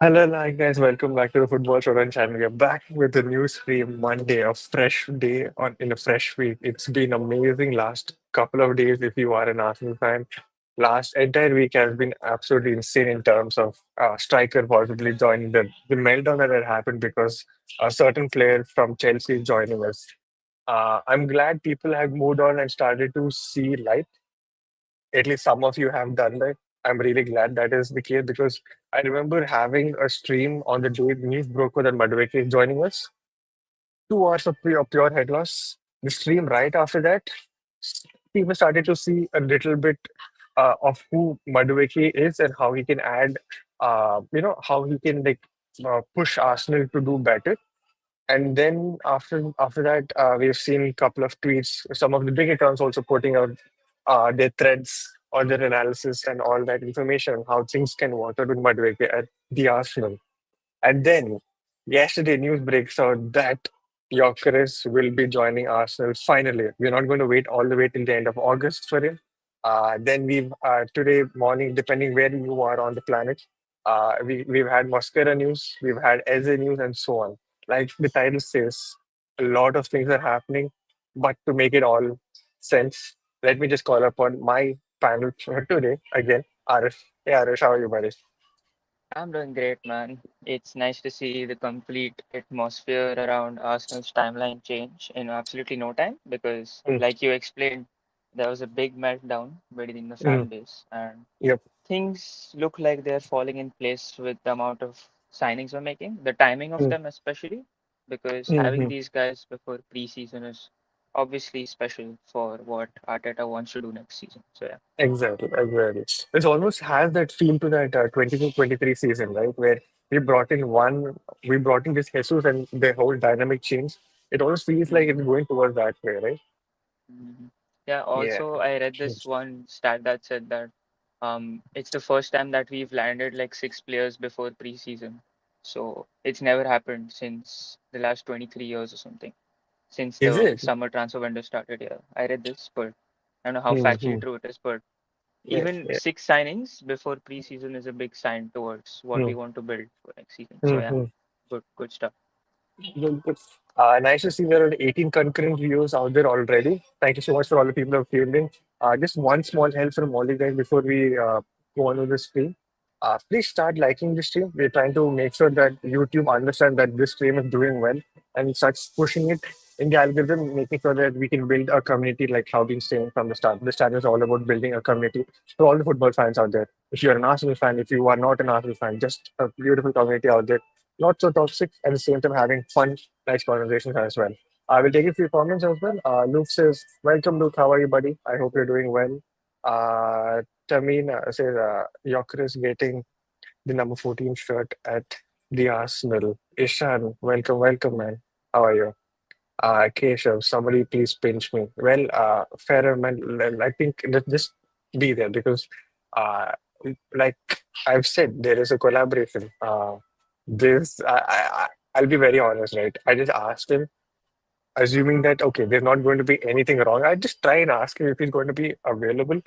Hello, guys. Welcome back to the Football Showdown channel. We're back with a new stream Monday, a fresh day on in a fresh week. It's been amazing last couple of days if you are an Arsenal fan. Last entire week has been absolutely insane in terms of striker possibly joining the meltdown that had happened because a certain player from Chelsea is joining us. I'm glad people have moved on and started to see light. At least some of you have done that. I'm really glad that is the case because I remember having a stream on the day news broke that Madueke is joining us. 2 hours of pure head loss. The stream right after that, s- people started to see a little bit of who Madueke is and how he can add, how he can push Arsenal to do better. And then after that, we've seen a couple of tweets. Some of the big accounts also putting out their threads or their analysis and all that information on how things can work out with Madueke at the Arsenal. And then yesterday, news breaks out that Gyökeres will be joining Arsenal finally. We're not going to wait all the way till the end of August for him. Then we've today morning, depending where you are on the planet, we've had Moscara news, we've had Eze news, and so on. Like the title says, a lot of things are happening. But to make it all sense, let me just call upon my panel for today again, Aarush. Hey, Aarush, how are you, buddy? I'm doing great, man. It's nice to see the complete atmosphere around Arsenal's timeline change in absolutely no time because, Mm, like you explained, there was a big meltdown within the mm, fan base, and yep. things look like they're falling in place with the amount of signings we're making, the timing of Mm, them especially, because having mhm. these guys before preseason is obviously special for what Arteta wants to do next season. So yeah. Exactly. It almost has that feel to that 22-23 season, right? Where we brought in one, we brought in this Jesus and the whole dynamic change. It almost feels like it's going towards that way, right? Mhm. Yeah, Yeah. also I read this one stat that said that it's the first time that we've landed like six players before preseason. So it's never happened since the last 23 years or something, since Is the it? summer transfer window started. Yeah, I read this, but I don't know how factually Mm-hmm. true it is, but Yeah, even yeah. six signings before preseason is a big sign towards what we want to build for next season. So yeah, Mm-hmm. good stuff. Good. Nice to see there are 18 concurrent views out there already. Thank you so much for all the people who have tuned in. Just one small help from all you guys before we go on with the stream. Please start liking the stream. We're trying to make sure that YouTube understands that this stream is doing well and starts pushing it in the algorithm, making sure that we can build a community like how we've been saying from the start. This channel is all about building a community for all the football fans out there. If you're an Arsenal fan, if you are not an Arsenal fan, just a beautiful community out there, not so toxic, at the same time having fun, nice conversations as well. I will take a few comments as well. Luke says, "Welcome, Luke. How are you, buddy? I hope you're doing well." Tamina says, "Gyökeres getting the number 14 shirt at the Arsenal." Ishan, welcome, man. How are you? Keshav, somebody please pinch me. Well, fairer man, I think let's just be there because, uh, like I've said, there is a collaboration. This, I'll be very honest, right? I just asked him, assuming that, okay, there's not going to be anything wrong. I just try and ask him if he's going to be available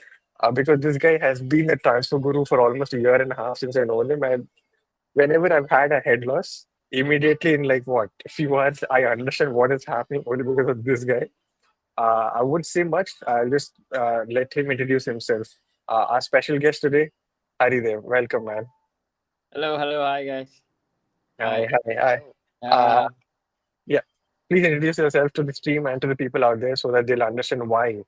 because this guy has been a transfer guru for almost a year and a half since I know him. And whenever I've had a head loss, immediately in like what, a few hours, I understand what is happening only because of this guy. I wouldn't say much. I'll just let him introduce himself. Our special guest today, Haree Dev. Welcome, man. Hello, hi guys. Hi, Hi. hi, hi. Hello. Uh, Uh, yeah, please introduce yourself to the stream and to the people out there so that they'll understand why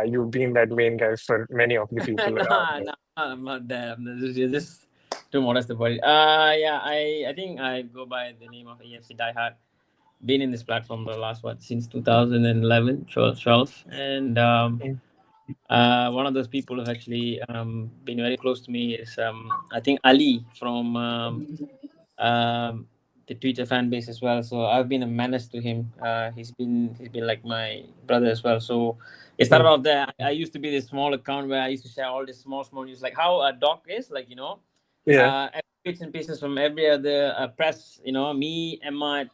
you've been that main guy for many of the people out no, there. no, I'm not that. Just too modest about it. Yeah, I think I go by the name of AFC Diehard. Been in this platform the last what since 2011, 12, and Mm, one of those people who've actually been very close to me is I think Ali from the Twitter fan base as well. So I've been a menace to him. He's been like my brother as well. So it started mm, off there. I used to be this small account where I used to share all this small news, like how a doc is, like yeah. bits and pieces from every other press. Me, Emma,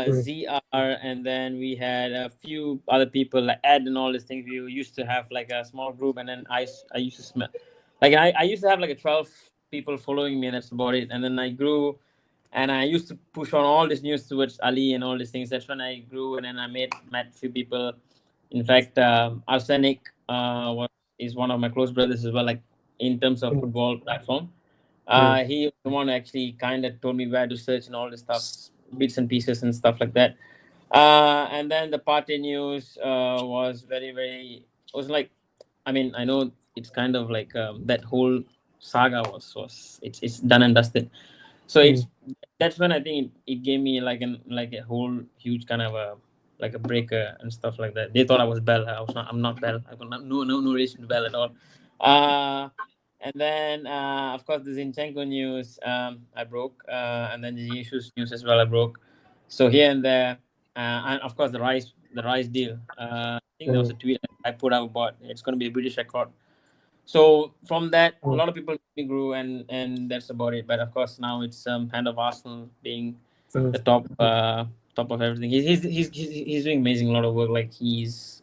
Mm, ZR, and then we had a few other people like Ed and all these things. We used to have like a small group, and then I used to smell like I used to have like a 12. people following me, and that's about it. And then I grew, and I used to push on all this news towards Ali and all these things. That's when I grew, and then I met few people. In fact, Arsenic is one of my close brothers as well. Like in terms of football platform, he was the one who actually kind of told me where to search and all this stuff, bits and pieces and stuff like that. And then the party news was very, very. It was like, I mean, I know it's kind of like that whole saga was it's done and dusted. So it's that's when I think it gave me like a whole huge kind of a like a breaker and stuff like that. They thought I was Bell. I was not. I'm not Bell. I got no relation to Bell at all. And then of course the Zinchenko news I broke, and then the Jesus news as well I broke. So here and there, and of course the rice deal. I think there was a tweet I put out about it's going to be a British record. So from that, a lot of people grew, and that's about it. But of course, now it's kind of Arsenal being the top of everything. He's doing amazing, a lot of work. Like there's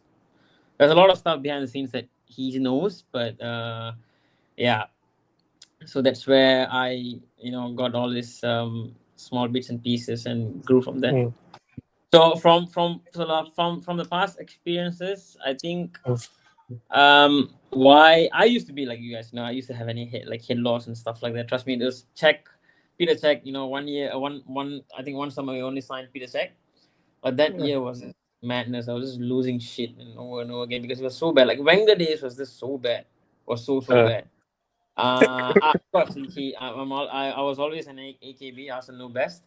a lot of stuff behind the scenes that he knows, but yeah. So that's where I got all these small bits and pieces and grew from there. So from the past experiences, I think why I used to be like you guys know, I used to have any hit loss and stuff like that. Trust me, there's Peter Cech, 1 year, one I think one summer we only signed Peter Cech, but that year was madness. I was just losing shit and over again because it was so bad. Like Wenger days was just so bad, was so bad. Of course, I was always an AKB, Arsenal know best.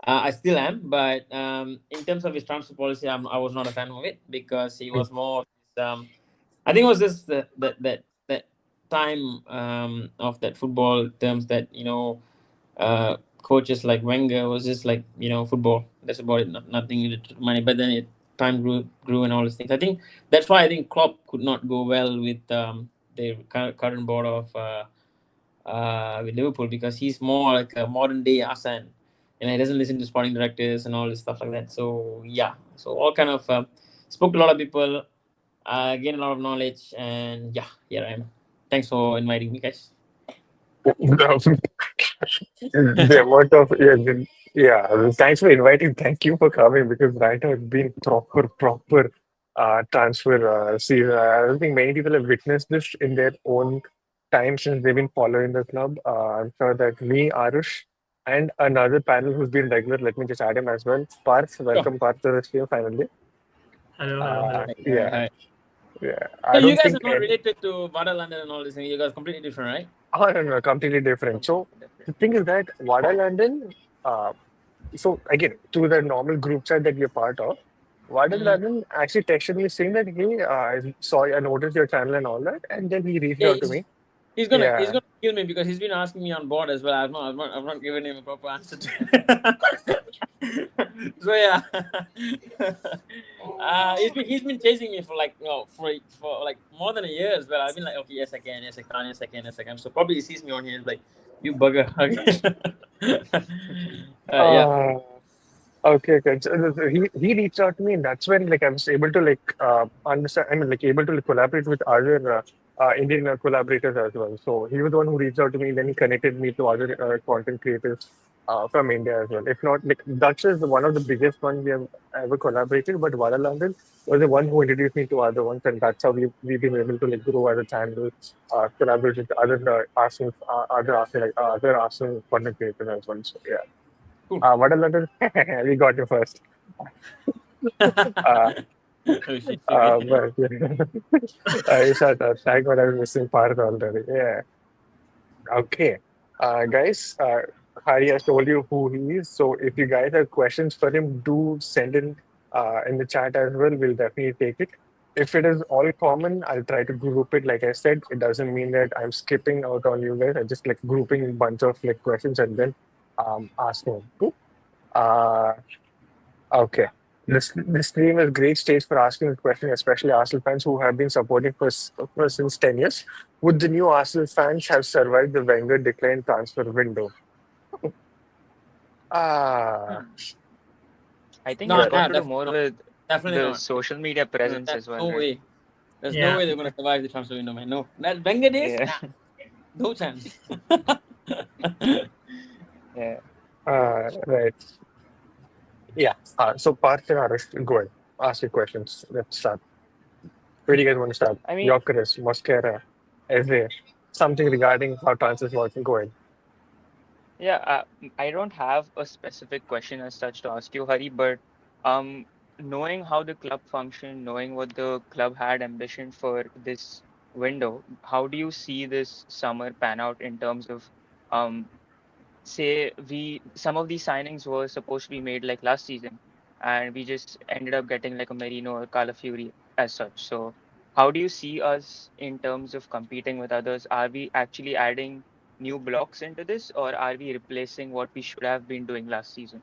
I still am, but in terms of his transfer policy, I was not a fan of it because he was more. I think it was just that time of that football terms that coaches like Wenger was just like football. That's about it. Nothing related to money. But then time grew and all these things. I think that's why I think Klopp could not go well with the current board of with Liverpool because he's more like a modern day Arsene. And he doesn't listen to sporting directors and all this stuff like that. So yeah, so all kind of spoke to a lot of people, gained a lot of knowledge, and yeah, here I am. Thanks for inviting me, guys. The amount of thanks for inviting. Thank you for coming because right now it's been proper transfer season. I don't think many people have witnessed this in their own time since they've been following the club. I'm sure that me, Aarush, and another panel who's been regular. Let me just add him as well. Parth, welcome Parth to the stream finally. Hello. Yeah, Hi. yeah. So I you don't guys are think not related to Vada London and all this thing. You guys are completely different, right? Oh, no, no, completely different. So the thing is that Vada London, so again, to the normal group chat that we're part of, Vada London actually texted me saying that, hey, I noticed your channel and all that, and then he reached Yeah, out to me. he's gonna kill me because he's been asking me on board as well. I've not given him a proper answer to it. So yeah, he's been chasing me for like for like more than a year as well. I've been like, okay, yes I can, yes I can, yes I can, yes I can. So probably he sees me on here, he's like, you bugger. Yeah. Okay, okay. So he reached out to me, and that's when like I was able to like understand. I mean, like able to like, collaborate with other Indian collaborators as well. So he was the one who reached out to me. Then he connected me to other content creators from India as well. If not, like Dutch is one of the biggest ones we have ever collaborated, but Vada London was the one who introduced me to other ones, and that's how we've been able to like grow as a channel, collaborate with other other Arsenal content creators as well. So yeah. Cool. Vada London, we got you first. Uh, Oh shit. Okay. but I said thank God I was missing part already. Yeah. Okay. Guys, Harry has told you who he is. So if you guys have questions for him, do send in the chat as well. We'll definitely take it. If it is all common, I'll try to group it. Like I said, it doesn't mean that I'm skipping out on you guys. I'm just like grouping a bunch of like questions and then asking. Cool. Uh, Okay. This stream is great stage for asking the question, especially Arsenal fans who have been supporting for since 10 years. Would the new Arsenal fans have survived the Wenger decline transfer window? Ah, I think No, it's got to do definitely more not. with Definitely the not. social media presence as well, No right? way. There's Yeah. no way they're gonna survive the transfer window, man. No. That Wenger days, Yeah. no chance. Yeah. Right. Yeah. So Parth and Aarush, go ahead. Ask your questions. Let's start. Where do you guys want to start? I mean, Gyökeres, Mosquera, Eze, something regarding how transfers work. Go ahead. yeah, I don't have a specific question as such to ask you, Hari, but um, knowing how the club functioned, knowing what the club had ambition for this window, how do you see this summer pan out in terms of um, say we some of these signings were supposed to be made like last season, and we just ended up getting like a Merino or Calafiori as such. So how do you see us in terms of competing with others? Are we actually adding new blocks into this, or are we replacing what we should have been doing last season?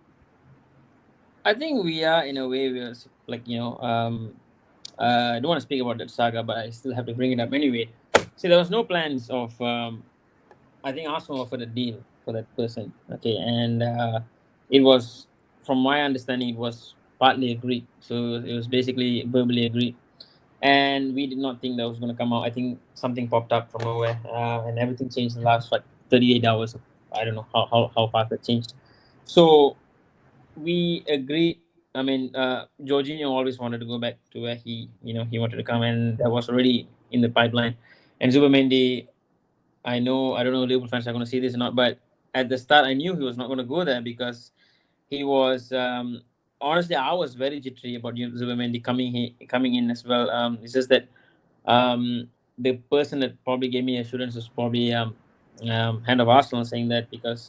I think we are in a way we're like I don't want to speak about that saga, but I still have to bring it up anyway. See, there was no plans of I think Arsenal offered a deal for that person. Okay, and it was, from my understanding, it was partly agreed. So it was basically verbally agreed, and we did not think that was going to come out. I think something popped up from nowhere, and everything changed in the last like 38 hours. I don't know how fast that changed. So we agreed. I mean, Jorginho always wanted to go back to where he wanted to come, and that was already in the pipeline. And Zubimendi, I don't know if Liverpool fans are going to see this or not, but at the start, I knew he was not going to go there because he was. Honestly, I was very jittery about Zubimendi coming in as well. It's just that the person that probably gave me assurance was probably hand of Arsenal saying that because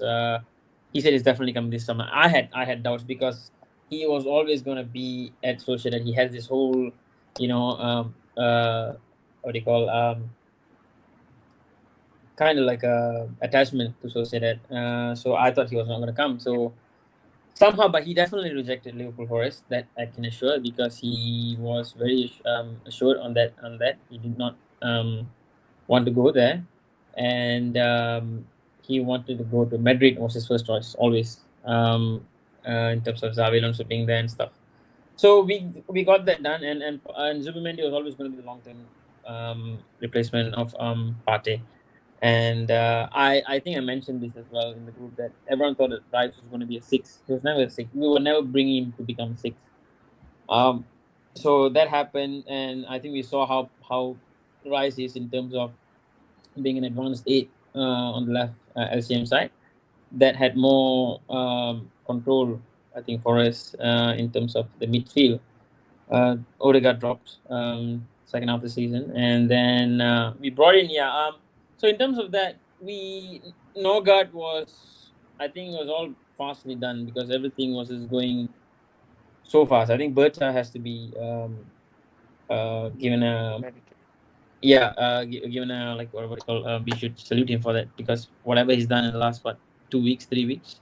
he said he's definitely coming this summer. I had doubts because he was always going to be at Sociedad. He has this whole, you know, what do you call kind of like a attachment to Sociedad. So I thought he was not going to come. So somehow, but he definitely rejected Liverpool Forest. That I can assure because he was very assured on that. He did not want to go there, and he wanted to go to Madrid. Was his first choice always. In terms of Xavi Alonso being there and stuff. So we got that done, and Zubimendi was always going to be the long term replacement of Partey. And I think I mentioned this as well in the group that everyone thought that Rice was going to be a six. He was never a six. We would never bring him to become a six. Um, so that happened, and I think we saw how Rice is in terms of being an advanced eight on the left LCM side that had more control. I think for us in terms of the midfield. Odegaard dropped second half of the season, and then we brought in So in terms of that, we Norgard was, I think it was all fastly done because everything was just going so fast. I think Berta has to be given a Meditate. given a like what do you call we should salute him for that because whatever he's done in the last 2 weeks 3 weeks.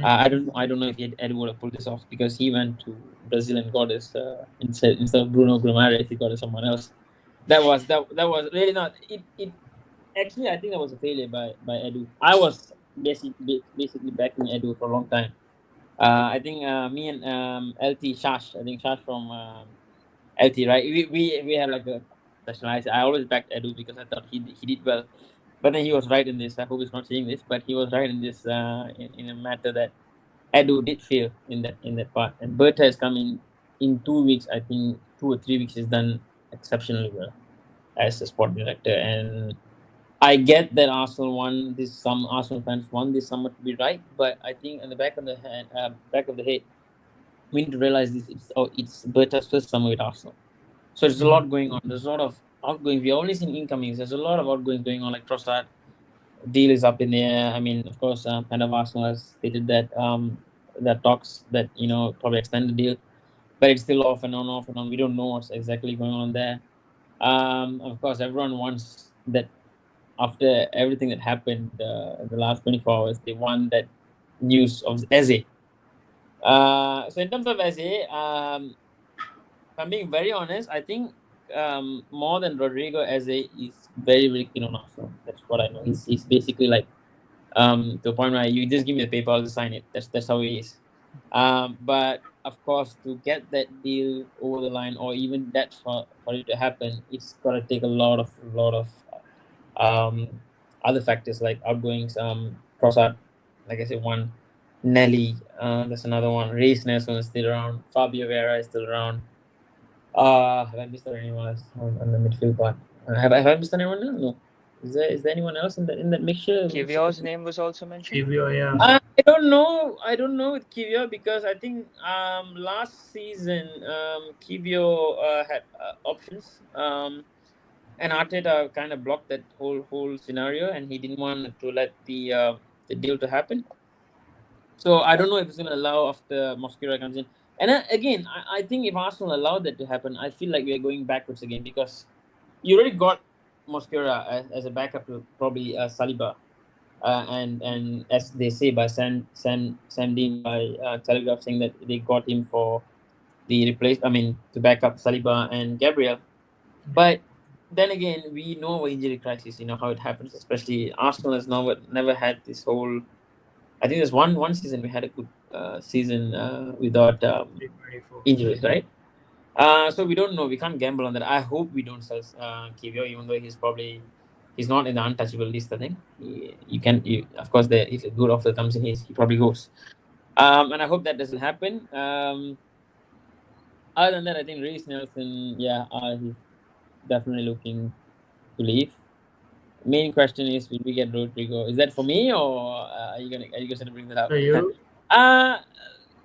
I don't know if Edu would have pulled this off because he went to Brazil and got his instead of Bruno Guimaraes, he got someone else. That was really not it. Actually, I think that was a failure by Edu. I was basically backing Edu for a long time. I think me and LT Shash, I think Shash from LT, right? We had like a session. I always backed Edu because I thought he did well. But then he was right in this. I hope he's not saying this, but he was right in this in a matter that Edu did fail in that part, and Berta has come in 2 weeks. I think 2 or 3 weeks has done exceptionally well as a sport director. And I get that Arsenal won this. Some Arsenal fans want this summer to be right, but I think in the back of the head, we need to realize this. It's Berta's first summer with Arsenal, so there's a lot going on. There's a lot of outgoing. We only seen incomings. There's a lot of outgoings going on. Like Trossard deal is up in the air. I mean, of course, kind of Arsenal has stated that talks that probably extend the deal, but it's still off and on, off and on. We don't know what's exactly going on there. Of course, everyone wants that after everything that happened in the last 24 hours, they want that news of Eze. So in terms of Eze, if I'm being very honest, I think more than Rodrygo, Eze is very, very keen on Arsenal. That's what I know. He's basically like to the point where you just give me the paper, I'll just sign it. That's how it is. But of course, to get that deal over the line, or even that for it to happen, it's gotta take a lot of um, other factors like outgoings. Trossard, like I said, one. Nelly, there's another one. Reece Nelson is still around. Fabio Vera is still around. Have I missed out anyone else on the midfield part? Have I missed anyone else? No. Is there anyone else in that mixture? Kivior's name was also mentioned. Kivio, yeah. I don't know. I don't know with Kivio because I think last season Kivio had options and Arteta kind of blocked that whole scenario and he didn't want to let the deal to happen. So I don't know if it's going to allow after Mosquera comes in. And again, I think if Arsenal allow that to happen, I feel like we are going backwards again because you already got Mosquera as a backup to probably Saliba. And as they say by Sam Dean by Telegraph saying that they got him for the replace. I mean to back up Saliba and Gabriel. But then again, we know our injury crisis. You know how it happens. Especially Arsenal has never had this whole. I think there's one season we had a good season without 24. injuries, right? So we don't know. We can't gamble on that. I hope we don't sell Kivio, even though he's not in the untouchable list. I think of course, if a good offer comes in, he probably goes. And I hope that doesn't happen. Other than that, I think Reece Nelson, yeah, he's definitely looking to leave. Main question is, will we get Rodrygo? Is that for me, or are you going to bring that up? So you, Uh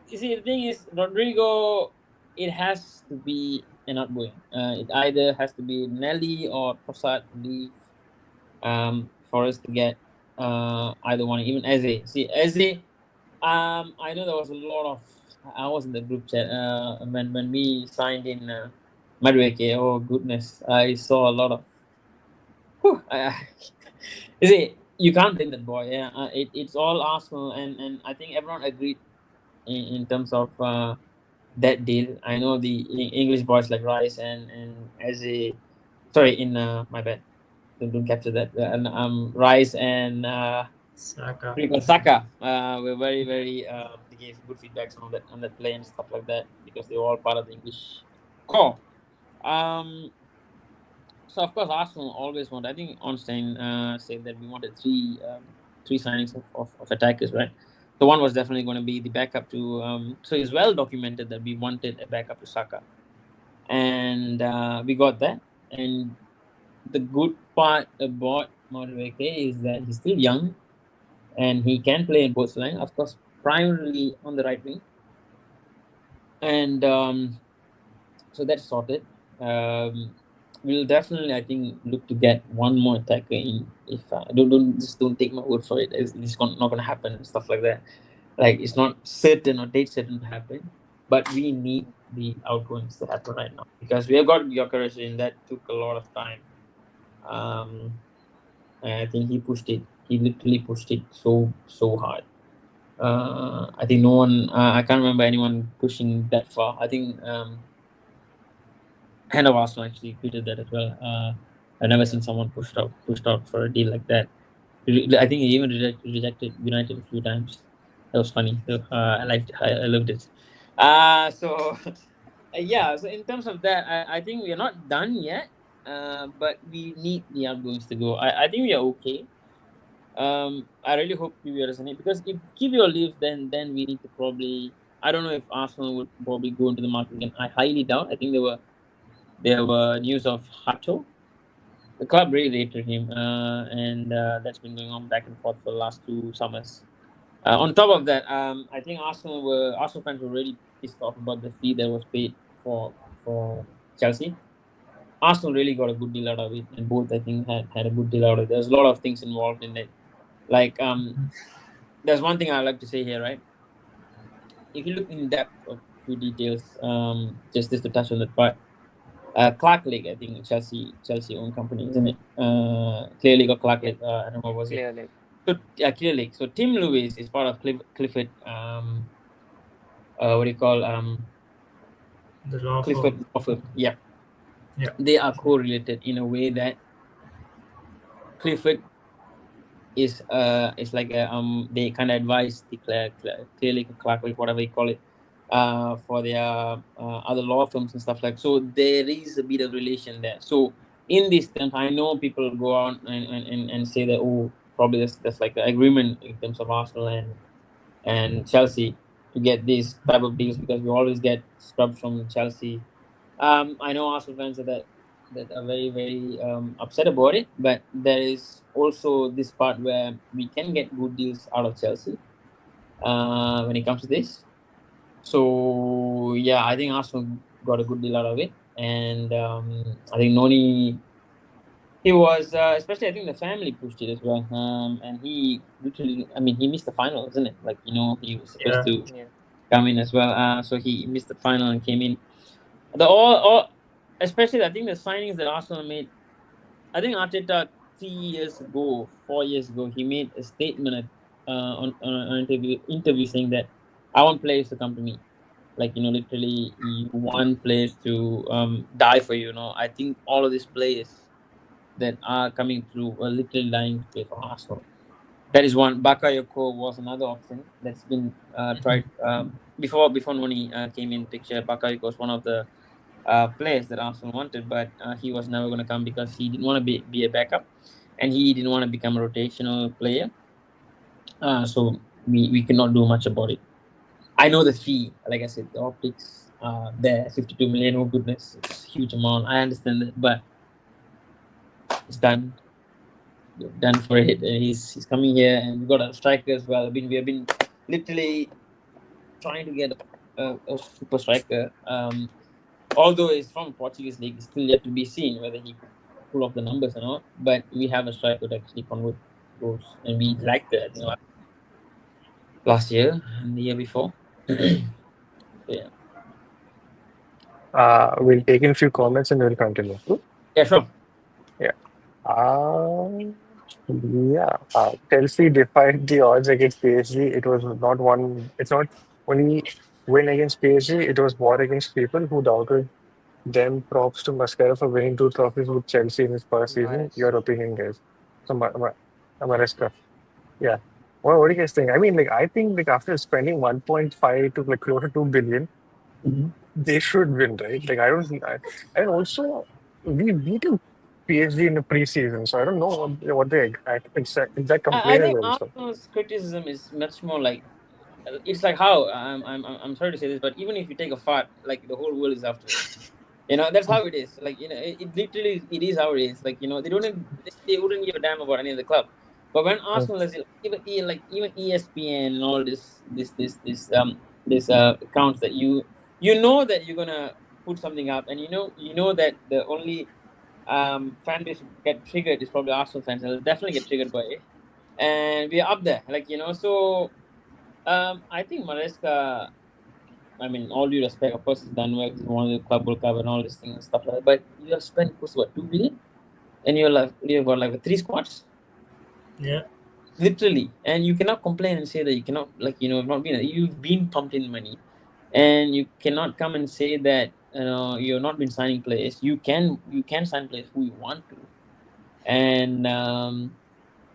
you see, the thing is, Rodrygo, it has to be an outgoing. It either has to be Nelly or Trossard to leave for us to get either one, even Eze. See, Eze, I know there was a lot of. I was in the group chat when we signed in Madueke. Oh, goodness. I saw a lot of. Whew, you see, you can't blame that boy. Yeah, it's all Arsenal, and I think everyone agreed in terms of that deal. I know the English boys like Rice and as a sorry in my bad, don't capture that. And Rice and Saka. Saka were very they gave good feedbacks on that play and stuff like that because they were all part of the English core. Um, so of course Arsenal always want. I think Ornstein said that we wanted three signings of attackers, right? The one was definitely going to be the backup to. So it's well documented that we wanted a backup to Saka, and we got that. And the good part about Madueke is that he's still young, and he can play in both lines. Of course, primarily on the right wing, and so that's sorted. We'll definitely, I think, look to get one more attacker in. If don't take my word for it. It's not going to happen and stuff like that. Like it's not certain or date certain to happen, but we need the outgoings to happen right now because we have got Gyökeres in. That took a lot of time. And I think he pushed it. He literally pushed it so hard. I think no one. I can't remember anyone pushing that far. I think Hand of Arsenal actually tweeted that as well. I've never seen someone pushed out for a deal like that. I think he even rejected United a few times. That was funny. So, I liked. I loved it. So yeah. So in terms of that, I think we are not done yet. But we need the outgoings to go. I think we are okay. I really hope Kivio doesn't hit because if Kivio leaves, then we need to probably. I don't know if Arsenal would probably go into the market again. I highly doubt. I think there were news of Hato. The club really rated him, and that's been going on back and forth for the last 2 summers. On top of that, I think Arsenal fans were really pissed off about the fee that was paid for Chelsea. Arsenal really got a good deal out of it, and both I think had a good deal out of it. There's a lot of things involved in it. Like there's one thing I like to say here, right? If you look in depth of a few details, just to touch on that part. Clark Lake, I think Chelsea owned company, isn't it? Clearly got Clark Lake. I don't know what was it. Clear Lake. So Clear Lake. So Tim Lewis is part of Clifford. What do you call The law Clifford firm. law firm? Yeah. Yeah. They are correlated in a way that Clifford is like they kind of advise the Clear Lake, Clark Lake, whatever you call it, for their other law firms and stuff like. So there is a bit of relation there. So in these terms, I know people go on and say that, oh, probably there's like an agreement in terms of Arsenal and Chelsea to get these type of deals because we always get scrubs from Chelsea. I know Arsenal fans that are very very upset about it, but there is also this part where we can get good deals out of Chelsea when it comes to this. So yeah, I think Arsenal got a good deal out of it, and I think Noni. He was, especially I think the family pushed it as well. And he literally, I mean, he missed the final, isn't it? Like, he was supposed Yeah. to Yeah. come in as well. So he missed the final and came in. The all, especially I think the signings that Arsenal made. I think Arteta 3 years ago, 4 years ago, he made a statement on an interview saying that I want players to come to me. Like, literally, you want players to die for you. I think all of these players that are coming through are literally dying to play for Arsenal. That is one. Bakayoko was another option that's been tried before Noni came in picture. Bakayoko was one of the players that Arsenal wanted, but he was never going to come because he didn't want to be a backup, and he didn't want to become a rotational player. So we cannot do much about it. I know the fee, like I said, the optics, there, 52 million. Oh goodness, it's a huge amount. I understand that, but it's done. We're done for it. He's coming here, and we've got a striker as well. We have been literally trying to get a super striker. Although it's from Portuguese league, it's still yet to be seen whether he could pull off the numbers or not. But we have a striker to actually convert goals, and we liked that. Last year and the year before. Yeah. We'll take in a few comments and we'll continue. Yeah, sure. Yeah. Yeah. Chelsea defied the odds against PSG. It was not one. It's not only win against PSG. It was war against people who doubted them. Props to Moscara for winning two trophies with Chelsea in his first season. Mares. Your opinion, guys? So, Maresca. Yeah. What do you guys think? I mean, like, I think like after spending 1.5 to like close to 2 billion, they should win, right? Like, I don't think and also we beat PSG in the preseason, so I don't know what the exact I complaint is think also. Arsenal's criticism is much more like it's like how I'm sorry to say this, but even if you take a fart, like the whole world is after it. That's how it is. Like it literally it is how it is. Like they wouldn't give a damn about any of the club. But when Mm, Arsenal is even ESPN and all this accounts that you know that you're gonna put something up, and you know that the only fan base who get triggered is probably Arsenal fans, and they'll definitely get triggered by it. And we're up there, so I think Maresca. I mean, all due respect, of course, he's done well. He's won the Club World Cup and all these things and stuff like that. But you have spent close to what 2 billion, and you've got like three squads, Yeah. literally, and you cannot complain and say that you cannot not been. You've been pumped in money, and you cannot come and say that you've not been signing players. You can sign players who you want to, and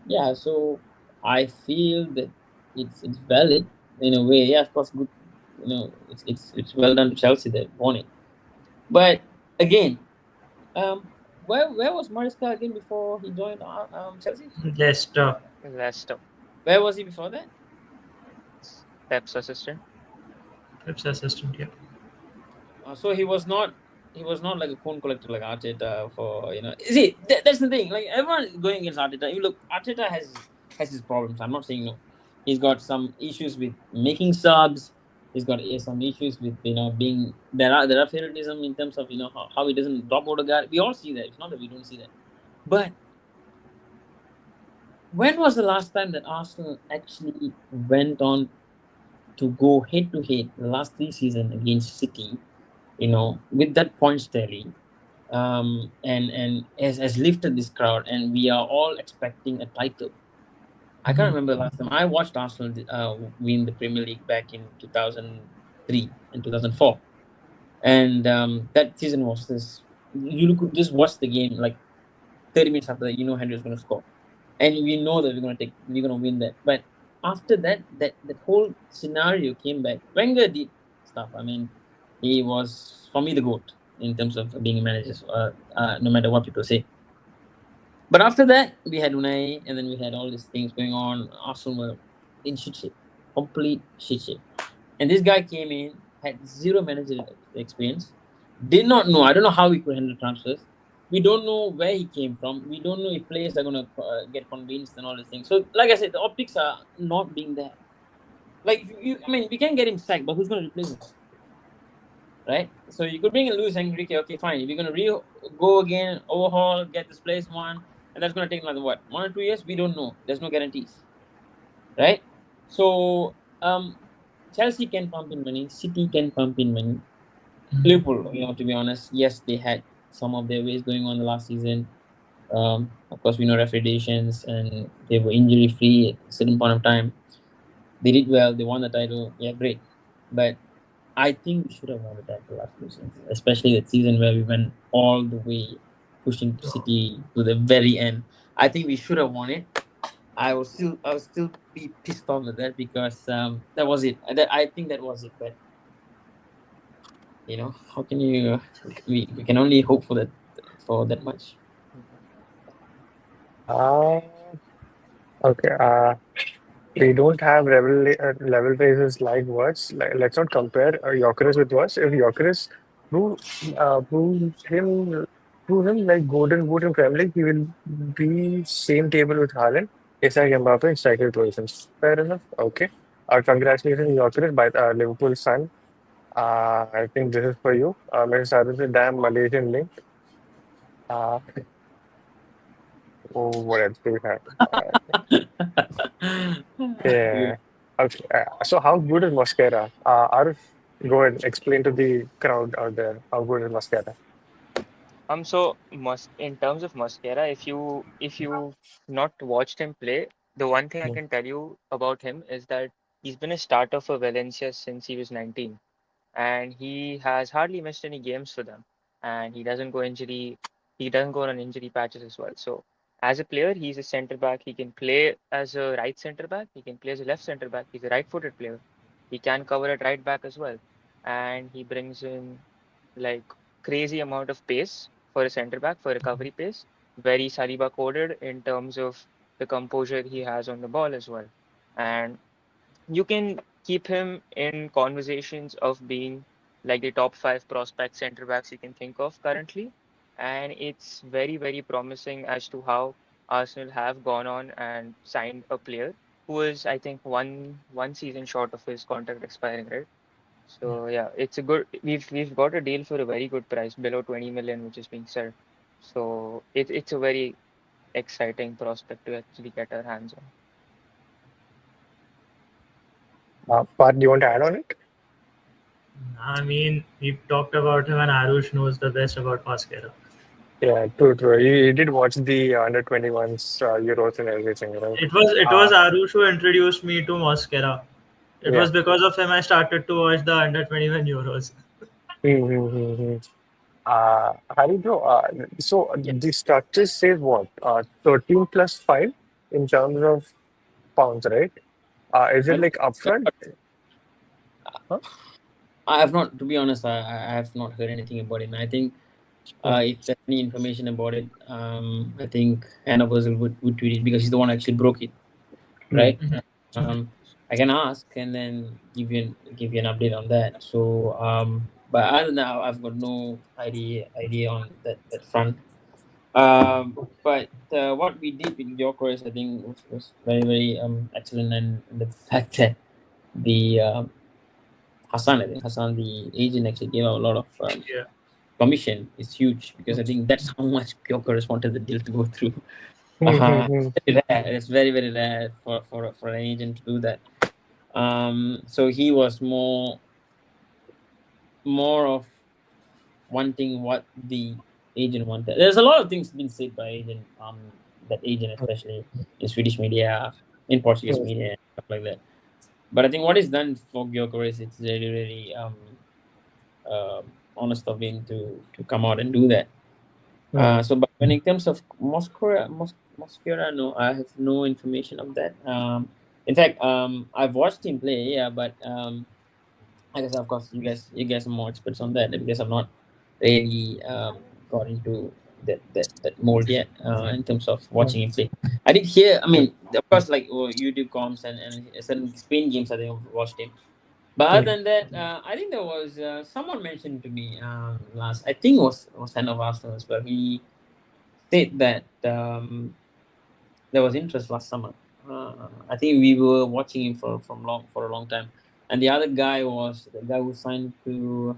yeah. So I feel that it's valid in a way. Yeah, of course, good. It's well done to Chelsea that won it. But again, where was Maresca again before he joined Chelsea? Leicester. Leicester. Where was he before that? Pep's assistant. Pep's assistant. Yeah. So he was not like a cone collector like Arteta for See, that's the thing. Like everyone is going against Arteta. You look, Arteta has his problems. I'm not saying no. He's got some issues with making subs. He's got some issues with being there are favoritism in terms of how he doesn't drop out a guy. We all see that. It's not that we don't see that. But when was the last time that Arsenal actually went on to go head to head the last 3 seasons against City? With that points tally, and has lifted this crowd, and we are all expecting a title. I can't remember the last time I watched Arsenal win the Premier League back in 2003 and 2004, and that season was this. You could just watch the game like 30 minutes after that, Henry was going to score, and we know that we're going to win that. But after that whole scenario came back. Wenger did stuff. I mean, he was for me the goat. in terms of being a manager, no matter what people say. But after that, we had Unai, and then we had all these things going on. Arsenal were in shit shape, complete shit shape. And this guy came in, had zero managerial experience, did not know. I don't know how he could handle transfers. We don't know where he came from. We don't know if players are going to get convinced and all these things. So, like I said, the optics are not being there. Like, I mean, we can get him sacked, but who's going to replace him? Right? So you could bring in Luis Enrique. Okay, fine. If you're going to go again, overhaul, get this place one, and that's going to take another, what, 1 or 2 years? We don't know. There's no guarantees. Right? So, Chelsea can pump in money. City can pump in money. Liverpool, to be honest, yes, they had some of their ways going on the last season. Of course, we know refudations and they were injury free at a certain point of time. They did well. They won the title. Yeah, great. But I think we should have won the title the last 2 seasons, especially that season where we went all the way, pushing City to the very end. I think we should have won it. I will still be pissed off with that because that was it. I think that was it. But how can you? We can only hope for that much. Uh, okay. We don't have level raises like words. Let's not compare Gyökeres with words. If Gyökeres prove, proves him like Golden Boot in Premier League, he will be same table with Haaland, Isak and Mbappe in striker positions. Fair enough. Okay. Congratulations, Gyökeres, by Liverpool fan. I think this is for you. Mr. Aarush, damn Malaysian link. Uh, what else do we have? Yeah. Yeah. Okay. So how good is Mosquera? Arif, go ahead, explain to the crowd out there how good is Mosquera. So in terms of Mosquera, if you not watched him play, the one thing I Mm, can tell you about him is that he's been a starter for Valencia since he was 19, and he has hardly missed any games for them. And he doesn't go on injury patches as well. So as a player, he's a center back. He can play as a right center back. He can play as a left center back. He's a right-footed player. He can cover at right back as well, and he brings in like crazy amount of pace for a center back for recovery pace. Very Saliba coded in terms of the composure he has on the ball as well. And you can keep him in conversations of being like the top five prospect center backs you can think of currently. And it's very, very promising as to how Arsenal have gone on and signed a player who is, I think, one season short of his contract expiring, right? So yeah, it's a good. We've got a deal for a very good price, below 20 million, which is being said. So it's a very exciting prospect to actually get our hands on. Parth, do you want to add on it? I mean, we talked about him, and Aarush knows the best about Mosquera. Yeah, true, true. You did watch the under 21s Euros and everything, right? It was Uh, Aarush who introduced me to Mosquera. It yeah. was because of him I started to watch the under 21 Euros. Mm-hmm. Harry, bro, so Yeah. the structure says what? 13 plus 5 in terms of pounds, right? Is I it don't. like upfront? Huh? I have not, to be honest. I have not heard anything about it. And I think Mm, if there's any information about it, I think Hannah would tweet it because he's the one who actually broke it, mm, right? I can ask and then give you an update on that. So, but other than that, I've got no idea on that front. But what we did with Gyokeres, I think, was very very excellent, and the fact that the Hassan, the agent, actually gave out a lot of Yeah. commission is huge because I think that's how much Gyokeres wanted the deal to go through. mm, Uh, mm, it's very very rare for an agent to do that. So he was more of wanting what the agent wanted. There's a lot of things being said by agent, that agent especially in Swedish media, in Portuguese mm, media, and stuff like that. But I think what is done for Gyökeres, it's really really honest of him to come out and do that. mm, So, but when it comes of Moscara, no, I have no information of that. In fact, I've watched him play, yeah, but I guess of course you guys are more experts on that because I'm not really got into that mold yet in terms of watching him play. I did hear, I mean, of course, like YouTube comms and certain Spain games I think I've watched him. But other than that, I think there was someone mentioned to me last, I think was Hen of Arsenal as well. He said that there was interest last summer. I think we were watching him for a long time. And the other guy was the guy who signed to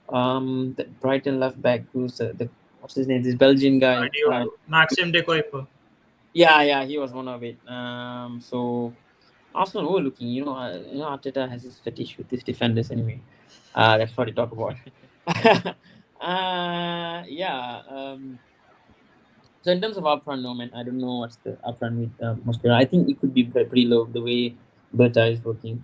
the Brighton left back, who's the what's his name? This Belgian guy. Maxim de Kuiper. Yeah, he was one of it. So Arsenal were looking, Arteta has his fetish with his defenders anyway. That's what he talk about. Yeah. So in terms of upfront, no man, I don't know what's the upfront with Moscara. I think it could be pretty low the way BERTA is working.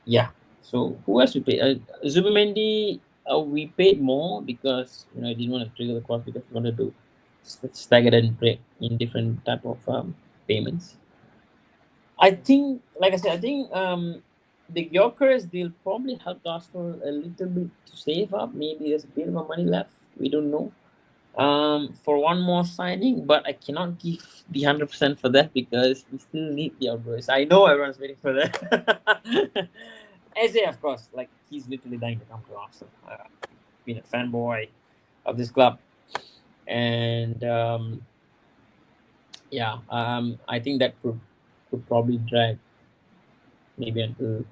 Yeah. So who else we paid? Zubimendi, we paid more because I didn't want to trigger the cost because we wanted to stagger and break in different type of payments. I think, like I said, I think the Gyokeres deal probably helped Arsenal a little bit to save up. Maybe there's a bit of money left. We don't know. For one more signing, but I cannot give the 100% for that because we still need the outburst. I know everyone's waiting for that. Eze, of course, like he's literally dying to come to Arsenal. Been a fanboy of this club, and I think that could probably drag maybe until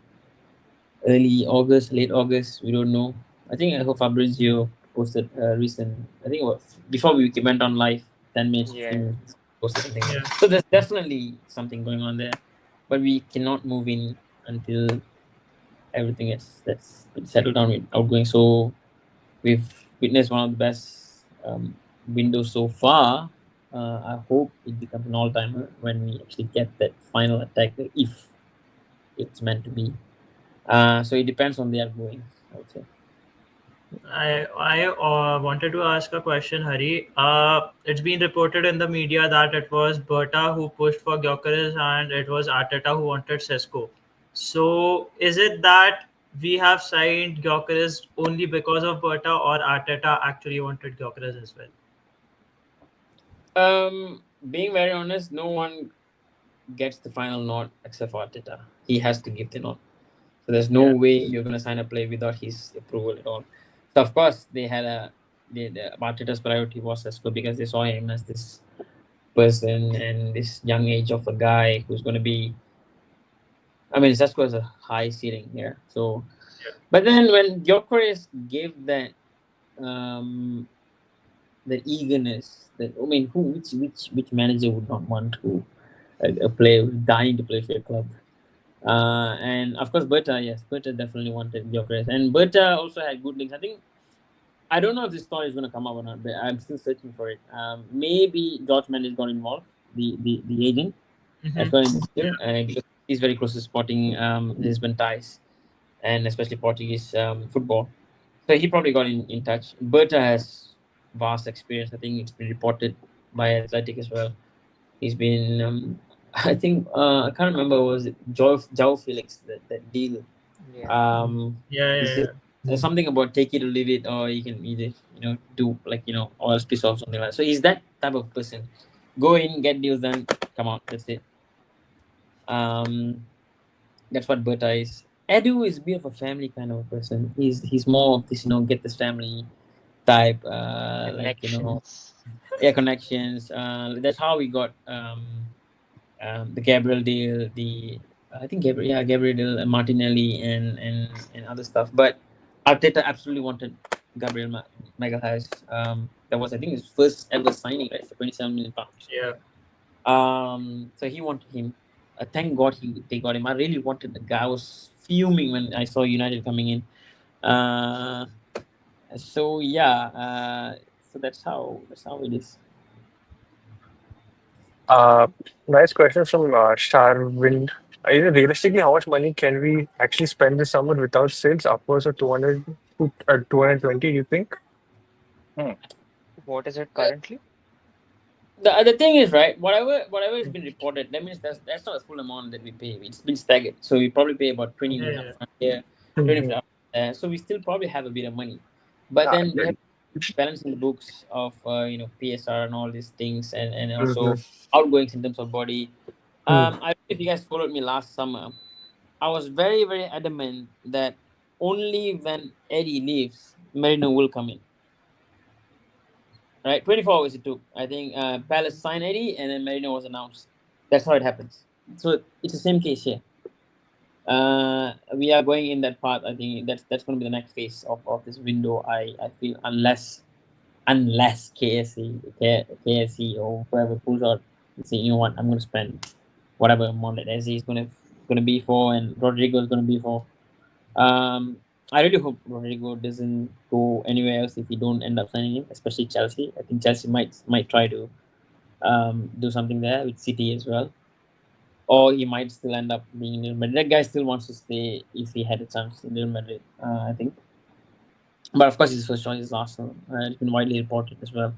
early August, late August. We don't know. I hope Fabrizio posted recent. I think it was before we went on live, 10 minutes, 15 Yeah. minutes, posted something. Yeah. So there's definitely something going on there, but we cannot move in until everything is that's been settled down with outgoing. So we've witnessed one of the best windows so far. I hope it becomes an all-timer when we actually get that final attack, if it's meant to be. So it depends on the outgoing, I would say. I wanted to ask a question, Hari. It's been reported in the media that it was BERTA who pushed for Gyökeres and it was Arteta who wanted Sesko. So is it that we have signed Gyökeres only because of BERTA, or Arteta actually wanted Gyökeres as well? Being very honest, no one gets the final nod except for Arteta. He has to give the nod. So there's no Yeah. way you're gonna sign a player without his approval at all. So of course they had the Arteta's priority was Sesko because they saw him as this person and this young age of a guy who's gonna be. I mean, Sesko has a high ceiling here. So, but then when Gyökeres gave um, that eagerness, which manager would not want to a player who's dying to play for a club? And of course, BERTA definitely wanted Gyökeres, and BERTA also had good links. I don't know if this story is going to come up or not, but I'm still searching for it. Maybe George Mendes got involved, the agent, as well in this deal, because he's very close to Sporting Lisbon ties, and especially Portuguese football. So he probably got in touch. BERTA has vast experience. I think it's been reported by Athletic as well. He's been, I think, I can't remember, was it Joao Felix, that deal? Yeah. He said there's something about take it or leave it, or you can either, do like, oil spill off something like that. So he's that type of person. Go in, get deals done, come out. That's it. That's what BERTA is. Edu is a bit of a family kind of a person. He's more of this, get this family type, Connections. connections. That's how we got the Gabriel deal, I think Gabriel deal, Martinelli, and other stuff. But Arteta absolutely wanted Gabriel Magalhaes. That was, I think, his first ever signing, right, for £27 million. Yeah. So he wanted him. Thank God they got him. I really wanted the guy. I was fuming when I saw United coming in. So yeah, so that's how it is. Uh, Nice question from Sharwind. Realistically, how much money can we actually spend this summer without sales? Upwards of 200 to 220, you think? What is it currently? The thing is, right, whatever has been reported, that means that's not a full amount that we pay. It's been staggered, so we probably pay about 20 Yeah. upfront here, 20 Mhm. So we still probably have a bit of money, but Ah, then we yeah. have balancing the books of PSR and all these things, and Mhm. also outgoings in terms of body. Mm. I don't know if you guys followed me last summer. I was very very adamant that only when Eddie leaves, Merino will come in. Right, 24 hours it took. I think Palace signed Eddie, and then Merino was announced. That's how it happens. So it's the same case here. We are going in that path. I think that's going to be the next phase of this window. I feel unless KSC or whoever pulls out and say, you know what, I'm going to spend whatever amount that SC is going to be for, and Rodrygo is going to be for. Um, I really hope Rodrygo doesn't go anywhere else if we don't end up signing him, especially Chelsea. I think Chelsea might try to do something there with City as well, or he might still end up being in Real Madrid. That guy still wants to stay if he had a chance in Real Madrid, I think. But of course, his first choice is Arsenal. It's been widely reported as well.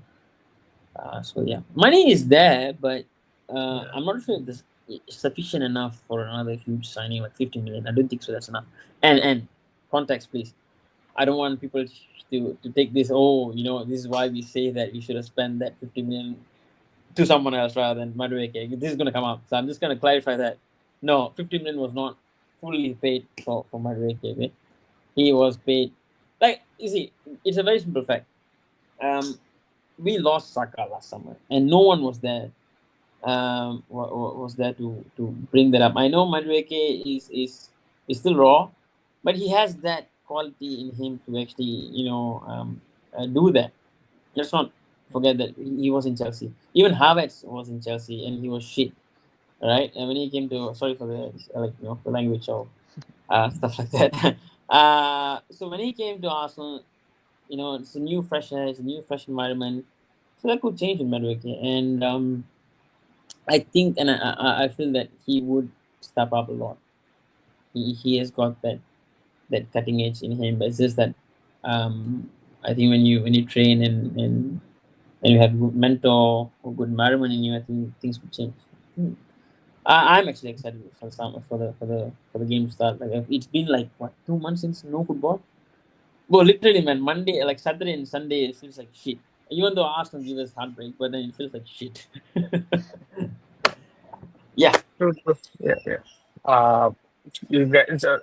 So yeah, money is there, but Yeah. I'm not sure if this is sufficient enough for another huge signing like 50 million. I don't think so. That's enough. And context, please. I don't want people to take this. Oh, this is why we say that we should have spent that 50 million to someone else rather than Madueke. This is going to come up, so I'm just going to clarify that. No, 50 million was not fully paid for Madueke. Okay? He was paid. Like you see, it's a very simple fact. Um, we lost Saka last summer, and no one was there. Was there to bring that up? I know Madueke is still raw, but he has that quality in him to actually do that. Let's not forget that he was in Chelsea. Even Havertz was in Chelsea, and he was shit. Right, and when he came to, sorry for the the language or stuff like that. So when he came to Arsenal, it's a new fresh air, it's a new fresh environment. So that could change in Madueke, and I think, and I feel that he would step up a lot. He has got that cutting edge in him, but it's just that I think when you train and you have a good mentor or good environment in you, I think things would change. I'm actually excited for the game to start. Like it's been like what 2 months since no football. Well, literally, man, Monday, like Saturday and Sunday, it feels like shit. Even though Arsenal give us heartbreak, but then it feels like shit. Yeah. True, true. Yeah, yeah. Uh,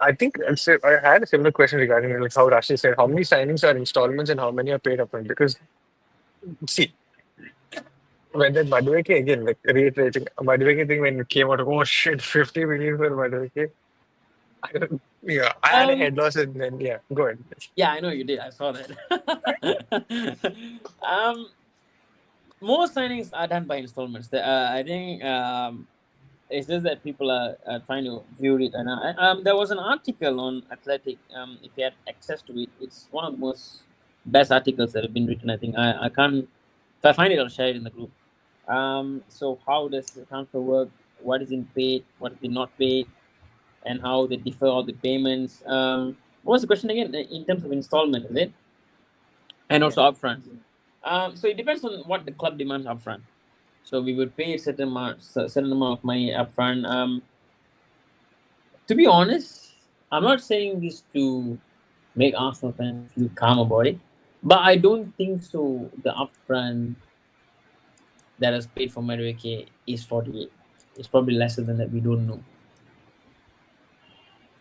I think I had a similar question regarding like how Rashi said, how many signings are installments and how many are paid upfront? Because see, when that Madueke again, like reiterating Madueke thing when it came out, oh shit, 50 million for Madueke. I don't, yeah, I had a Um. head loss and then yeah, go ahead. Yeah, I know you did. I saw that. um. Most signings are done by installments. I think it's just that people are trying to view it. And there was an article on Athletic. If you had access to it, it's one of the most best articles that have been written. I think I can't. If I find it, I'll share it in the group. So how does the transfer work? What is in paid? What is been not paid? And how they differ all the payments. What was the question again? In terms of installment, is it? And Yeah. also upfront. So it depends on what the club demands upfront. So we would pay a certain amount of money upfront. To be honest, I'm not saying this to make Arsenal fans feel calm about it, but I don't think so. The upfront that is paid for Madueke is 48. It's probably lesser than that. We don't know.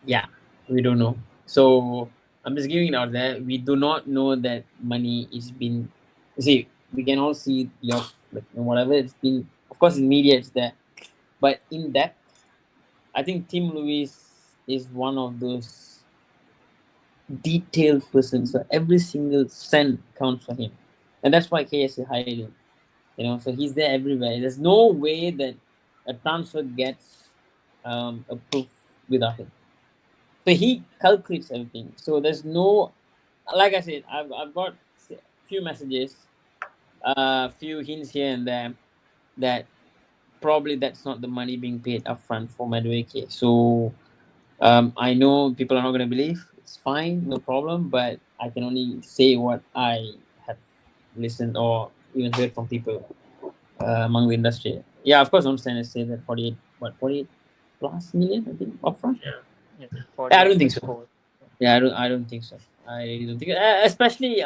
Yeah, we don't know. So I'm just giving it out there. We do not know that money is being. See, we can all see your like whatever it's been. Of course, in media it's there, but in depth, I think Tim Lewis is one of those detailed persons. So every single cent counts for him, and that's why KSC hired him. So he's there everywhere. There's no way that a transfer gets approved without him. So he calculates everything. So there's no, like I said, I've got a few messages, a few hints here and there that probably that's not the money being paid upfront for Madueke. So I know people are not going to believe. It's fine, no problem. But I can only say what I have listened or even heard from people among the industry. Yeah, of course, I'm saying to say that 48 plus million, I think, upfront. Yeah. Yeah. Yeah, I 48 don't think plus so. 4. Yeah, I don't think so. I really don't think, especially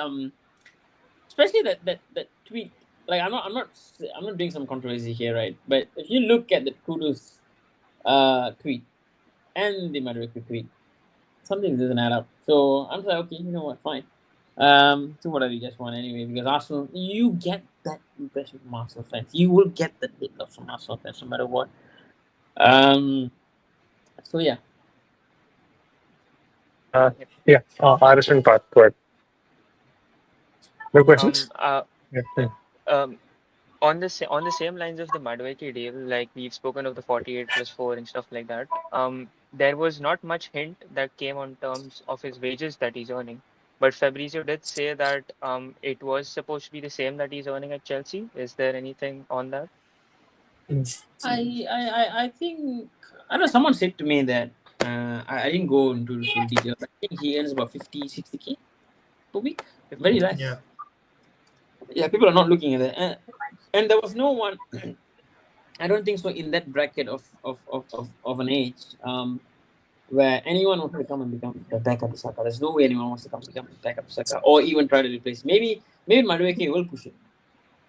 that tweet. Like, I'm not doing some controversy here, right? But if you look at the Kudus tweet and the Madueke tweet, something doesn't add up. So I'm just like, okay, you know what, fine. Do whatever you guys want anyway, because Arsenal, you get that impression from Arsenal fans. You will get that hate love from Arsenal fans no matter what. So yeah. Yeah, Aarush and Parth, go ahead. No Um, questions? uh, Yeah. um, on the same lines of the Madueke deal, like we've spoken of the 48 plus 4 and stuff like that. There was not much hint that came on terms of his wages that he's earning, but Fabrizio did say that it was supposed to be the same that he's earning at Chelsea. Is there anything on that? I think I know someone said to me that I didn't go into the full details. I think he earns about 50, 60K per week. Very 50. less. Yeah. Yeah, people are not looking at that. And there was no one. I don't think so in that bracket of an age where anyone wanted to come and become the backup to Saka. There's no way anyone wants to come become the backup to Saka or even try to replace. Maybe Madueke will push it.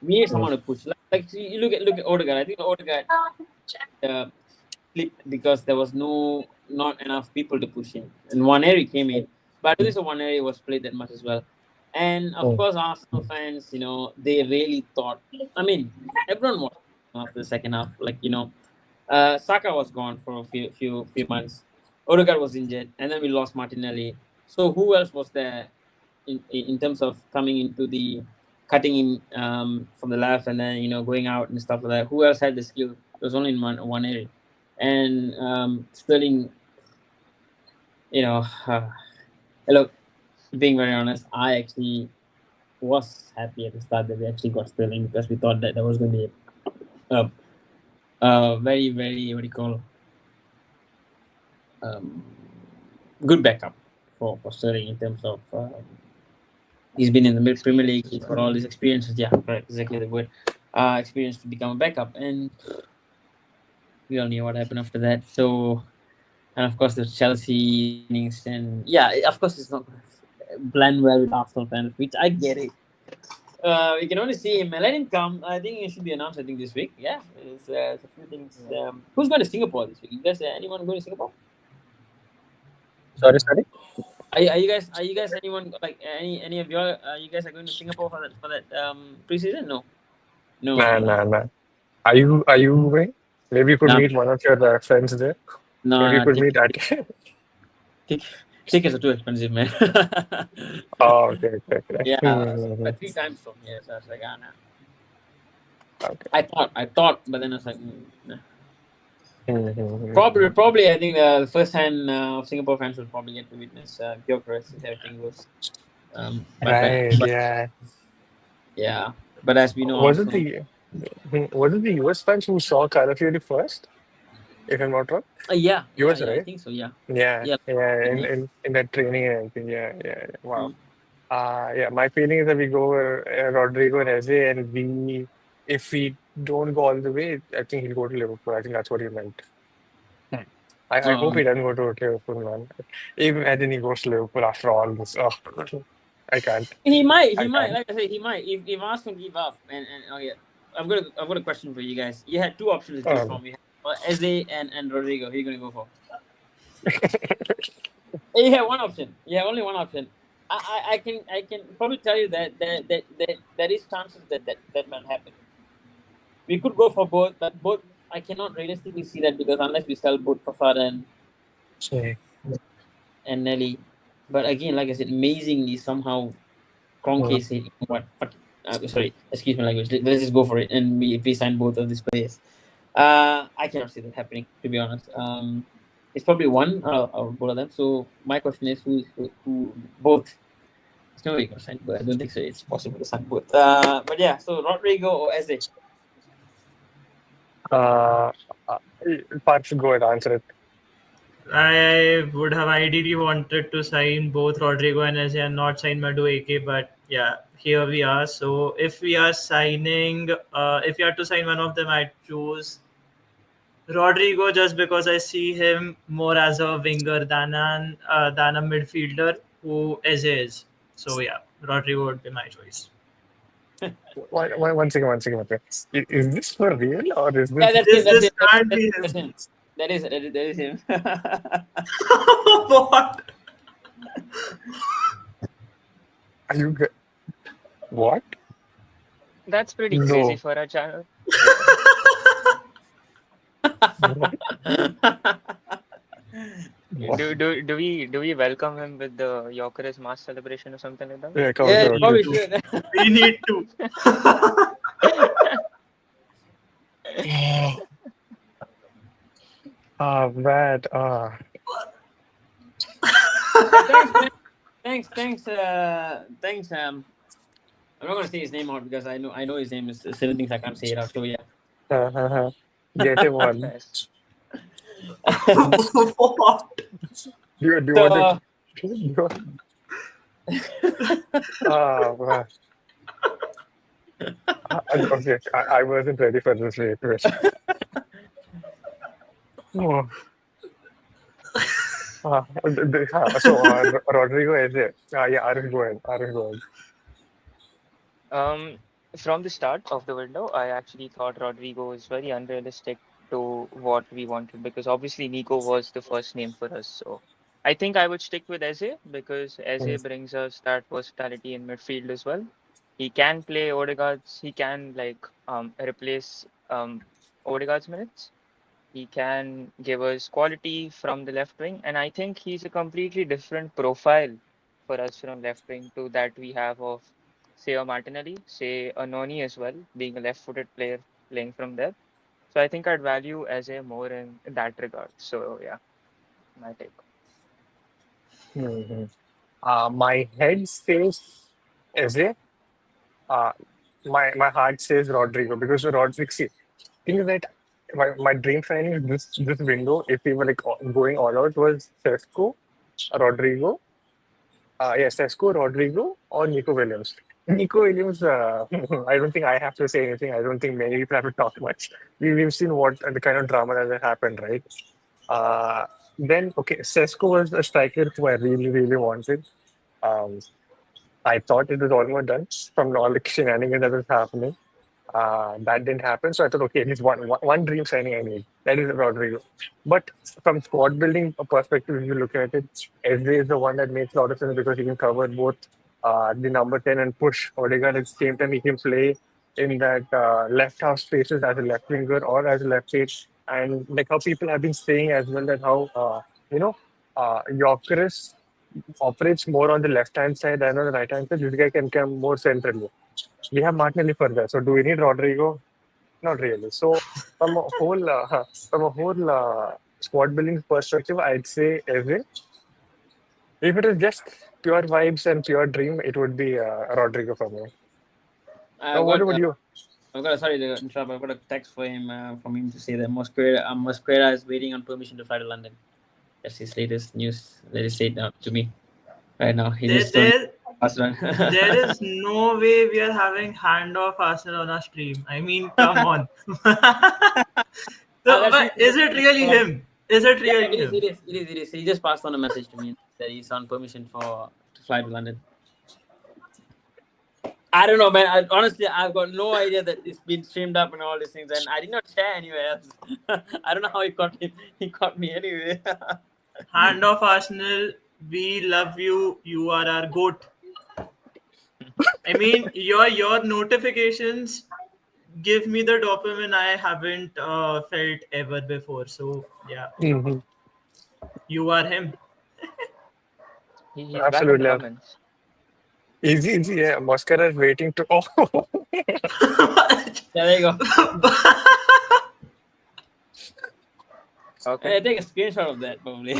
We need someone to push. Like you look at Odegaard. I think Odegaard flipped because there was not enough people to push him. And Nwaneri came in, but I don't think so Nwaneri was played that much as well. And of course, Arsenal fans, they really thought. I mean, everyone was after the second half. Like Saka was gone for a few months. Odegaard was injured, and then we lost Martinelli. So who else was there in terms of coming into the cutting in from the left and then going out and stuff like that? Who else had the skill? It was only in one area, and Sterling. Look, being very honest, I actually was happy at the start that we actually got Sterling because we thought that there was going to be a very, very, what do you call, good backup for Sterling in terms of he's been in the Premier League, he's got all these experiences. Yeah, right, exactly the word. Experience to become a backup, and we all knew what happened after that. So, and of course, the Chelsea innings, and yeah, of course, it's not going to blend well with Arsenal fans, which I get it. We can only see him. Let him come. I think it should be announced. I think this week. Yeah, there's a few things. Who's going to Singapore this week? You guys, anyone going to Singapore? Sorry. Are you guys anyone like any of y'all? You guys are going to Singapore for that preseason? No. Nah. Are you going? Maybe you could No. meet one of your friends there. Maybe you No. could meet at. Tickets are too expensive, man. Oh, okay. Yeah, like 3 times from here. So I was like, nah. Okay. I thought, but then I was like, nah. Mhm. Probably. I think the first time of Singapore fans will probably get to witness Gyokeres if everything goes. Right, But yeah. yeah, but as we know, Was it Arsenal. the US fans who saw Calafiori first, if I'm not wrong? US, I right? think so. Yeah, Yeah, yeah. yeah, in, Yeah. in, in that training and everything. Yeah. Wow. Mm. Yeah, my feeling is that we go Rodrygo and Eze, and if we don't go all the way, I think he'll go to Liverpool. I think that's what he meant. Hmm. I hope Um, he doesn't go to Liverpool, man. Even imagine he goes to Liverpool after all this. Oh, I can't. he might. He I might. can't. Like I said, he might. If Arsenal give up, and oh yeah, I've got a question for you guys. You had two options to choose Um, from. You had Eze and Rodrigo. Who are you gonna go for? You have one option. You have only one option. I can probably tell you that there is chances that might happen. We could go for both, but both I cannot realistically see that because unless we sell both Fafard Hmm. and Nelly. But again, like I said, amazingly somehow Kroenke said, "You know what? Fuck it." Sorry, excuse my language. Let's just go for it, and we sign both of these players. I cannot see that happening, to be honest. It's probably one out of both of them. So my question is, who both? It's no way going to sign, but I don't think so. It's possible to sign both. But yeah, so Rodrigo or Eze? Uh, uh, Parth, go ahead, answer it. I would have ideally wanted to sign both Rodrigo and Eze and not sign Madueke, but yeah, here we are. So if we are signing, if you had to sign one of them, I'd choose Rodrygo, just because I see him more as a winger than a midfielder who is. So yeah, Rodrygo would be my choice. One second. Okay. Is this for real or is Yeah, this? that's him. This That's this him. That's, can't that's, be that's him. him. That is him. What? Are you? What? That's pretty crazy No. for a channel. Yeah. What? What? Do we welcome him with the Gyökeres mass celebration or something like that? Yeah, come on, Yeah, come on. probably to. should. We need to. Man. Thanks, man. Thanks. I'm not gonna say his name out because I know his name is certain things I can't say it out. So yeah. Get him on. Nice. What? Do you want to? So Do you want- man. Okay, I wasn't ready for this twist. Oh, so Rodrigo is it? Yeah, Aarush, go ahead. Aarush, go ahead. Um, from the start of the window, I actually thought Rodrygo was very unrealistic to what we wanted because obviously Nico was the first name for us. So I think I would stick with Eze because Eze brings us that versatility in midfield as well. He can play Odegaard's, he can replace Odegaard's minutes. He can give us quality from the left wing, and I think he's a completely different profile for us from left wing to that we have of say a Martinelli, say a Noni as well, being a left-footed player playing from there. So I think I'd value as a more in that regard. So yeah, my take. Mhm. My head says Eze. Uh, my heart says Rodrigo because Rodrigo. See, thing is that my dream signing this window, if we were like going all out, was Sesko, Rodrigo. Sesko, Rodrigo, or Nico Williams. Nico Williams, I don't think I have to say anything. I don't think many people have to talk much. We've seen what the kind of drama that has happened, right? Uh, then, okay, Sesko was a striker who I really, really wanted. Um, I thought it was almost done from all the shenanigans that was happening. That didn't happen. So I thought, okay, at least one dream signing I need. That is Rodrigo. But from squad building perspective, if you look at it, Eze is the one that makes a lot of sense because he can cover both the number 10 and push Odegaard at the same time. He can play in that left half spaces as a left winger or as a left page. And like how people have been saying as well that how, Gyökeres operates more on the left hand side than on the right hand side. This guy can come more centrally. We have Martinelli for that. So do we need Rodrigo? Not really. So from a whole squad building perspective, I'd say Eze. If it is just pure vibes and pure dream, it would be Rodrigo for me. So I've what got about you? sorry to interrupt. I've got a text for him from him to say that Mosquera is waiting on permission to fly to London. That's his latest news that is said out to me right now. He There, just told me there, last run. there is no way we are having handoff Arsenal on our stream. I mean, come on. So, That's but is it really him? Is it yeah, really it is. him? It is. He just passed on a message to me that he's on permission to fly to London. I don't know, man. Honestly, I've got no idea that it's been streamed up and all these things, and I did not share anywhere else. I don't know how he caught me. He caught me anyway. Handoff Arsenal. We love you. You are our goat. I mean, your notifications give me the dopamine I haven't felt ever before. So yeah, Mhm. you are him. He's back in the Absolutely. comments. Easy, easy. Yeah. Moscara is waiting to. Oh, Yeah, there you go. Okay. Hey, take a screenshot of that, probably.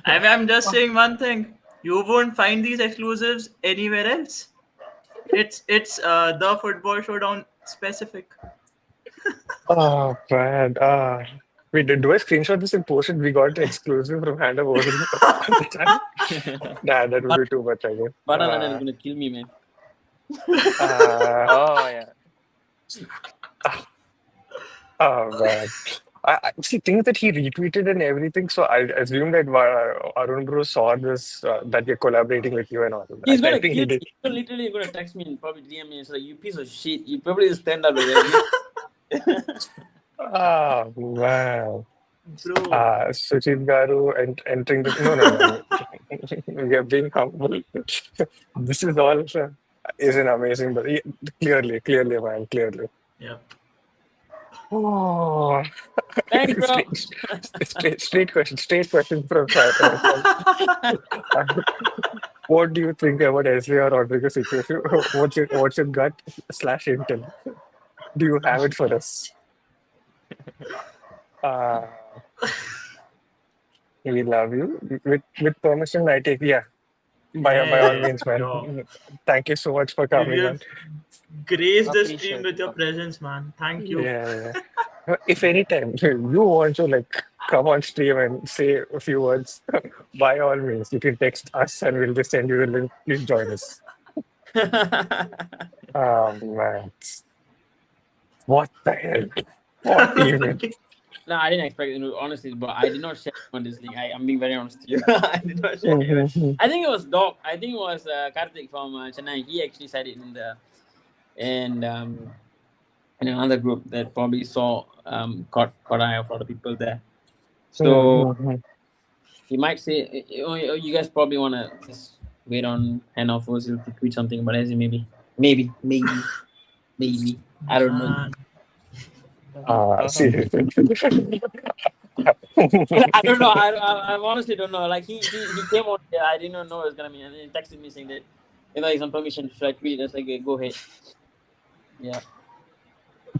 I'm just saying one thing. You won't find these exclusives anywhere else. It's the football showdown specific. oh man. Wait, do I screenshot this and post it? We got the exclusive from Hand of Odin at the time. Nah, that would be too much, I guess. But London is gonna kill me, man. Uh, Oh yeah. oh man. I see things that he retweeted and everything. So I assume that Arun bro saw this that you're collaborating with you and all. He's I gonna think kill he me. did. He's literally gonna text me and probably DM me. It's like, you piece of shit. You probably stand up like that. Ah, wow. Bro, Sucheet Garu and entering the no. We are being humble. This is all is an amazing, but clearly, man, clearly. yeah. Oh, Thanks, bro. straight question from Faisal. What do you think about Ezri or Rodrygo situation? What's your gut slash intel? Do you have it for us? Uh, we love you. With permission, I take yeah. By all Yes, means, man. yo. Thank you so much for You coming on. have graced the stream Appreciate with it. your presence, man. Thank you. Yeah. If anytime you want to like come on stream and say a few words, by all means, you can text us and we'll just send you the link. Please join us. Man. What the hell? What even? No, I didn't expect it. Honestly, but I did not share on this link. I'm being very honest to you. I did not share it. I think it was Doc. I think it was Karthik from Chennai. He actually said it in the in another group that probably saw caught eye of a lot of people there. So he might say, you guys probably want to just wait on hand off to tweet something about Ezzy, maybe. I don't know. Man. See. I don't know. I honestly don't know. Like he came on there. I didn't know it was gonna be, and then he texted me saying that he's on permission. Should I tweet? That's like, go ahead. Yeah.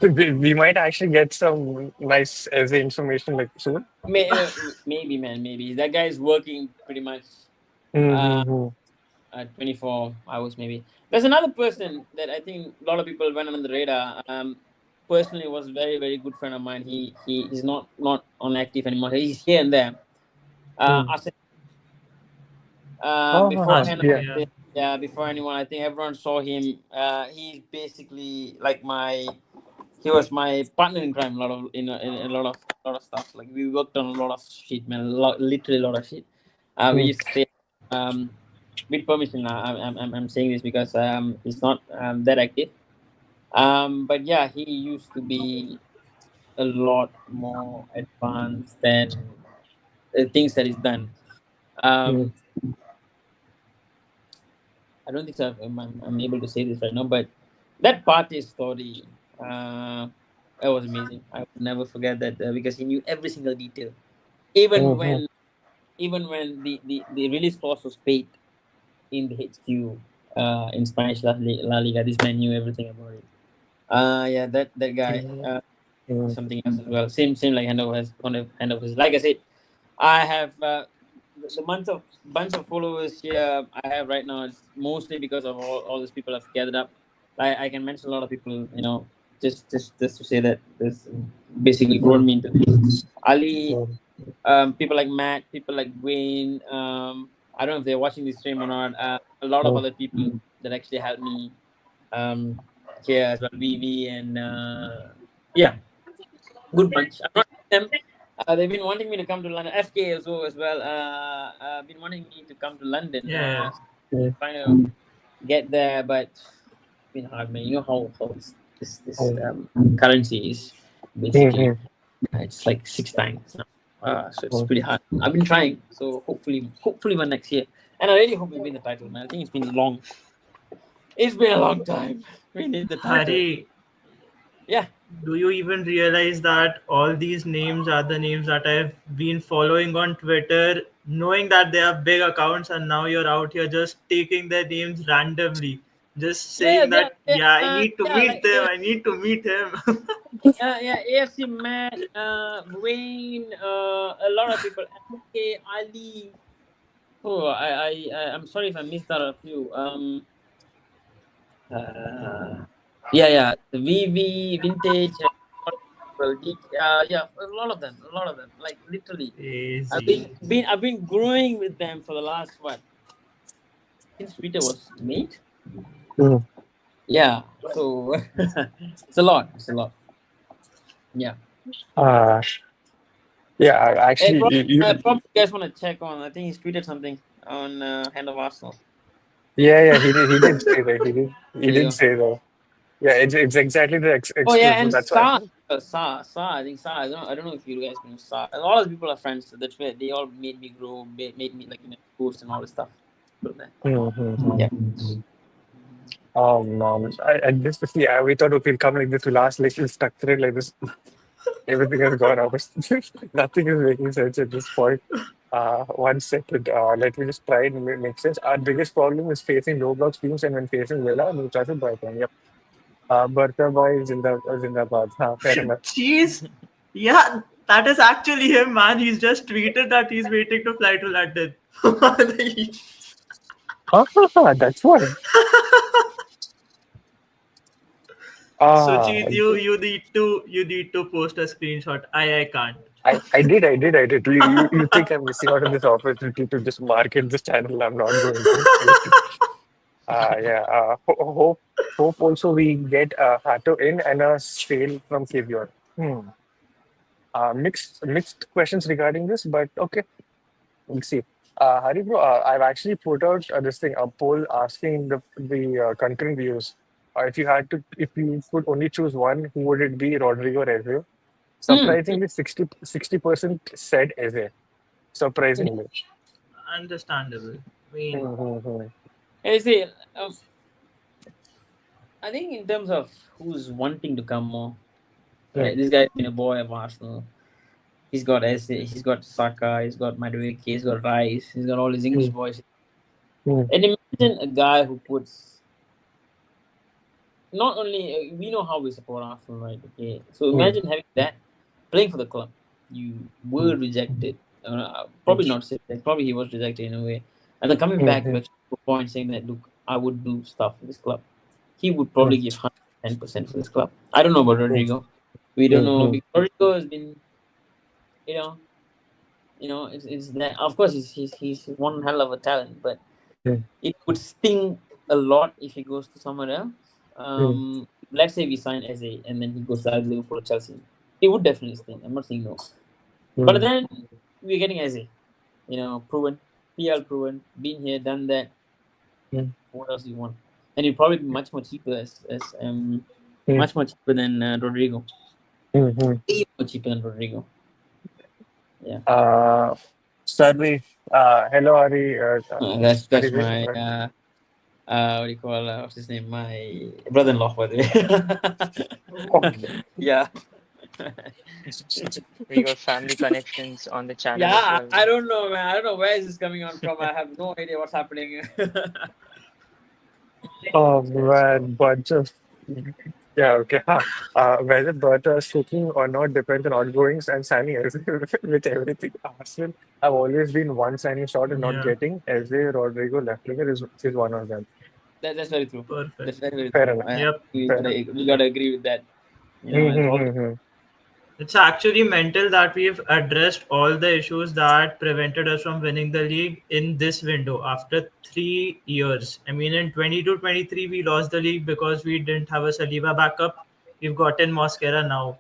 We might actually get some nice essay information like soon. Maybe, man. Maybe that guy is working pretty much 24 hours. Maybe there's another person that I think a lot of people went on the radar. Personally, was very very good friend of mine. He's not on active anymore. He's here and there. Beforehand, Yeah. Yeah. before anyone, I think everyone saw him. He's basically like he was my partner in crime. In a lot of stuff. Like we worked on a lot of shit, man. Literally a lot of shit. We used to say, with permission. I'm saying this because he's not that active. But yeah, he used to be a lot more advanced than the things that he's done. I don't think so. I'm able to say this right now, but that party story, that was amazing. I will never forget that because he knew every single detail, even when the release clause was paid in the HQ in Spanish La Liga. This man knew everything about it. Yeah, that guy. Something else as well. Same like handover. Like I said, I have the bunch of followers here I have right now is mostly because of all these people I've gathered up. I can mention a lot of people, just to say that this basically grown me into this. Ali, people like Matt, people like Wayne. I don't know if they're watching this stream or not. A lot of other people that actually helped me here as well. VV and yeah, good bunch. I'm not them. They've been wanting me to come to London. FK as well. Been wanting me to come to London. Yeah. Trying to get there, but it's been hard, man. You know how this currency is basically. It's like 6 times now. So it's pretty hard. I've been trying. So hopefully one next year. And I really hope we win the title, man. I think it's been long. It's been a long time. We need the title. Haree, Yeah. do you even realize that all these names are the names that I've been following on Twitter, knowing that they are big accounts, and now you're out here just taking their names randomly, just saying that, I need to meet them, I need to meet him. AFC Matt, Wayne, a lot of people. MK, Ali. Oh, I'm sorry if I missed out a few. The VV, Vintage, a lot of them. Like literally, Crazy. I've been growing with them for the last since Twitter was made. Yeah, so it's a lot. Yeah. Yeah, Hey, actually, probably you guys want to check on. I think he's tweeted something on Hand of Arsenal. yeah, he did say that. He There you did go. say that. Yeah, it's exactly the Oh yeah, exclusive. and That's why. Sa. I think Sa. I don't know if you guys know Sa. A lot of people are friends. So that's where they all made me grow, made me like post and all this stuff. From there. Mm-hmm. Yeah. No, I just see. We thought it would come like this. We last like it's stuck to it like this. Everything has gone out. Nothing is making sense at this point. 1 second. Let me just try and make sense. Our biggest problem is facing low block teams, and when facing Villa, Newcastle by one. Yep. Bertha boy Zindabad. Fair enough. Jeez. Yeah, that is actually him, man. He's just tweeted that he's waiting to fly to London. That's one. Ah, Sucheet, you need to post a screenshot. I can't. I did. You think I'm missing out on this opportunity to just market this channel? I'm not going to. Yeah. Hope also we get Hato in and a sale from KVR. Mixed questions regarding this, but okay, we'll see. Hari bro, I've actually put out this thing, a poll asking the concurrent views. If you could only choose one, who would it be, Rodrygo or Eze? Hmm. Surprisingly, 60% said Eze. Surprisingly. Understandable. I mean, Mm-hmm. I say, I think in terms of who's wanting to come more, right? This guy's been a boy of Arsenal. He's got he's got Saka, he's got Madueke, he's got Rice, he's got all his English boys. And imagine a guy who puts not only we know how we support Arsenal, right? Okay, so imagine having that playing for the club. You were rejected. Probably not said that. Probably he was rejected in a way, and then coming back to a point saying that look, I would do stuff for this club. He would probably give 110% for this club. I don't know about Rodrygo. We don't know because Rodrygo has been, you know, it's that. Of course, he's one hell of a talent, but it would sting a lot if he goes to somewhere else. Let's say we sign Eze and then he goes to either Liverpool or Chelsea. It would definitely sting. I'm not saying no, but then we're getting Eze. Proven, PL proven, been here, done that. What else do you want? And it'd probably be much more cheaper much more cheaper than Rodrygo. Way more cheaper than Rodrygo. Yeah. Sadly, hello Ari. That's Anyway, my what do you call what's his name? My brother-in-law, by the way. Yeah. We got family connections on the channel as Yeah, well. I don't know, man. I don't know where is this coming on from. I have no idea what's happening. oh man, bunch of yeah, okay. Whether Berta is cooking or not depends on outgoings and signing as with everything. Arsenal have always been one signing short and not yeah, getting. Eze Rodrigo left winger is one of them. That's very true. perfect. That's very Fair true. enough. Yep. Fair enough. We gotta agree with that. It's all. It's actually mental that we've addressed all the issues that prevented us from winning the league in this window after 3 years. I mean, in 22-23, we lost the league because we didn't have a Saliba backup. We've gotten Moscara now.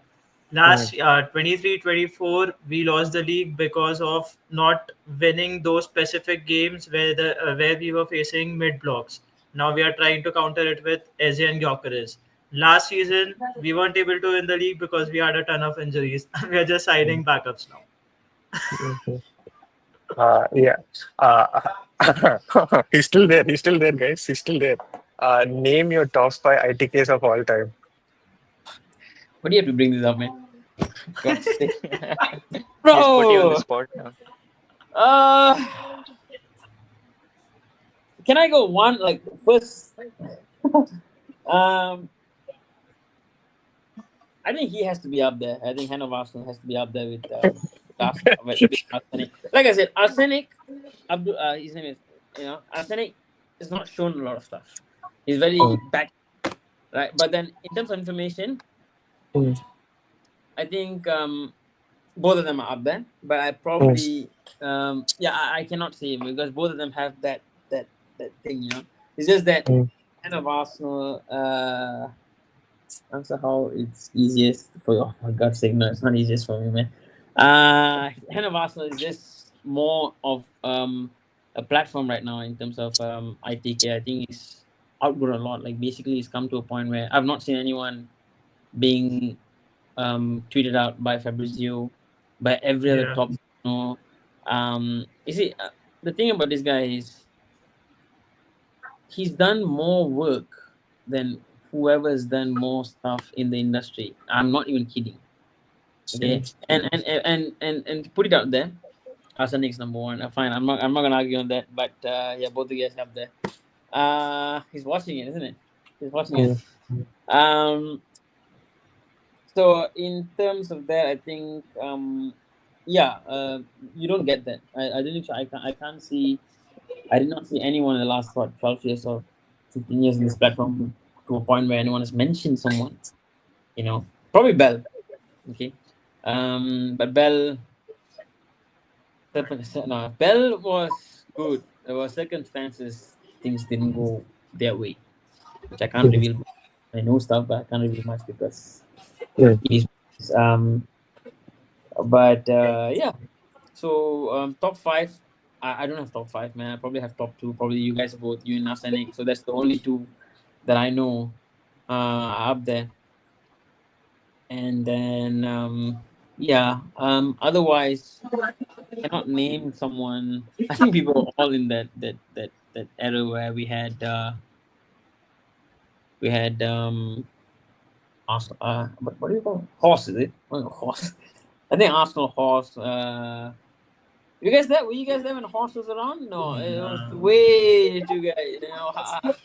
Last 23-24, we lost the league because of not winning those specific games where we were facing mid blocks. Now we are trying to counter it with Eze and Gyökeres. Last season, we weren't able to win the league because we had a ton of injuries. We are just signing backups now. Yeah. He's still there. He's still there, guys. He's still there. Name your top 5 ITKs of all time. What do you have to bring this up, man? God's sake. Just put you on Bro! the spot now. Can I go one like first? I think he has to be up there. I think Hand of Arsenal has to be up there with Arsenic. Like I said, Arsenic, his name is, Arsenic has not shown a lot of stuff. He's very back, right? But then in terms of information, I think both of them are up there. But I probably, I cannot say him because both of them have that thing, It's just that Hand of Arsenal, answer how it's easiest for you. Oh, for God's sake, no, it's not easiest for me, man. Hen of Arsenal is just more of a platform right now in terms of ITK. I think it's outgrown a lot. Like basically, it's come to a point where I've not seen anyone being tweeted out by Fabrizio, by every other Yeah. top. You see, the thing about this guy is he's done more work than whoever has done more stuff in the industry. I'm not even kidding. Okay, and to put it out there, Arsenic's number one. Fine, I'm not gonna argue on that. But yeah, both of you guys have there. He's watching it, isn't it? He's watching it. Mm. Um, so in terms of that, I think yeah, you don't get that. I didn't. I can't see. I did not see anyone in the last 12 years or 15 years in this platform to a point where anyone has mentioned someone. Probably Bell. Okay, but Bell. No, Bell was good. There were circumstances things didn't go their way, which I can't Mm. reveal. I know stuff, but I can't reveal much because Mm. it is. But yeah. So top five. I don't have top five, man. I probably have top two. Probably you guys both, you and Arsenic. So that's the only two that I know up there. And then yeah. Otherwise, cannot name someone. I think people were all in that era where we had Arsenal. What do you call it? Horse? Is it? Horse. I think Arsenal horse. You guys there? Were you guys there when horse was around? No, it was No. way too guys.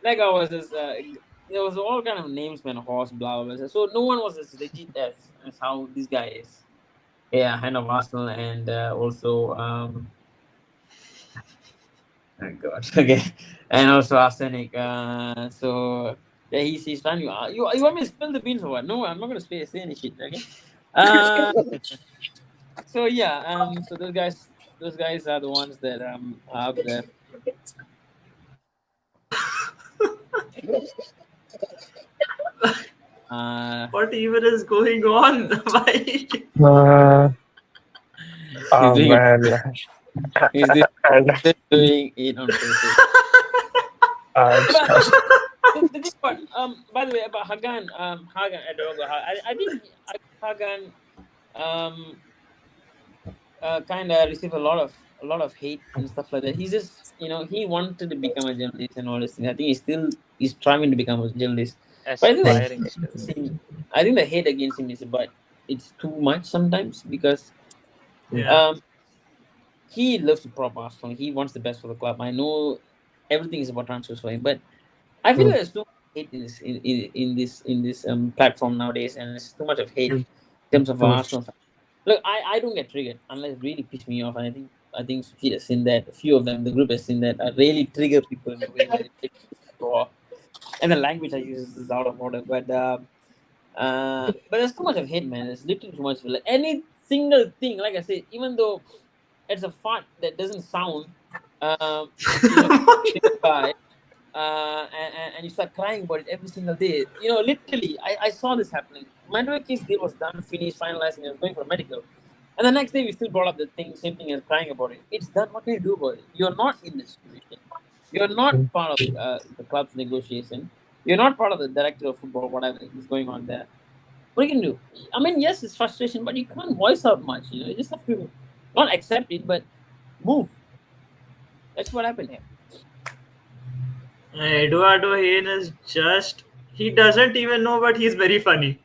Like I was just. There was all kind of names, man. Horse, blah blah blah. So no one was as legit as how this guy is. Yeah, hand of Arsenal and also oh God. Okay. And also arsenic. So yeah, he's trying to. You want me to spill the beans or what? No, I'm not gonna say any shit. Okay. Uh. So yeah. So those guys are the ones that are up there. Uh. What even is going on? Why? Uh, He's oh doing it. man. He's doing And doing it on purpose. But the thing about by the way about Hagan Edogo, I think Hagan um kind of received a lot of hate and stuff like that. He's just he wanted to become a journalist and all this thing. I think he's trying to become a journalist, but I think Aspiring still. the hate against him is but it's too much sometimes because Yeah. um he loves to prop Arsenal. He wants the best for the club. I know everything is about transfers for him, but I feel there's too much hate in this platform nowadays, and there's too much of hate in terms of Arsenal. Look, I don't get triggered unless it really piss me off, and I think Sucheet has seen that. A few of them, the group has seen that. I really trigger people in a way where they go off, and the language I use is out of order. But there's too much of hate, man. There's literally too much. Like any single thing, like I said, even though it's a fart that doesn't sound, you know, guy, and you start crying about it every single day. Literally, I saw this happening. Madueke's deal was done, finished, finalized, and he was going for medical. And the next day, we still brought up the same thing, and crying about it. It's done. What can you do about it? You're not in the situation. You're not part of the club's negotiation. You're not part of the director of football, whatever is going on there. What you can do? I mean, yes, it's frustration, but you can't voice out much. You just have to not accept it, but move. That's what happened here. Eduardo Hayne is he doesn't even know, but he's very funny.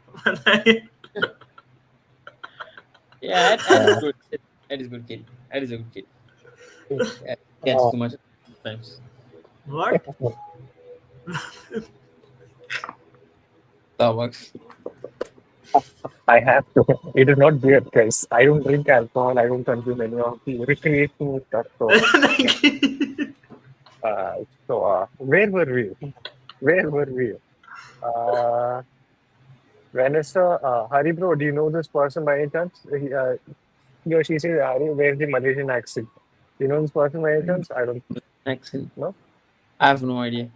Yeah, that is good. That is good kid. That is a good kid. Yeah, gets too much sometimes. What? That works. I have to. It is not beer, guys. I don't drink alcohol. I don't consume any of the recreational stuff. Where were we? Where were we? Vanessa, Haree bro, do you know this person by any chance? He or she says Haree, where's the Malaysian accent? Do you know this person by any chance? I don't Accent. know. I have no idea.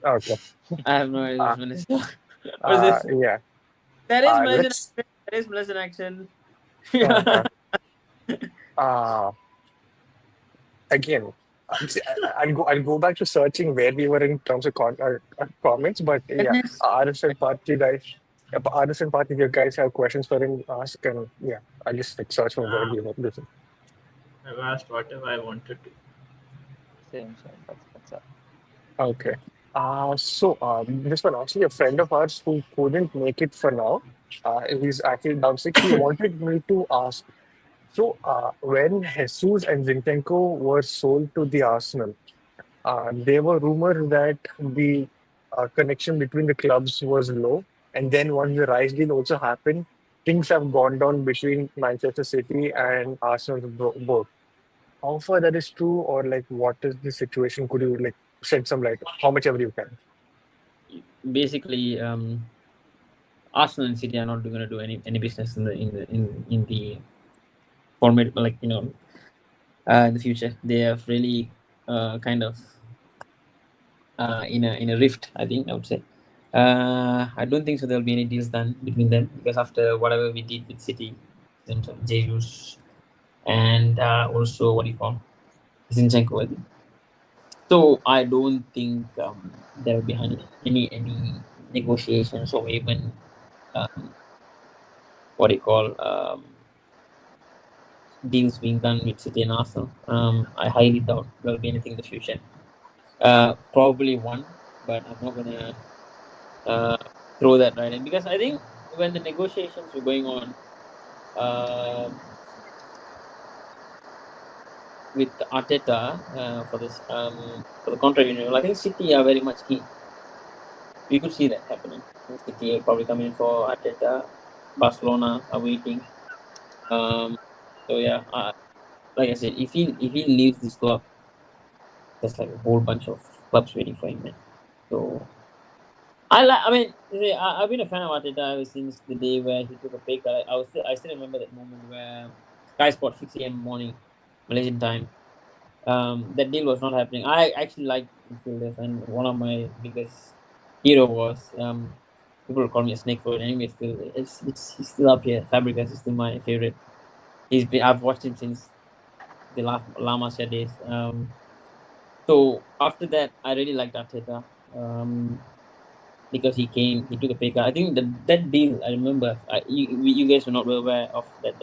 Okay. I have no idea. What is this? Yeah. That is Malaysian Let's. accent. That is Malaysian accent. Uh, uh, Again, I'll go back to searching where we were in terms of comments, but yeah, Goodness. Arush and Parth, you guys, Arush and Parth, if you guys have questions for him, ask, and yeah, I'll just like search from where Nah, we were. Listen. I've asked whatever I wanted to. Same. That's up. Okay. This one actually a friend of ours who couldn't make it for now. He's actually down sick. He wanted me to ask. So, when Jesus and Zinchenko were sold to the Arsenal, there were rumors that the connection between the clubs was low. And then once the Rice deal also happened, things have gone down between Manchester City and Arsenal both. How far that is true, or like what is the situation? Could you like shed some light? How much ever you can. Basically, Arsenal and City are not going to do any business in the format, like, in the future. They have really kind of in a rift, I think I would say. I don't think so. There'll be any deals done between them because after whatever we did with City, in terms of Jesus and also what do you call Zinchenko, I think. So I don't think there will be any negotiations or even um, what do you call deals being done with City and Arsenal. I highly doubt there'll be anything in the future. Probably one, but I'm not gonna uh, throw that right in because I think when the negotiations were going on with Arteta for the contract renewal, I think City are very much keen. We could see that happening. City are probably coming for Arteta. Barcelona are waiting. Um, so yeah, like I said, if he leaves this club, there's like a whole bunch of clubs waiting for him, man. So I mean, I've been a fan of Arteta ever since the day where he took a pay cut. I still remember that moment where Sky Sport 6 a.m. morning Malaysian time. That deal was not happening. I actually like midfielders, and one of my biggest hero was people call me a snake for it. Anyway, still he's still up here. Fabregas is still my favorite. I've watched him since the last La Masia days. So after that, I really liked Arteta. Because he took a pay cut. I think that deal, I remember, you guys were not well aware of that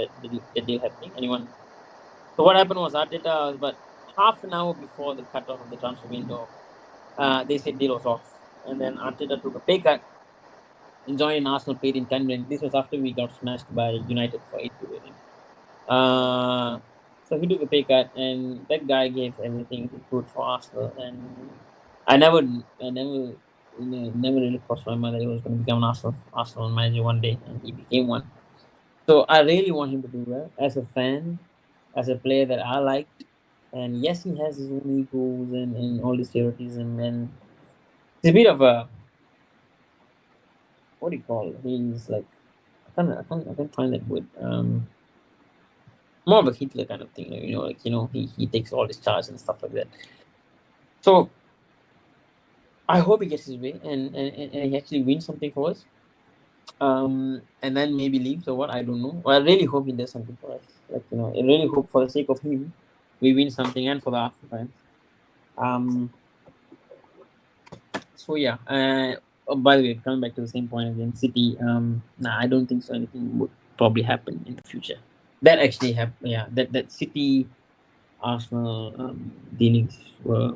deal happening. Anyone? So what happened was Arteta was about half an hour before the cutoff of the transfer window. They said deal was off, and then Arteta took a pay cut and joined Arsenal, paid in 10 million. This was after we got smashed by United for 8-2, I think. So he took a pay cut, and that guy gave everything he could for Arsenal. And I never really crossed my mind that he was going to become an Arsenal manager one day, and he became one. So I really want him to do well as a fan, as a player that I liked. And yes, he has his own egos and all this favoritism, and it's a bit of a what do you call it? He's like I can't find that word. More of a Hitler kind of thing, like he takes all his charge and stuff like that. So I hope he gets his way and he actually wins something for us. And then maybe leaves or what, I don't know. Well, I really hope he does something for us. Like, I really hope for the sake of him, we win something and for the Arsenal fans. So yeah. Oh, by the way, coming back to the same point again, City. Nah, I don't think so. Anything would probably happen in the future. That actually happened. Yeah, that City Arsenal dealings were.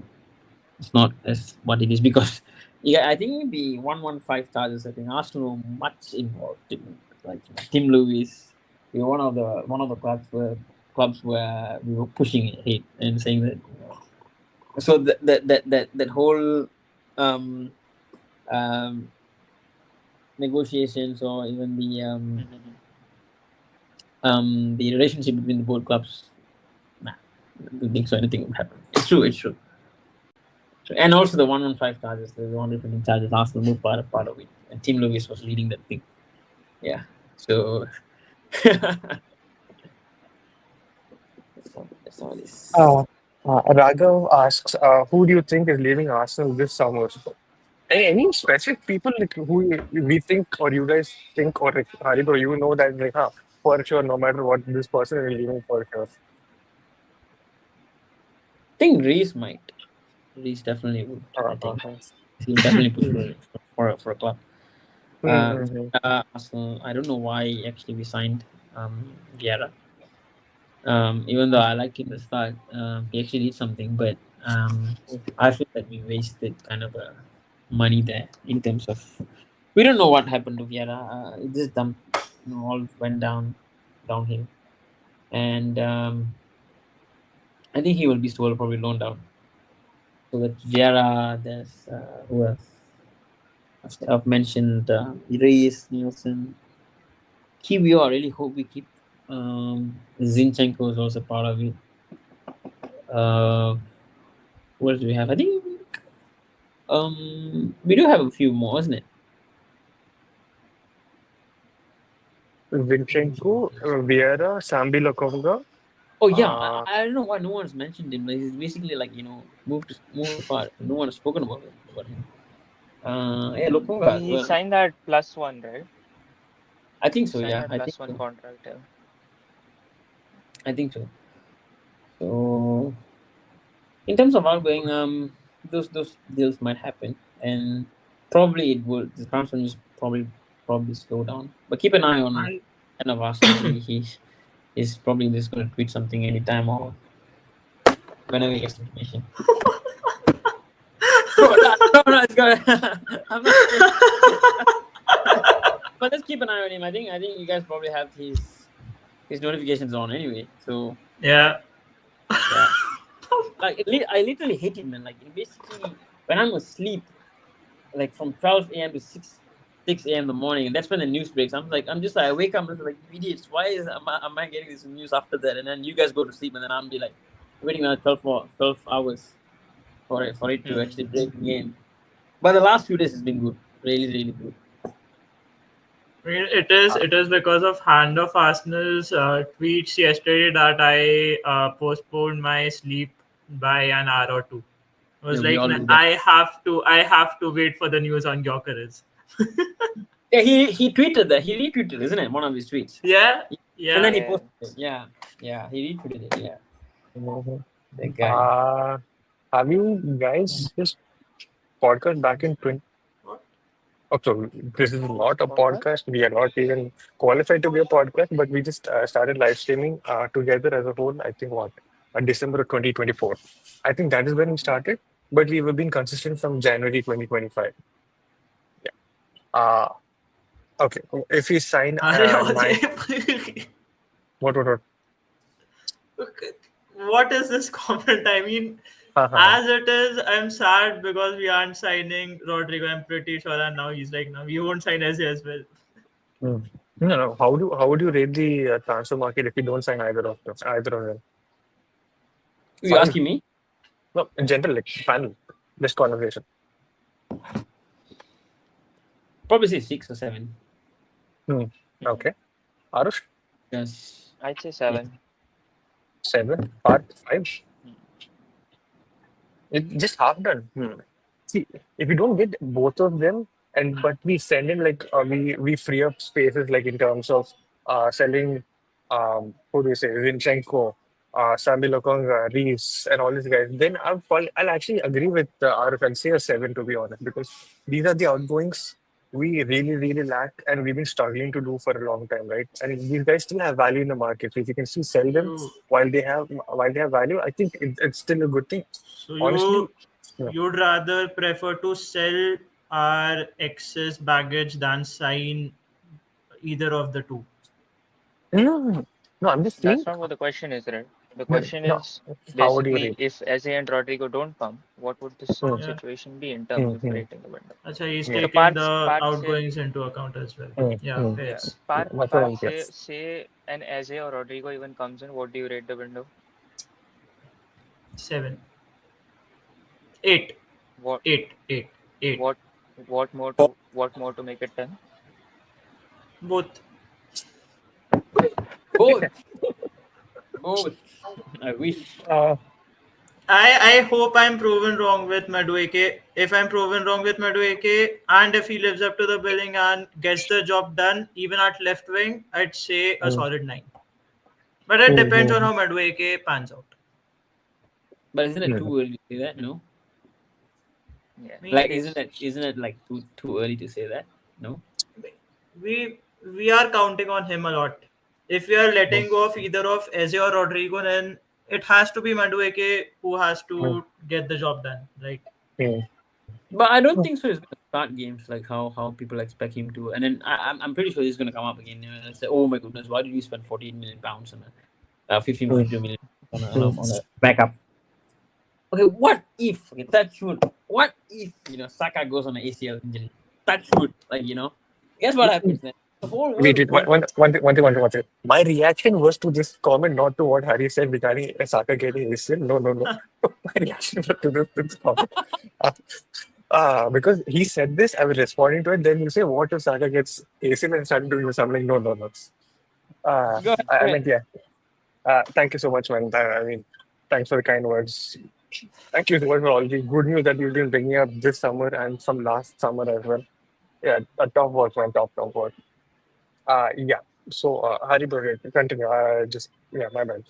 It's not as what it is because yeah, I think the 115 charges. I think Arsenal were much involved. Like Tim Lewis, we were one of the clubs where we were pushing it and saying that. So that whole um, um, negotiations or even the relationship between the both clubs. Nah, I don't think so. Anything would happen. It's true. It's true. And also the 115 charges, the 115 charges, Arsenal moved part of it, and Tim Lewis was leading that thing. Yeah, so that's how it is. Raghav asks, who do you think is leaving Arsenal this summer? Any specific people like who we think or you guys think or like Haree bro, you know that like for sure, no matter what, this person is leaving for sure. I think Reese might. Reese definitely would. I think Uh-huh. he'll definitely push Mm-hmm. for a club. Mm-hmm. Arsenal. I don't know why actually we signed Vieira. Even though I liked him at the start, he actually did something, but I feel that we wasted kind of money there in terms of we don't know what happened to Vieira. It just dumped, all went downhill, and I think he will be still probably loaned out. So that Vieira, there's who else? I've mentioned Reis, Nielsen, Kiwior. I really hope we keep. Zinchenko is also part of it. Uh, what else do we have? I think we do have a few more, isn't it? Zinchenko, Vieira, Sambi Lokonga. Oh yeah, Uh, I don't know why no one's mentioned him. Like, he's basically like moved apart. No one has spoken about him. Yeah, Lokonga as He well. signed that +1, right? I think He so. signed Yeah, that I think +1 so. contract. Yeah. I think so. So in terms of outgoing, those deals might happen, and probably it would. The transfer news probably slow down. But keep an eye on And kind of Arsenal. He's probably just going to tweet something anytime or whenever he gets information. Bro, no, it's good. I'm not saying, but let's keep an eye on him. I think you guys probably have his notifications on anyway. So yeah. yeah, like I literally hate him, man. Like basically, when I'm asleep, like from 12 a.m. to 6 a.m. in the morning, and that's when the news breaks. I'm just like I wake up and like, you idiots, why am I getting this news after that? And then you guys go to sleep, and then I'm be like waiting another 12 hours for it to Hmm. actually break again. But the last few days has been good, really really good. I mean, it is because of Hand of Arsenal's tweets yesterday that I postponed my sleep by an hour or two. I Yeah, was we like, all do that. I have to wait for the news on Gyökeres. Yeah, he tweeted that. He retweeted, isn't it? One of his tweets. Yeah, And yeah. then he Yeah. posted it. Yeah. Yeah, he retweeted it. Yeah. mhm. That guy. Have you guys just podcast back in 20? What? Oh, so this is not a Podcast? podcast. We are not even qualified to be a podcast, but we just started live streaming together as a whole. I think what December of 2024. I think that is when we started, but we have been consistent from January 2025. Yeah. Uh, okay. If we sign अरे nine, अरे what? Okay, what is this comment? I mean, Ha, ha, ha. as it is, I'm sad because we aren't signing Rodrygo. I'm pretty sure, and now he's like, no, we won't sign Eze as well. Hmm. No, no. How would you rate the transfer market if you don't sign either of them? You Fine. asking me? No, in general, like panel, this conversation. Probably say 6 or 7. Hmm. Hmm. Okay. Arush, Yes. I'd say Yeah. 7. 7, Parth, 5. Hmm. It just half done. See, if we don't get both of them, and but we send in like we free up spaces like in terms of selling who do you say Zinchenko, Sambi Lokonga, Reeves, and all these guys, then I'll actually agree with RF and say a 7 to be honest because these are the outgoings we really lack and we've been struggling to do for a long time, right? And these guys still have value in the market. So if you can still sell them You, while they have value, I think it's still a good thing. so Honestly, you, yeah. you'd rather prefer to sell our excess baggage than sign either of the two. No, no, I'm just saying. That's not what the question is, right? The No, question no. is How would you basically rate? if Eze and Rodrigo don't come, what would this Hmm, Yeah. situation be in terms of hmm, rating the window? Acha, he's yeah, So taking Parth, the Parth say, outgoings into account as well. hmm, Yeah, hmm. yeah, fair. Parth, That's what Parth I'm say, guessing. say an Eze or Rodrigo even comes in, what do you rate the window? 7, 8, What, 8, 8, 8. what, what more to make it 10? Both. Both. Both. I wish. Uh, I hope I'm proven wrong with Madueke. If I'm proven wrong with Madueke, and if he lives up to the billing and gets the job done, even at left wing, I'd say a Mm, solid 9. But it mm, depends on mm, how Madueke pans out. But isn't it mm. too early to say that? No. Yeah. I mean, Like, It's isn't it like too early to say that? No. we are counting on him a lot. If we are letting go of either of Eze or Rodrygo, then it has to be Madueke who has Mm, to get the job done, right? mm, But I don't think so. He's gonna start games like how people expect him to, and then I'm pretty sure he's gonna come up again and say, "Oh my goodness, why did you spend 14 million pounds on a 15 mm, 52 million mm, on a backup?" Okay, what if? Okay, touch wood. What if Saka goes on an ACL injury? Touch wood, guess what happens then? The whole Wait, world wait, will point. one thing. My reaction was to this comment, not to what Harry said regarding Saka getting ACL. No, no, no. My reaction was to this comment. Uh, because he said this, I was responding to it. Then you say, what if Saka gets ACL and started doing this? I'm like, no, no, no. Go ahead, I go meant, ahead. yeah. Thank you so much, man. I mean, thanks for the kind words. Thank you so much for all the good news that you've been bringing up this summer and some last summer as well. Yeah, a top watch, man, top watch. Yeah. So, Hari, bro, continue. Yeah, my bad.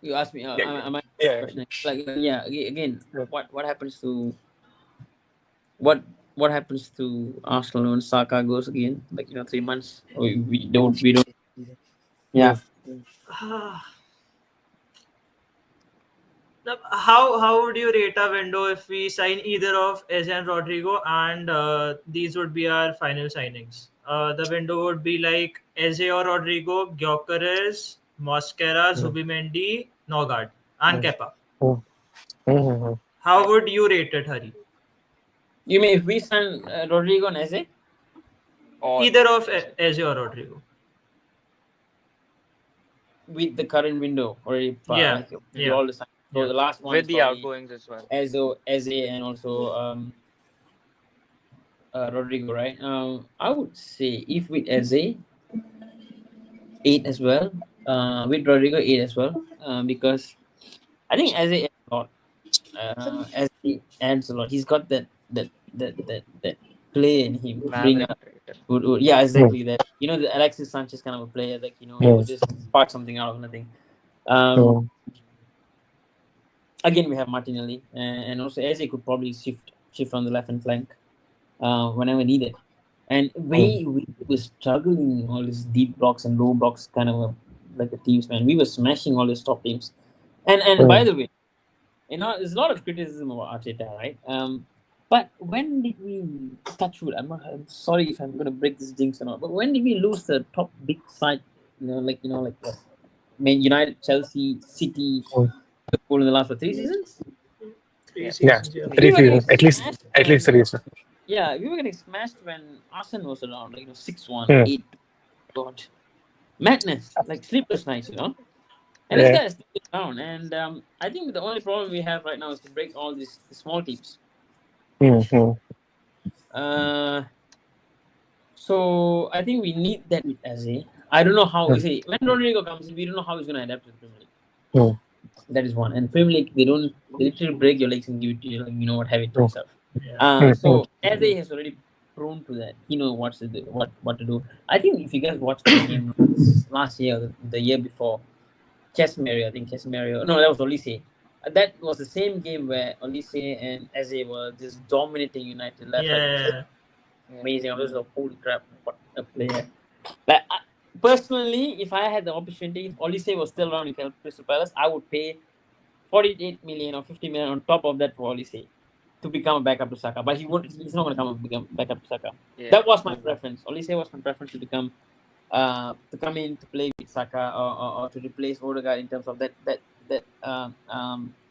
You ask me, Yeah, am I yeah, question? Like, yeah, again, yeah. what happens to what what happens to Arsenal when Saka goes again? Like 3 months. We don't. Mm, Yeah. How would you rate a window if we sign either of Eze and Rodrigo, and these would be our final signings? The window would be like Eze or Rodrigo, Gyökeres, Moscara, mm, Zubimendi, Nogard, and mm, Kepa. mm, mm, How would you rate it, Hari? You mean if we sign Rodrigo and Eze or Either of Eze or Rodrigo. with the current window already, Yeah, like with yeah, all the sign. So yeah. the last one with is the probably outgoings as well. Eze and also Rodrigo, right? I would say if with Eze 8 as well, with Rodrigo 8 as well, because I think Eze adds a lot. Eze adds a lot. He's got that play in him to bring Maverick a trait. yeah, mm, exactly that. The Alexis Sanchez kind of a player, like he mm, would just spark something out of nothing. Um, mm, Again, we have Martinelli, and also Eze could probably shift on the left hand flank whenever needed. And mm, we were struggling all these deep blocks and low blocks kind of like the teams, man. We were smashing all these top teams. And by mm, the way, there's a lot of criticism about Arteta, right? But when did we touch wood? I'm sorry if I'm gonna break this jinx or not, but when did we lose the top big side? Like Man United, Chelsea, City, mm. Liverpool in the last 3 seasons? Three Yeah, Yeah, seasons, yeah. We three were getting seasons, smashed at least when three seasons. we were getting smashed when Arsenal was around, 6-1, Mm, 8. God, madness, like sleepless nights. And this yeah. guy is still down. And I think the only problem we have right now is to break all these small teams. Mm, mm, Uh, so I think we need that with Eze. I don't know how. You mm, see, when Rodrigo comes in, we don't know how he's going to adapt to the Premier League. mm, That is one. And Premier League, they literally break your legs and give it to you, have it to mm, yourself. Yeah. mm, mm, So Eze has already prone to that. He knows what to do. I think if you guys watched the game last year, the year before, Casemiro, I think Casemiro. No, that was Olise. That was the same game where Olise and Eze were just dominating United left, right, and center. Yeah. Yeah. Amazing. I was like, holy crap, what a player. Like, personally, if I had the opportunity, if Olise was still around in Crystal Palace, I would pay 48 million or 50 million on top of that for Olise to become a backup to Saka. But he's not going to come and become backup to Saka. Yeah. That was my mm, preference. Olise was my preference to come in to play with Saka or to replace Odegaard in terms of that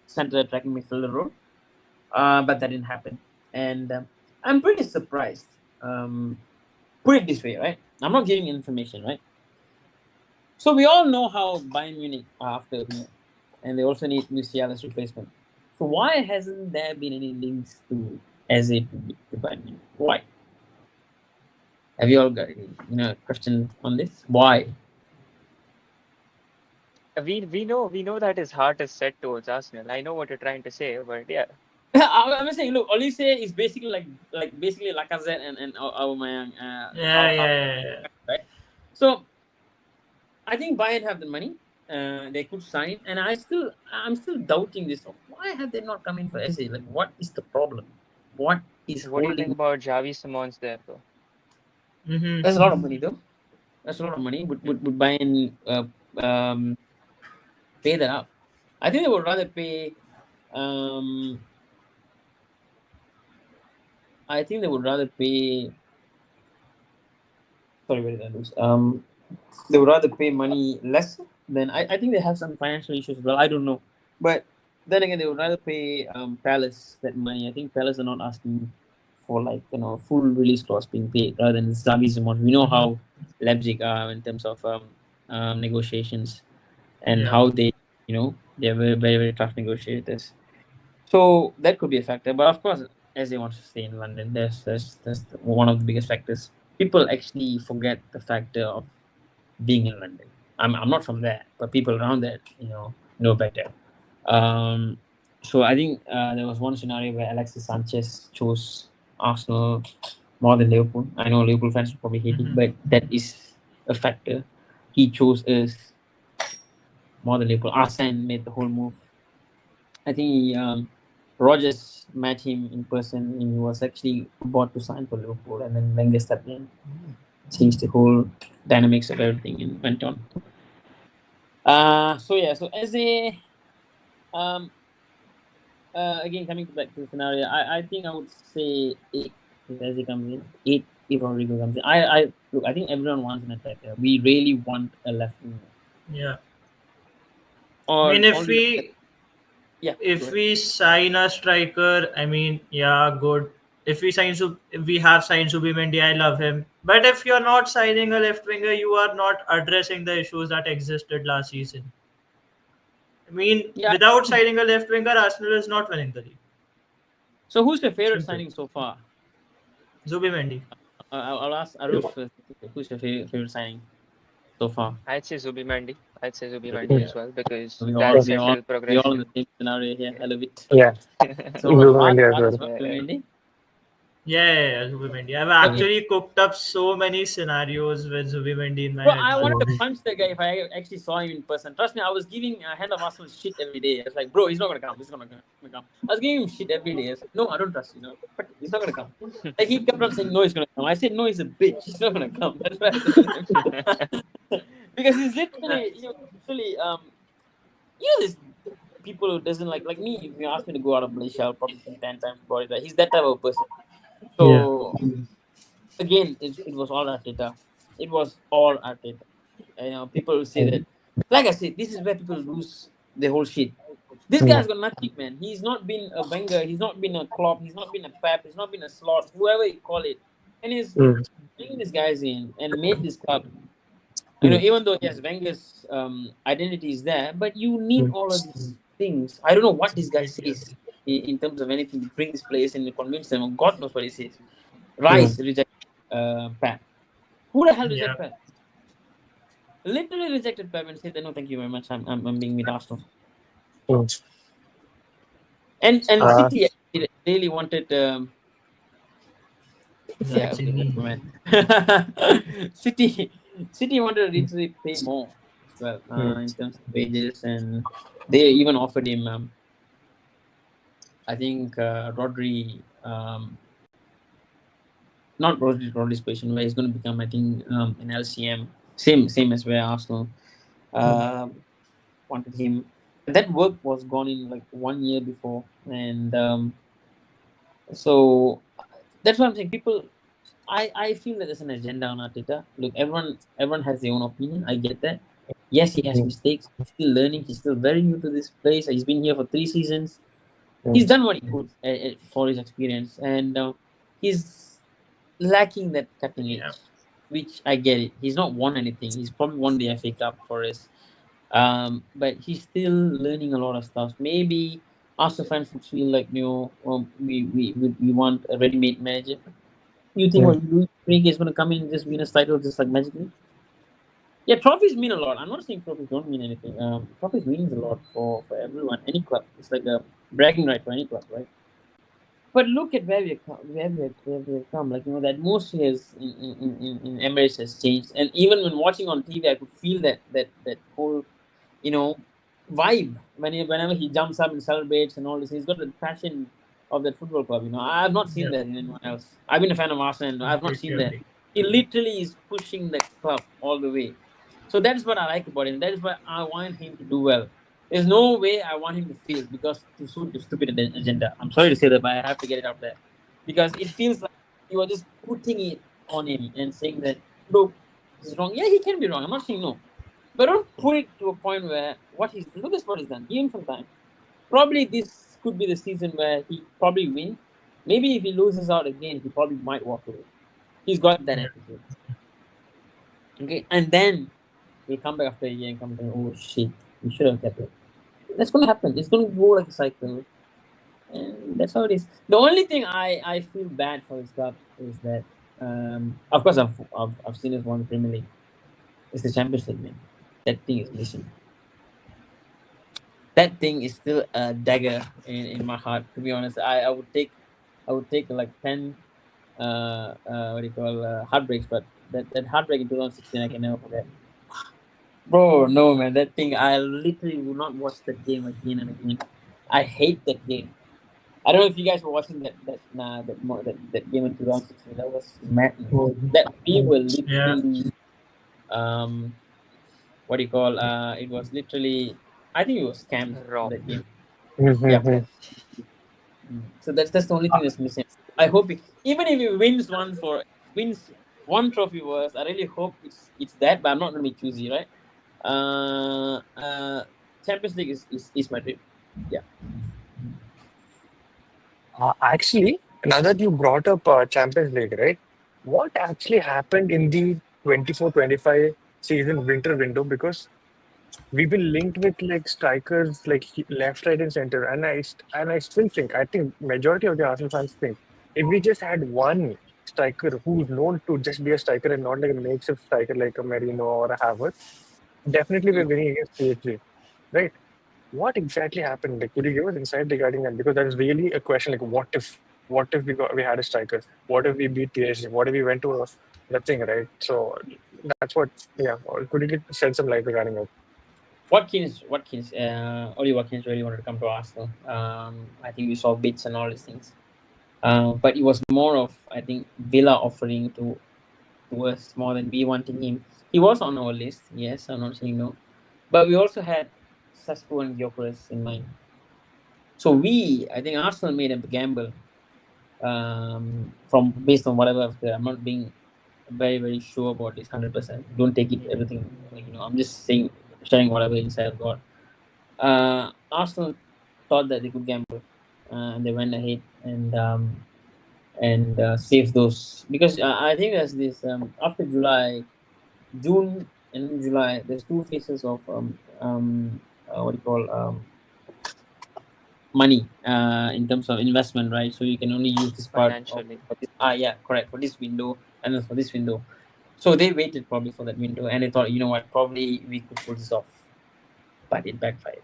center attacking midfielder role. But that didn't happen, and I'm pretty surprised. Put it this way, right? I'm not giving information, right? So we all know how Bayern Munich are after him, and they also need Musiala as replacement. So why hasn't there been any links to Eze to Bayern Munich? Why? Have you all got any question on this? Why? we know that his heart is set towards Arsenal. I know what you're trying to say, but yeah, I'm just saying, look, Olise is basically like basically Lacazette and Aubameyang, Yeah, how yeah, yeah. right? So I think Bayern have the money. They could sign, and I'm still doubting this. Why have they not come in for SA? Like, what is the problem? What is what do you think holding? about Javi Simons there, though? Mm-hmm. There's a lot of money though. That's a lot of money. Would Bayern um, pay that up? I think they would rather pay. Um, I think they would rather pay. Sorry, where did I lose? They would rather pay money less than I think they have some financial issues as well. I don't know, but then again, they would rather pay Palace that money. I think Palace are not asking for like full release clause being paid rather than Xavi Simons. We know how Leipzig are in terms of negotiations and Yeah. how they they're very very, very tough negotiators. So that could be a factor, but of course, as they want to stay in London, that's one of the biggest factors. People actually forget the factor of being in London. I'm not from there, but people around there, know better. Um, so I think there was one scenario where Alexis Sanchez chose Arsenal more than Liverpool. I know Liverpool fans will probably hate it, Mm-hmm. but that is a factor. He chose us more than Liverpool. Arsene made the whole move. I think Rogers met him in person, and he was actually about to sign for Liverpool, and then Wenger stepped in, changed the whole dynamics of everything, and went on. So yeah, so as a um again coming back to the scenario, I think I would say eight if Eze comes in, eight if Rodrygo comes in. I look, I think everyone wants an attacker. We really want a left winger, Yeah. I or mean, all the yeah. Go if ahead. we sign a striker, I mean, yeah, good. If we have signed Zubimendi, I love him. But if you're not signing a left winger, you are not addressing the issues that existed last season. I mean, Yeah. without signing a left winger, Arsenal is not winning the league. So who's your favorite Simple. signing so far? Zubimendi. I'll ask Aarush first. Who's your favorite signing so far? I'd say Zubimendi. I'd say Zubimendi Zubimendi. as well because We all that we all central we all in the progression. same scenario here. I love it. Yeah, So Parth, Zubimendi as Parth well. as well. Yeah, Zubimendi. Yeah, Zubimendi. I've Okay. actually cooked up so many scenarios with Zubimendi in my Bro, head, I man. wanted to Mhm. punch that guy if I actually saw him in person. Trust me, I was giving a hand of Arsenal shit every day. I was like, bro, he's not gonna come. He's not gonna come. I was giving him shit every day. I was like, no, I don't trust you. But he's not gonna come. Like he kept on saying, no, he's gonna come. I said, no, he's a bitch. He's not gonna come. That's what I said to him. Because he's literally, literally, this people who doesn't like me. If you ask me to go out of Malaysia, I'll probably think 10 times about it. Like, he's that type of person. Yeah. So again, it was all Arteta. It was all Arteta. People will say that. Like I said, this is where people lose the whole shit. This Mm. guy's got nothing, man. He's not been a Wenger. He's not been a Klopp. He's not been a Pep. He's not been a Slot. Whoever you call it, and he's Mm. bringing these guys in and made this club. Mm. Even though yes, Wenger's identity is there, but you need Mm. all of these things. I don't know what this guy says in terms of anything to bring this players in and convince them. God knows what he says. Mm. Rice rejected Pep. Who the hell Yeah. rejected Pep? Literally rejected Pep and said, "No, thank you very much. I'm being with Arsenal." Mm. And Uh, City really wanted. Yeah, That's okay, in never me. mind. City wanted to literally pay more as well mm. in terms of wages, and they even offered him. I think Rodri, not Rodri's position, where he's going to become. I think an LCM, same as where Arsenal wanted him. That work was gone in like 1 year before, and so that's what I'm saying. People, I feel that there's an agenda on Arteta. Look, everyone has their own opinion. I get that. Yes, he has Mm. mistakes. He's still learning. He's still very new to this place. He's been here for 3 seasons. He's Mm. done what he could for his experience, and he's lacking that cutting Yeah. edge, which I get it. He's not won anything. He's probably won the FA Cup for us, but he's still learning a lot of stuff. Maybe Arsenal fans would feel like we want a ready-made manager. You think Mm. what Luis Enrique is going to come in and just win a title just like magically? Yeah, trophies mean a lot. I'm not saying trophies don't mean anything. Trophies means a lot for everyone, any club. It's like a bragging right for any club, right? But look at where we have come. Like, the atmosphere in Emirates has changed, and even when watching on TV, I could feel that whole, you know, vibe whenever he jumps up and celebrates and all this. He's got the passion of that football club. I have not seen Yeah, that in anyone else. I've been a fan of Arsenal, and I've not completely seen that. agree. He literally is pushing the club all the way. So that's what I like about him. That is why I want him to do well. There's no way I want him to fail because to suit the stupid agenda. I'm sorry to say that, but I have to get it out there because it feels like you are just putting it on him and saying that, look, this is wrong. Yeah, he can be wrong. I'm not saying no, but don't put it to a point where look at what he's done. Give him some time. Probably this could be the season where he probably win. Maybe if he loses out again, he probably might walk away. He's got that Yeah. attitude. Okay, and then he'll come back after a year and come back. Oh shit, we should have kept it. That's gonna happen. It's gonna go like a cycle, and that's how it is. The only thing I feel bad for this club is that, of course, I've seen this one Premier League. It's the Champions League, man. That thing is missing. That thing is still a dagger in my heart. To be honest, I would take like 10 what do you call heartbreaks, but that heartbreak in 2016 I can never forget. Bro, no man, that thing I literally will not watch that game again and again. I hate that game. I don't know if you guys were watching that game in 2016. That was madness. That we were Yeah. literally what do you call it was literally, I think it was scammed in Rob. that game. Yeah. Mhm. So that's the only thing that's missing. I hope even if he wins one trophy was, I really hope it's that, but I'm not gonna be choosy, right? Uh, uh, Champions League is my dream. Yeah. Actually, now that you brought up Champions League, right? What actually happened in the 24-25 season winter window? Because we've been linked with like strikers like left, right, and center, and I still think I think majority of the Arsenal fans think if we just had one striker who's known to just be a striker and not like a makeshift striker like a Merino or a Havertz, definitely we're winning against PSG, right? What exactly happened? Like, could you give us insight regarding that? Because that is really a question. Like, what if we had a striker? What if we beat PSG? What if we went to the thing, right? So that's what. Yeah. Could you shed some light regarding that? Oli Watkins really wanted to come to Arsenal. I think we saw bits and all these things. But it was more of, I think, Villa offering to us more than we wanting him. He was on our list, yes, I'm not saying no. But we also had Sesko and Gyökeres in mind. So I think Arsenal made a gamble, from based on whatever I've heard. I'm not being very, very sure about this 100%. Don't take it everything, like, I'm just saying, sharing whatever insight I've got. Arsenal thought that they could gamble, and they went ahead and save those, because I think there's this, after June and July. There's two phases of what do you call, money, in terms of investment, right? So you can only use this part of Financially. for this, yeah, correct, for this window, and then for this window. So they waited probably for that window, and they thought, you know what, probably we could pull this off, but it backfired.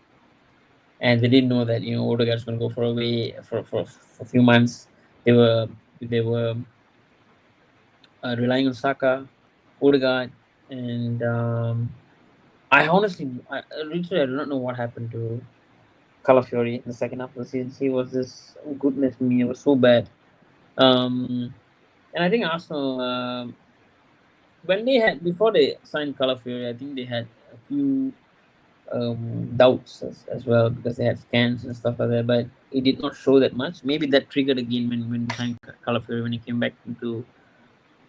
And they didn't know that, Odegaard's going to go for away for a few months. They were relying on Saka, Odegaard, and literally, I do not know what happened to Calafiori in the second half of the season. He was just, oh, goodness me, it was so bad. And I think Arsenal, when they had before they signed Calafiori, I think they had a few doubts as well, because they had scans and stuff like that, but it did not show that much. Maybe that triggered again when we signed Calafiori, when he came back into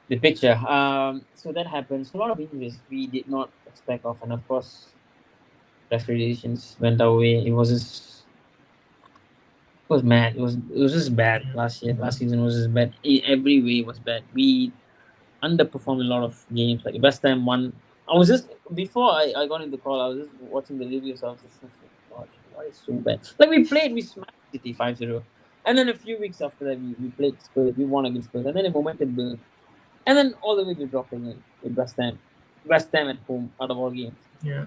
the picture. So that happens. A lot of injuries we did not expect of, and of course, referee decisions went our way. It was mad. It was just bad last year. Last season was just bad. Every way was bad. We underperformed a lot of games. Like best time one. I was just before I got into the call. I was just watching the reviews. I was just thinking, God, why is so bad? Like we smashed City 5-0, and then a few weeks after that we played Spurs. We won against Spurs, and then the momentum built, and then all the way we dropped again with West Ham. West Ham at home out of all games. Yeah.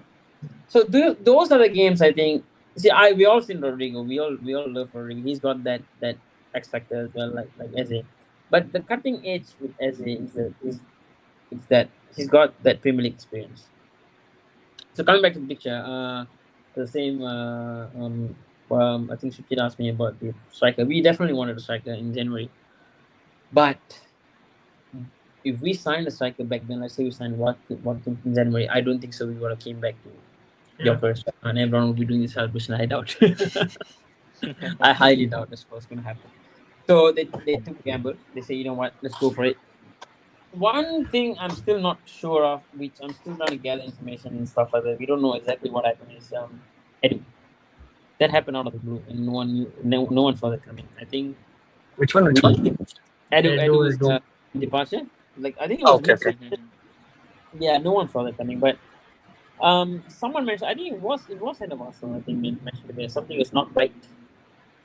So those are the games I think. See, we all seen Rodrygo. We all love Rodrygo. He's got that X factor as well, like Eze. But the cutting edge with Eze is that he's got that Premier League experience. So coming back to the picture, the same. I think Sucheet asked me about the striker. We definitely wanted a striker in January, but if we signed a striker back then, let's say we signed Watkins in January, I don't think so. We would have came back to Yeah. Gyokeres and everyone will be doing this celebration. I doubt. I highly doubt that's what's going to happen. So they took a gamble. They say, you know what, let's go for it. One thing I'm still not sure of, which I'm still trying to gather information and stuff like that. We don't know exactly what happened. Is Edu. That happened out of the blue, and no one knew. No one saw that coming. I think Which one? Which one? Edu's Edu. departure. Like I think it Oh, was okay, mid. okay. Yeah, no one saw that coming, but someone mentioned. I think it was head of Arsenal. I think mentioned there something was not right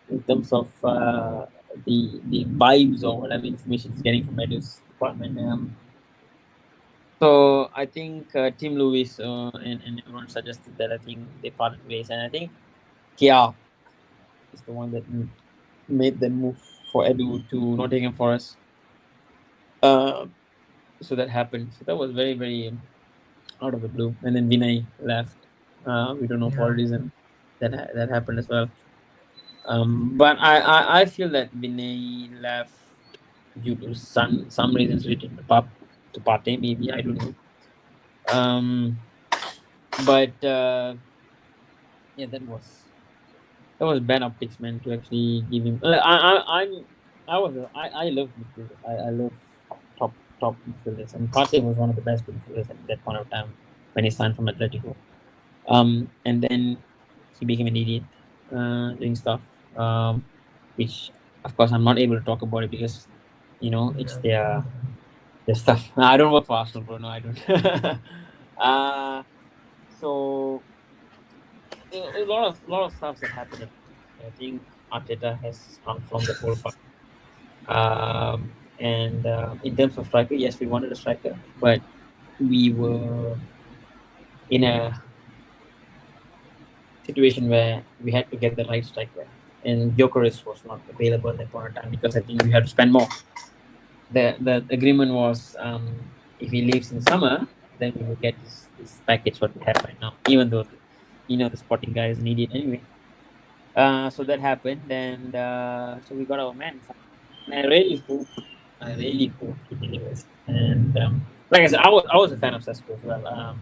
in terms of the vibes or whatever information he's getting from Edu's department. So I think Tim Lewis and everyone suggested that I think they parted ways, and I think Kia is the one that made the move for Edu to Nottingham Forest. So that happened. So that was very very out of the blue, and then Vinay left. We don't know for a reason that happened as well. But I feel that Vinay left due to some reasons related to party, maybe I don't know. But yeah, that was bad optics, man. To actually give him, I love midfielders. I love top midfielders, and Partey was one of the best midfielders at that point of time when he signed from Atletico. And then he became an idiot, doing stuff, which of course I'm not able to talk about it because it's their stuff. No, I don't work for Arsenal, bro. No, I don't. So a lot of stuff that happened. I think Arteta has transformed the whole part. And in terms of striker, yes, we wanted a striker, but we were in a situation where we had to get the right striker, and Gyokeres was not available at that point in time because I think we had to spend more. The agreement was if he leaves in summer, then we will get this package what we have right now, even though the Sporting guy is an idiot anyway. So that happened, and so we got our man. And I really hope he delivers. And like I said, I was a fan of Sesko as well.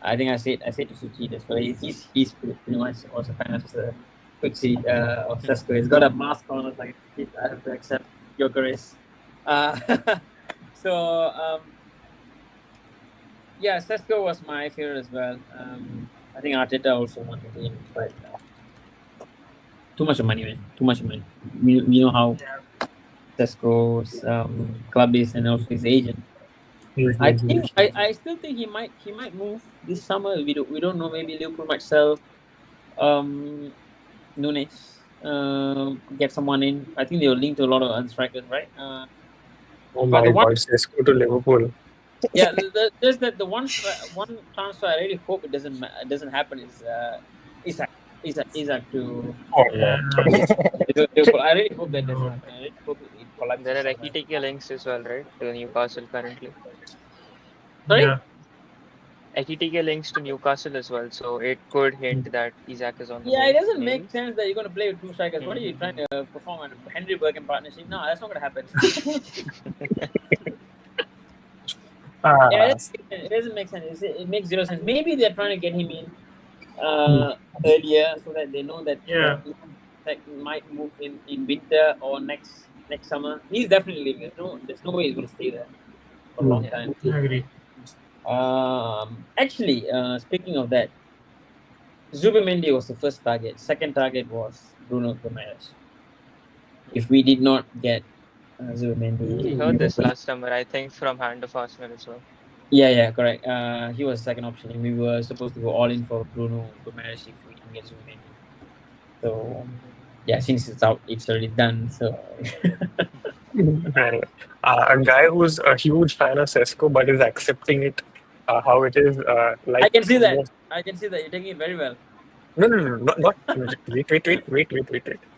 I think I said to Sucheet as well. He's pretty much also a fan of the Sucheet of Sesko. He's got a mask on. It's like I have to accept Gyökeres. So yeah, Sesko was my favorite as well. I think Arteta also wanted him, but too much money, man. Too much money. We know how Sesko's club is, and also his agent. I think I still think he might move this summer. We don't know. Maybe Liverpool might sell Nunes, get someone in. I think they were linked to a lot of other strikers, right? Oh my God, Sesko to Liverpool. Yeah, there's the one transfer I really hope it doesn't happen is Isak to Liverpool. I really hope that doesn't happen. I really hope it collapses. There are Ekitike links as well, right, to Newcastle currently. Sorry? Yeah. Ekitike links to Newcastle as well, so it could hint that Isak is on the Yeah, move, it doesn't maybe. make sense that you're going to play with two strikers. What are you trying to perform a Henry Bergkamp partnership? No, that's not going to happen. Yeah, it doesn't make sense. It makes zero sense. Maybe they're trying to get him in earlier so that they know that that might move in winter or next summer. He's definitely leaving. There's no way he's going to stay there for a long time. I agree. Actually, speaking of that, Zubimendi was the first target. Second target was Bruno Guimaraes. If we did not get Zubimendi, We heard this last summer, I think, from Hand of Arsenal as well. Yeah, correct. He was the second option, and we were supposed to go all in for Bruno Guimaraes if we didn't get Zubimendi. So, yeah, since it's out, it's already done. So, A guy who's a huge fan of Sesko but is accepting it how it is. I Like can see that. most. I can see that. You're taking it very well. No, not wait.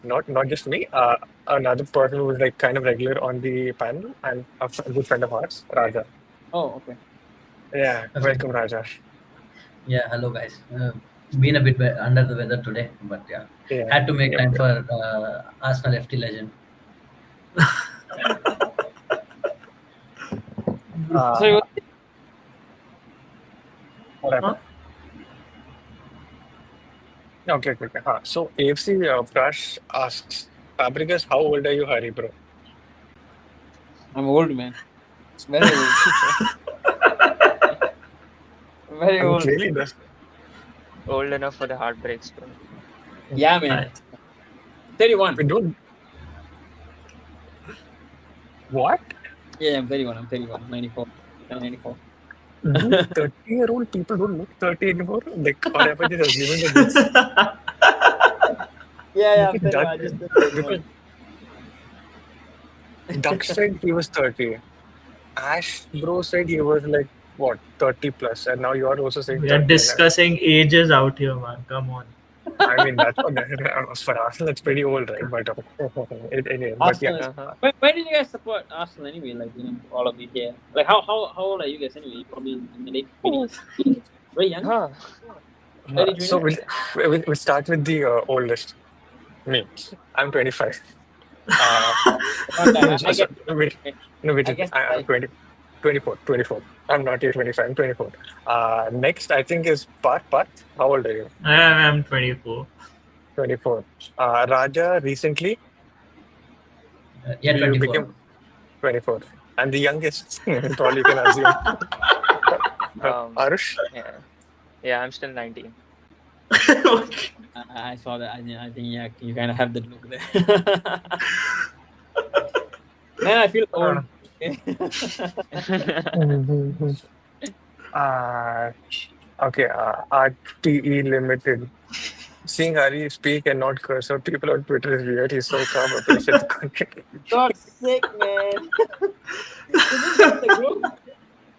Not just me. Another person who was like kind of regular on the panel and a good friend of ours, Raja. Oh, okay. Yeah, Okay. welcome, Raja. Yeah, hello guys. Been a bit under the weather today, but yeah, Yeah, had to make yep. time for Arsenal FT legend. So What happened? Okay. So AFC Prash asks, Fabregas, how old are you, Harry, bro? I'm old, man. Very old. Very I mean, old. clearly does. Old enough for the heartbreaks, bro. Yeah, man. 31. We don't. What? Yeah, I'm 31. I'm 31. 94. 94. 30-year-old people don't look 30 anymore. Like, or am I just assuming that this? Yeah, I'm Because 31. Duck, I just because Duck said he was 30. Ash bro said he was like what 30 plus, and now you're also saying We are 30. And discussing ages out here, man. Come on. I mean that's what for Arsenal that's pretty old, right? But anyway, but yeah, Arsenal. Uh-huh. When did you guys support Arsenal anyway? Like, all of you here. Like, how old are you guys anyway? You probably in the late 20s. Very young. Huh. Early so 20s. we'll start with the oldest. Me, I'm 25. Okay, No, I guess. wait, no, wait, I guess. I'm 20, 24. I'm not yet 25. I'm 24. Next, I think is Parth. How old are you? I am 24. 24. Raja, recently Yeah, you 24. became 24. And the youngest, probably you can assume, Aarush. Yeah, I'm still 19. I saw that. I think yeah, you kind of have that look there. Man, I feel old. Okay, RTE Limited. Seeing Harry speak and not curse out people on Twitter is weird. He's so calm. Appreciate the content. God's sake, man. Is this guy in the group?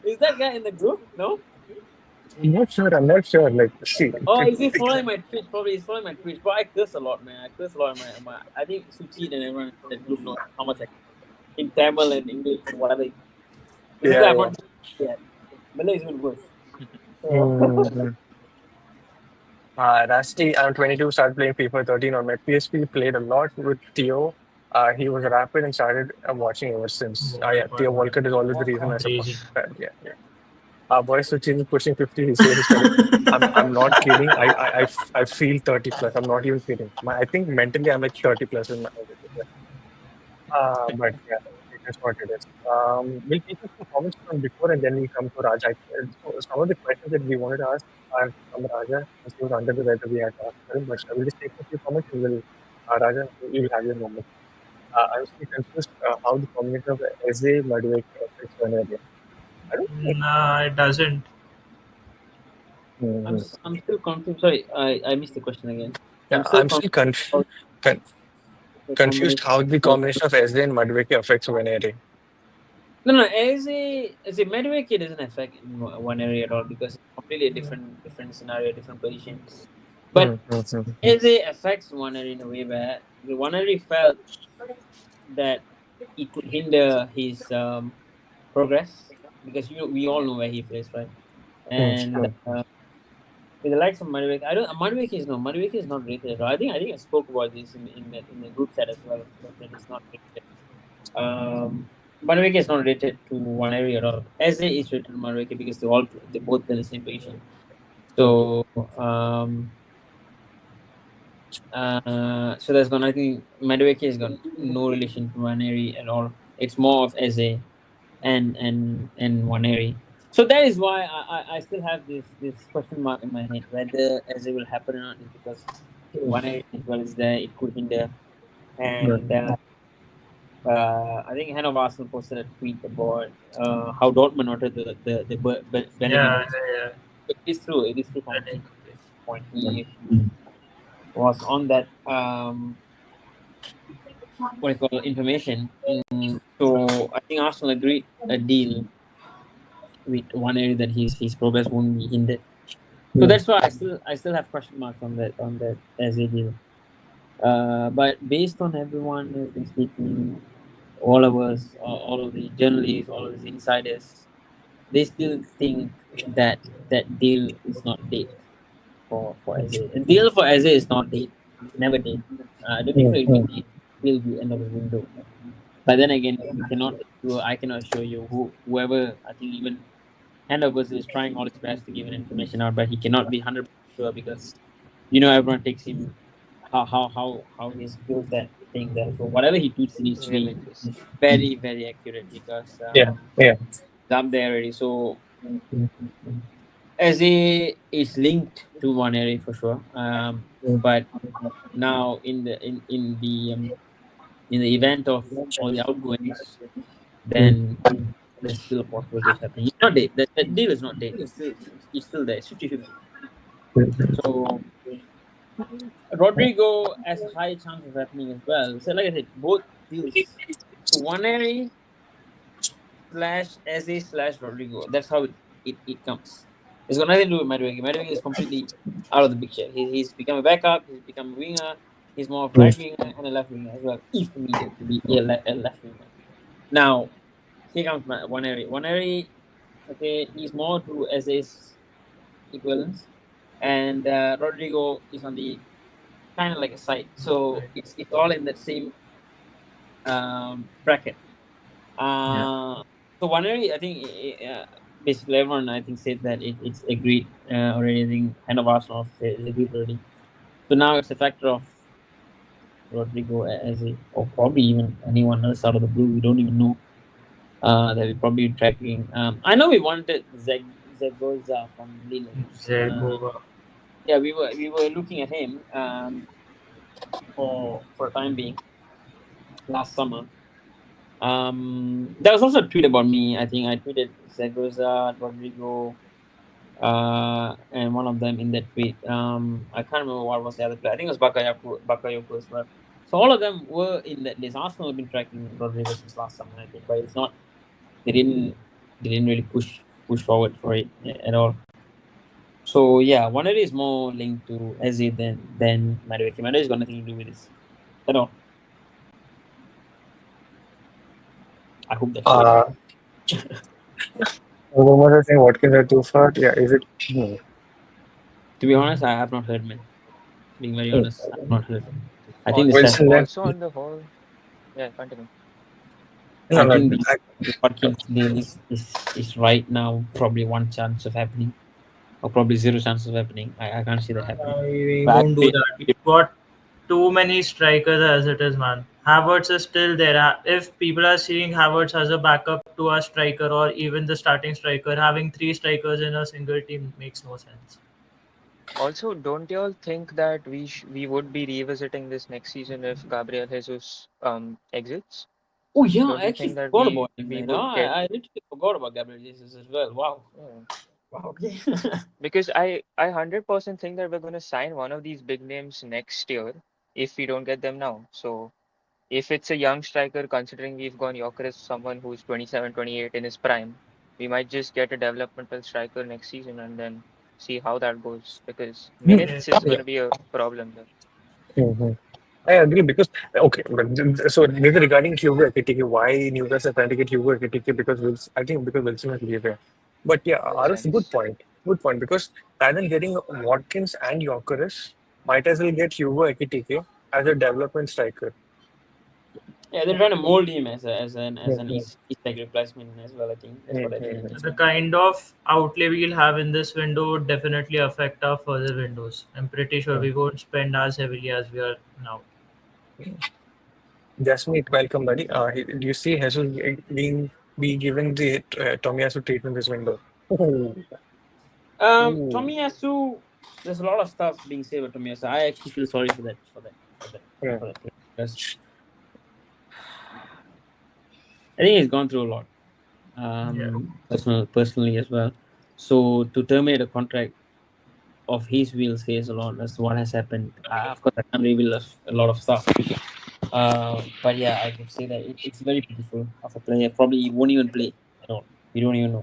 Is that guy in the group? No? I'm not sure. Like, see. Oh, is he following my Twitch? Probably he's following my Twitch. But I curse a lot, man. I curse a lot in my I think Sucheet and everyone in that group knows how much I in Tamil and English and whatever. Yeah, I'm not yet. Malay is even worse. Rusty, I'm 22, started playing FIFA 13 on my PSP, played a lot with Theo. He was rapid and started watching ever since. Yeah, Theo Walcott is always the reason I support. Crazy. Yeah. Our boy Suchin is pushing 50. He's saying he's 20. I'm not kidding. I feel 30 plus. I'm not even kidding. I think mentally I'm like 30 plus in my but yeah, it is what it is. We'll take a few comments from before and then we come to Raja. So some of the questions that we wanted to ask are from Raja, as he was under the weather we had to ask him, but I will just take a few comments and we'll, Raja, you will have your moment. I'm still confused how the combination of Eze, Madueke affects one area. I don't think Nah, it doesn't. I'm still confused. Sorry, I missed the question again. Yeah, I'm still confused how the combination of Eze and Madueke affects one area. No, as a Madueke doesn't affect one area at all because it's completely a different scenario, different positions. But Eze affects one area in a way where the one area felt that it could hinder his progress because we all know where he plays, right? And with the likes of Madueke, Madueke is not rated at all. I think I spoke about this in the group chat as well. That it's not rated. Madueke is not rated to one area at all. Eze is rated to Madueke because they both play the same position. So so there's gonna I think Madueke has got no relation to Nwaneri at all. It's more of Eze and Nwaneri. So that is why I still have this question mark in my head whether Eze will happen or not is because Nwaneri as well is there, it could hinder. And I think Hand of Arsenal posted a tweet about how Dortmund noted the Bellingham. Yeah. It is true from his point. He was on that what you call information. So I think Arsenal agreed a deal with one area that his progress won't be hindered. So Mm. that's why I still have question marks on that as a deal. But based on everyone who's been speaking, all of us, all of the journalists, all of the insiders, they still think that that deal is not dead for Eze. The deal for Eze is not dead. It's never dead. I don't think so. Mm. It will Mm. be dead till the end of the window. But then again, we cannot assure. I cannot assure you whoever. I think even Handovers is trying all his best to give an information out, but he cannot be 100% sure because everyone takes him how he's built that thing there. So whatever he tweets needs to be Images. very very accurate because Yeah. Yeah. it's up there already. So Mm. Eze is linked to Nwaneri for sure. Mm. But now in the event of all the outgoings, Mm. then there's still a possibility of happening. It's not dead. That deal is not dead. It's still there. It's 50-50. Mm. So Rodrygo has a high chance of happening as well. So like I said, both deals. So Nwaneri slash Eze slash Rodrygo. That's how it comes. It's got nothing to do with Madueke. Madueke is completely out of the picture. He's become a backup. He's become a winger. He's more of a right winger and a left winger as well, if needed to be a left winger. Now, here comes Nwaneri. Nwaneri, okay, he's more to Eze's equivalence, and Rodrigo is on the kind of like a side. So it's all in that same bracket. Yeah. So Nwaneri, I think basically everyone I think said that it's agreed already. I think end of Arsenal said it's agreed already. So now it's a factor of Rodrigo as a, or probably even anyone else out of the blue. We don't even know that we probably tracking. I know we wanted Zegoza from Lille. Zegova. Yeah, we were looking at him for a time being last summer. There was also a tweet about me. I think I tweeted Zegoza, Rodrigo, and one of them in that tweet. I can't remember what was the other player. I think it was Bakayoko as well. So all of them were in that list. Arsenal have been tracking Rodrigo since last summer, I think, but it's not. They didn't really push forward for it at all. So yeah, Waneri is more linked to Eze than Madueke. Madueke's got nothing to do with this at all. I hope that's clear. Uh, one more thing, what can I do for it? Yeah, is it? Hmm. To be honest, I have not heard, man. Being very Hmm. honest, I have not heard. I think the Also, staff. Wilson left. also on the whole, yeah, continue. No, I no. think the Watkins deal is right now probably one chance of happening, or probably zero chance of happening. I can't see that happening. We But won't do that. We've got too many strikers as it is, man. Havertz is still there. If people are seeing Havertz as a backup to a striker or even the starting striker, having three strikers in a single team makes no sense. Also, don't you all think that we would be revisiting this next season if Gabriel Jesus exits? oh yeah, Don't I you actually think that forgot about him, we man. would get I literally forgot about Gabriel Jesus as well. Wow, yeah. wow, okay. Because I 100% think that we're going to sign one of these big names next year if we don't get them now. So if it's a young striker, considering we've gone Gyökeres, someone who's 27, 28 in his prime, we might just get a developmental striker next season and then see how that goes because Hmm. minutes is going Yeah. to be a problem there. Hmm. I agree because okay, but so this is regarding Hugo Ekitike, why Newcastle are trying to get Hugo Ekitike because Wilson, I think because Wilson has leave here. But yeah, Makes Aarush, sense. good point because rather than getting Watkins and Gyökeres, might as well get Hugo Ekitike as a development striker. Yeah, they're trying to mold him as an Mhm. East like replacement as well. I think that's what I feel. Mhm. The kind of outlay we'll have in this window would definitely affect our further windows. I'm pretty sure we won't spend as heavily as we are now. Jasmeet, welcome, buddy. Do you see Jesus being be given the Tomiyasu treatment this window? Ooh. Ooh. Tomiyasu, there's a lot of stuff being said about Tomiyasu. I actually feel sorry Yeah. for that player because I think he's gone through a lot, Yeah. personally as well. So to terminate a contract of his will says a lot. That's what has happened. Of course, I can't reveal a lot of stuff. But yeah, I could say that it's very pitiful of a player. Probably he won't even play at all. We don't even know.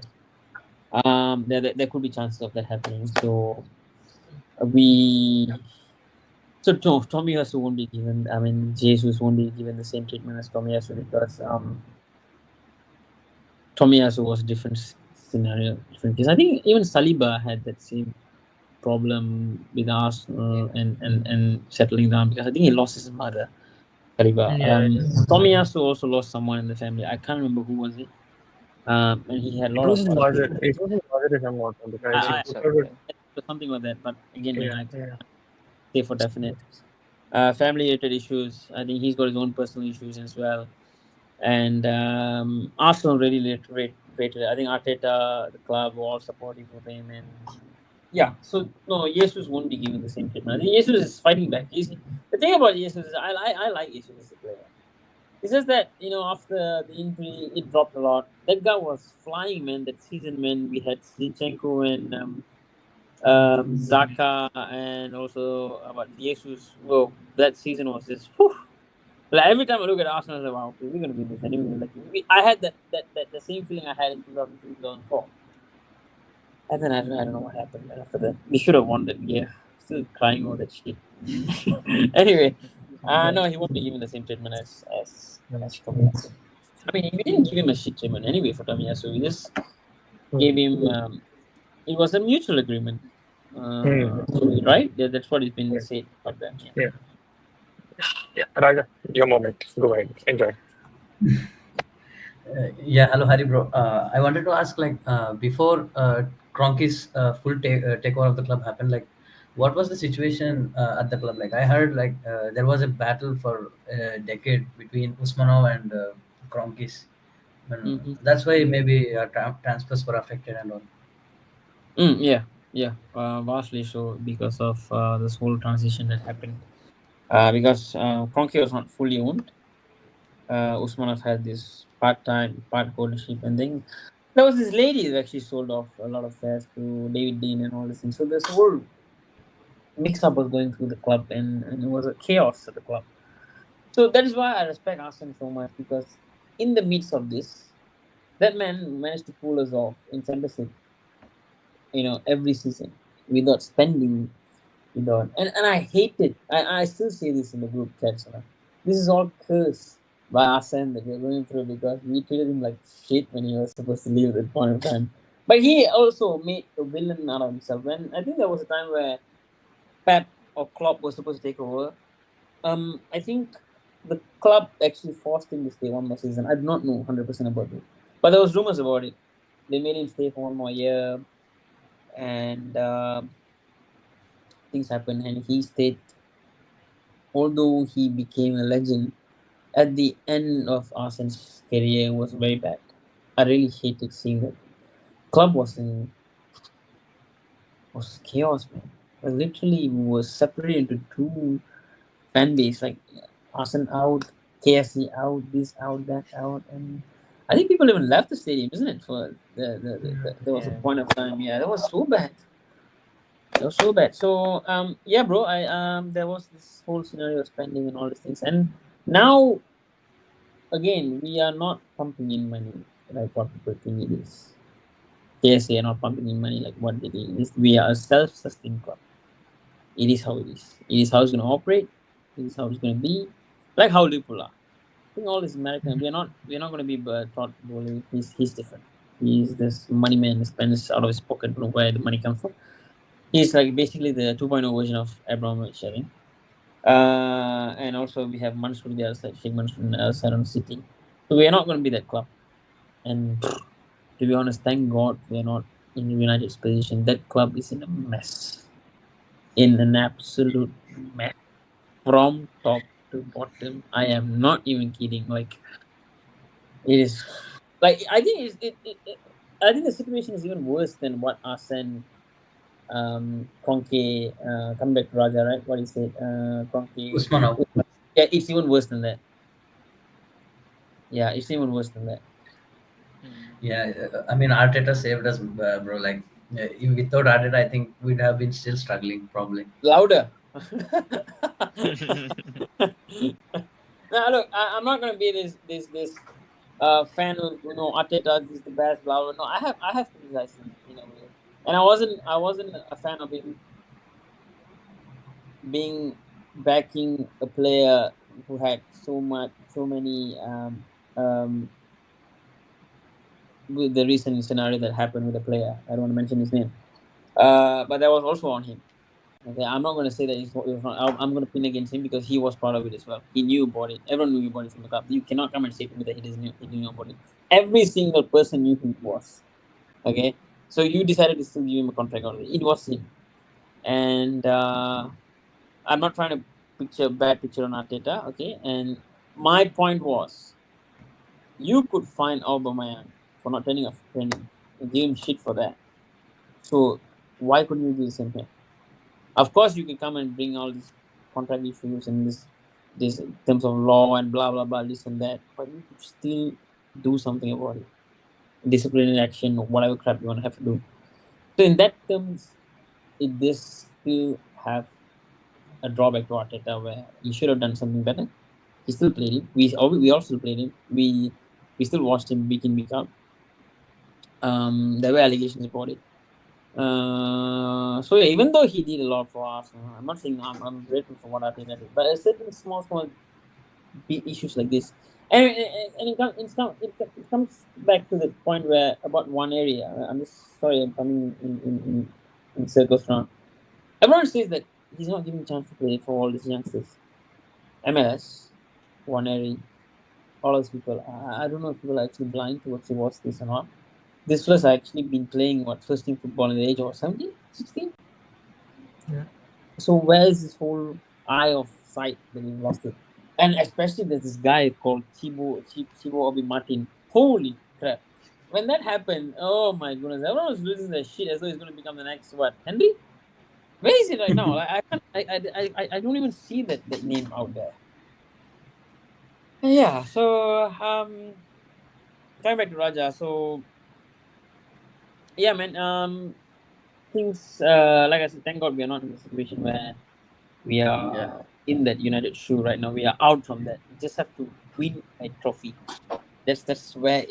There could be chances of that happening. So we so Tomiyasu won't be given. I mean, Jesus won't be given the same treatment as Tomiyasu because Tomiyasu was a different scenario, different case. I think even Saliba had that same problem with Arsenal and settling down because I think he lost his mother, Saliba. Yeah, Tomiyasu also lost someone in the family. I can't remember who was it. And he had a It lot was of his other mother. people. It was his mother, if I'm not wrong, because I, Sucheet something. something like that. But again, man, yeah, I yeah. say for definite. Family related issues. I think he's got his own personal issues as well. And Arsenal really rated. I think Arteta, the club, were all supportive of him. And yeah, so no, Jesus won't be given the same treatment. I think Jesus is fighting back. The thing about Jesus is I like Jesus as a player. It's just that after the injury, it dropped a lot. That guy was flying, man. That season, man, we had Zinchenko and Zaka, and also about Jesus. Well, that season was just. Whew. Like every time I look at Arsenal, I was like, wow, okay, we're gonna win this anyway. Like I had that the same feeling I had in 2003, 2004. And then I don't know what happened man, after that. We should have won that year. Still crying all that shit. Anyway, no, he won't be given the same treatment as Tomiyasu. I mean, we didn't give him a shit treatment anyway for Tomiyasu. We just gave him. It was a mutual agreement, Hmm. right? Yeah, that's what has been Yeah, said about that. Yeah. yeah, yeah. Raja, your moment. Go ahead. Enjoy. Yeah, hello, Harry, bro. I wanted to ask, like, before Kroenke's full takeover of the club happened, like, what was the situation at the club? Like, I heard like there was a battle for a decade between Usmanov and Kroenke's. And Mm-hmm. that's why maybe transfers were affected and all. Yeah, yeah. Vastly so because of this whole transition that happened. Because Kroenke was not fully owned. Usmanov had this part-time, part ownership, and then there was this lady who actually sold off a lot of shares to David Dean and all this thing. So this whole mix-up was going through the club, and it was a chaos at the club. So that is why I respect Arsene so much because in the midst of this, that man managed to pull us off in championship. Every season without spending, and I hate it. I still say this in the group chats. This is all curse by Arsene that we're going through because we treated him like shit when he was supposed to leave at that point of time. But he also made a villain out of himself. When I think there was a time where Pep or Klopp was supposed to take over, I think the club actually forced him to stay one more season. I do not know 100% about this, but there was rumors about it. They made him stay for one more year, and things happened, and he stayed. Although he became a legend, at the end of Arsene's career was very bad. I really hated seeing that. Club was chaos, man. Literally was separated into two fan base, like Arsenal out, KFC out, this out, that out, and I think people even left the stadium, isn't it? For there was a Yeah. point of time, yeah, that was so bad. That was so bad. So yeah, bro, I there was this whole scenario of spending and all these things, and now again we are not pumping in money like what people think it is. KSA are not pumping in money like what they do. We are a self-sustained club. It is how it is. It is how it's going to operate. It is how it's going to be. Like how Liverpool are. I think all this American. We are not going to be Todd Bowley. He's different. He's this money man that spends out of his pocket. Don't know where the money comes from. He's like basically the 2.0 version of Abramovich, I think. And also we have Mansour on the other side, Sheikh Mansour on the other side on City. So we are not going to be that club. And to be honest, thank God we are not in United's position. That club is in a mess, in an absolute mess from top to bottom. I am not even kidding. Like it is, like I think I think the situation is even worse than what Arsene Kroenke coming back to Raja, right? What he said, Kroenke. Usmanov. Yeah, it's even worse than that. Yeah, it's even worse than that. Hmm. Yeah, I mean Arteta saved us, bro. Like, without Arteta, I think we'd have been still struggling probably. Louder. Now look, I'm not gonna be this. fan of Arteta is the best, blah blah. No, I have criticized him in a way, and I wasn't a fan of him being backing a player who had so many with the recent scenario that happened with a player. I don't want to mention his name, but that was also on him. Okay, I'm not going to say that it was not. I'm going to pin against him because he was part of it as well. He knew about it. Everyone knew about it from the club. You cannot come and say to me that he didn't know about it. Every single person knew who it was. Okay, so you decided to still give him a contract already. It was him, and I'm not trying to picture a bad picture on Arteta. Okay, and my point was, you could find Aubameyang for not turning off training and give him shit for that. So why couldn't you do the same here? Of course, you can come and bring all these contract issues and this in terms of law and blah blah blah, this and that, but you could still do something about it. Disciplinary action or whatever crap you want to have to do. So in that terms, it does still have a drawback to Arteta where he should have done something better. He still played him. We all still played him. We still watched him week in week out. There were allegations about it. So yeah, even though he did a lot for us, I'm not saying I'm grateful for what Arteta did, but certain small issues like this, and it comes back to the point where about one area. I'm just sorry, I'm coming in circles around. Everyone says that he's not giving chance to play for all these youngsters. MLS, Nwaneri, all those people. I don't know if people are actually blind towards this or not. This was actually been playing first team football in the age of 17, 16. Yeah. So where is this whole eye of sight that we've lost it? And especially there's this guy called Chibo Obi Martin. Holy crap. When that happened, oh my goodness, everyone was losing their shit as though he's going to become the next Henry? Where is it right now? I don't even see that name out there. Yeah, so coming back to Raja, so yeah, man, things like I said, thank God we are not in a situation where we are in that United shoe right now. We are out from that. We just have to win a trophy. That's where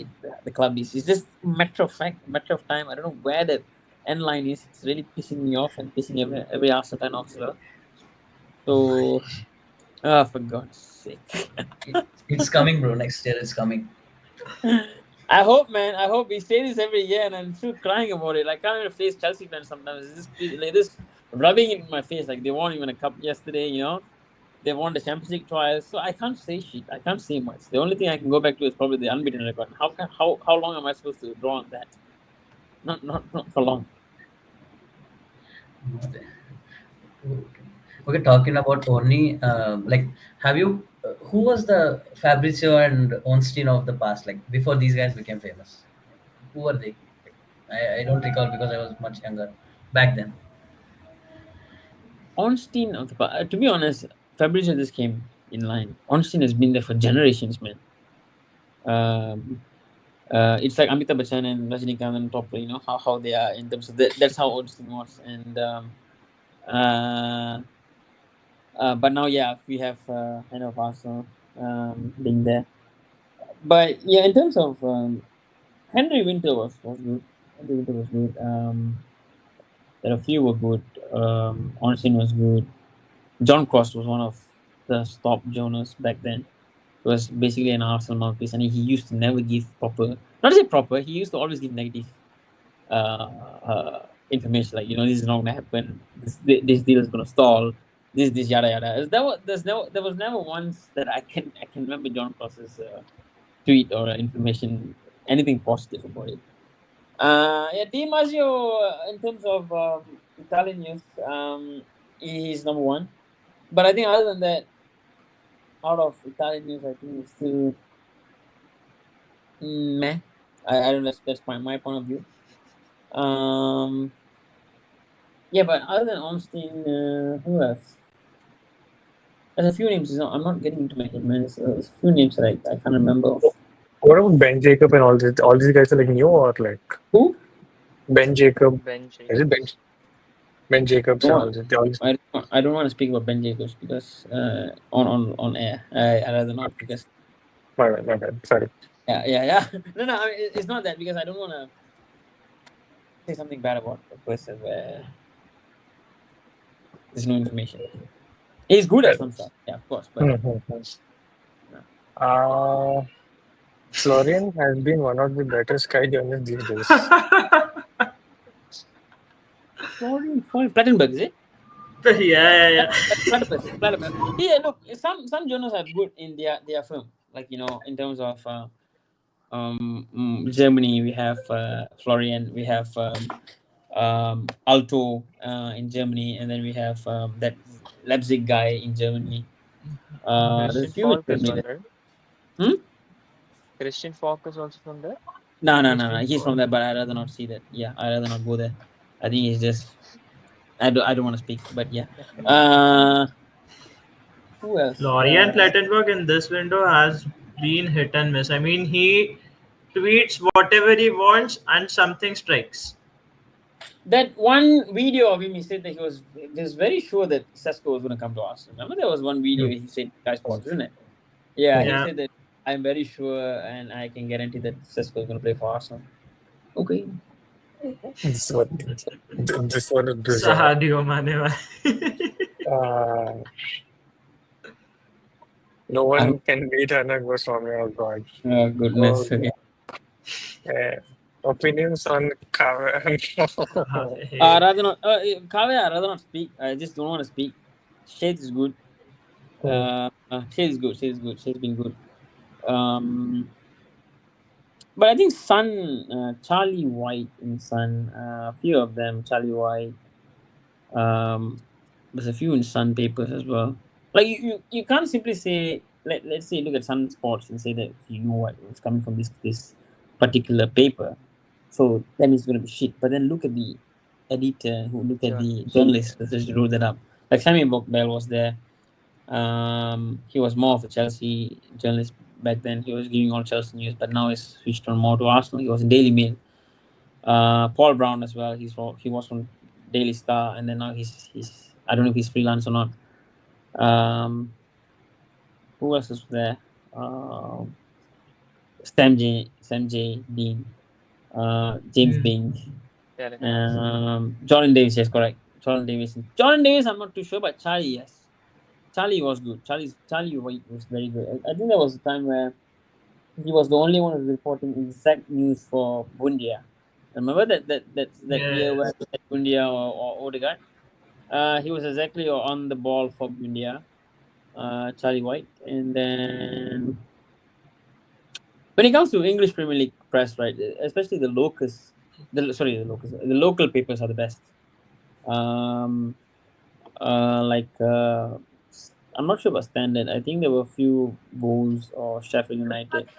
the club is. It's just matter of fact, matter of time. I don't know where the end line is. It's really pissing me off and pissing every Arsenal fan off as well. So, for God's sake. It's coming, bro. Next year it's coming. I hope, man. I hope we say this every year, and I'm still crying about it. I can't even face Chelsea fans sometimes. It's just like this rubbing it in my face. Like they won even a cup yesterday, They won the Champions League twice, so I can't say shit. I can't say much. The only thing I can go back to is probably the unbeaten record. How long am I supposed to draw on that? Not for long. Okay, talking about Oni, like, have you? Who was the Fabrizio and Ornstein of the past? Like before these guys became famous, who were they? I don't recall because I was much younger back then. Ornstein, to be honest, Fabrizio just came in line. Ornstein has been there for generations, man. It's like Amitabh Bachchan and Rajinikanth and top, how they are in terms of that. That's how Ornstein was, and but now, yeah, we have kind of Arsenal being there. But yeah, in terms of Henry Winter was good. Henry Winter was good. There are a few were good. Ornstein was good. John Cross was one of the top Jonas back then. He was basically an Arsenal mouthpiece, and he used to never give proper. Not to say proper. He used to always give negative information, like this is not going to happen. This deal is going to stall. This yada yada. There was never once that I can remember John Cross's tweet or information anything positive about it. Yeah, Di Marzio, in terms of Italian news, he's number one. But I think other than that, out of Italian news, I think it's still meh. I don't know. That's my point of view. Yeah, but other than Ornstein, who else? There's a few names. I'm not getting into my head, man. There's a few names that I can't remember. What about Ben Jacob and all this? All these guys are like new or like Who? Ben Jacob? Ben Is it Ben Jacobs and all this? They all I don't want to speak about Ben Jacobs because on air. I rather not because My bad. Sorry. Yeah. No. I mean, it's not that because I don't want to say something bad about a person where there's no information. He's good at some stuff, yeah, of course, but no. Uh, Florian has been one of the better Sky journalists these days. Florian Plattenberg, is it? Yeah. Platypus. Yeah, look, some journals are good in their film, like in terms of Germany, we have Florian, we have Alto in Germany, and then we have that Leipzig guy in Germany. There's a Christian few in Falk is Germany. one, right? Hmm? Christian Falk is also from there. No. Christian He's from Falk. there, but I'd rather not see that. Yeah, I'd rather not go there. I think he's just. I don't want to speak, but yeah. Uh, who else? Florian Plettenberg in this window has been hit and miss. I mean, he tweets whatever he wants and something strikes. That one video of him, he said that he was very sure that Sesko was going to come to Arsenal. Remember, there was one video he said, "Guys, Sports, isn't it?" Yeah, he Yeah. said that I'm very sure and I can guarantee that Sesko is going to play for Arsenal. Okay. This one, this one is bizarre. Sahadio Mane. Uh, no one can beat Hannah Goswami. Oh God. Oh Oh, goodness. Okay. opinions on Kaveh. Rather not. Kaveh, I rather not speak. I just don't want to speak. Shade is good. Shade is good. Shade is good. Shade's been good. But I think Sun, Charlie White in Sun, a few of them, Charlie White. There's a few in Sun papers as well. Like you can't simply say let's say look at Sun Sports and say that you know what it's coming from this particular paper, so that means it's gonna be shit. But then look at the editor who look at the Journalist. journalist that just wrote that up. Like Sammy Bell was there. He was more of a Chelsea journalist back then. He was giving all Chelsea news, but now he's switched on more to Arsenal. He was in Daily Mail. Paul Brown as well. He was from Daily Star, and then now he's I don't know if he's freelance or not. Who else is there? Sam J Dean, James Bain, Telegraph. Jordan Davis. Yes, correct. Jordan Davis. Jordan Davis. I'm not too sure, but Charlie, yes. Charlie was good. Charlie White was very good. I think there was a time where he was the only one who was reporting exact news for Bundia. Remember that year where Yes. we had Bundia or Odegaard? He was exactly on the ball for Bundia, Charlie White. And then when it comes to English Premier League press, right, especially the local papers are the best. Um, I'm not sure about Standard. I think there were a few Wolves or Sheffield United.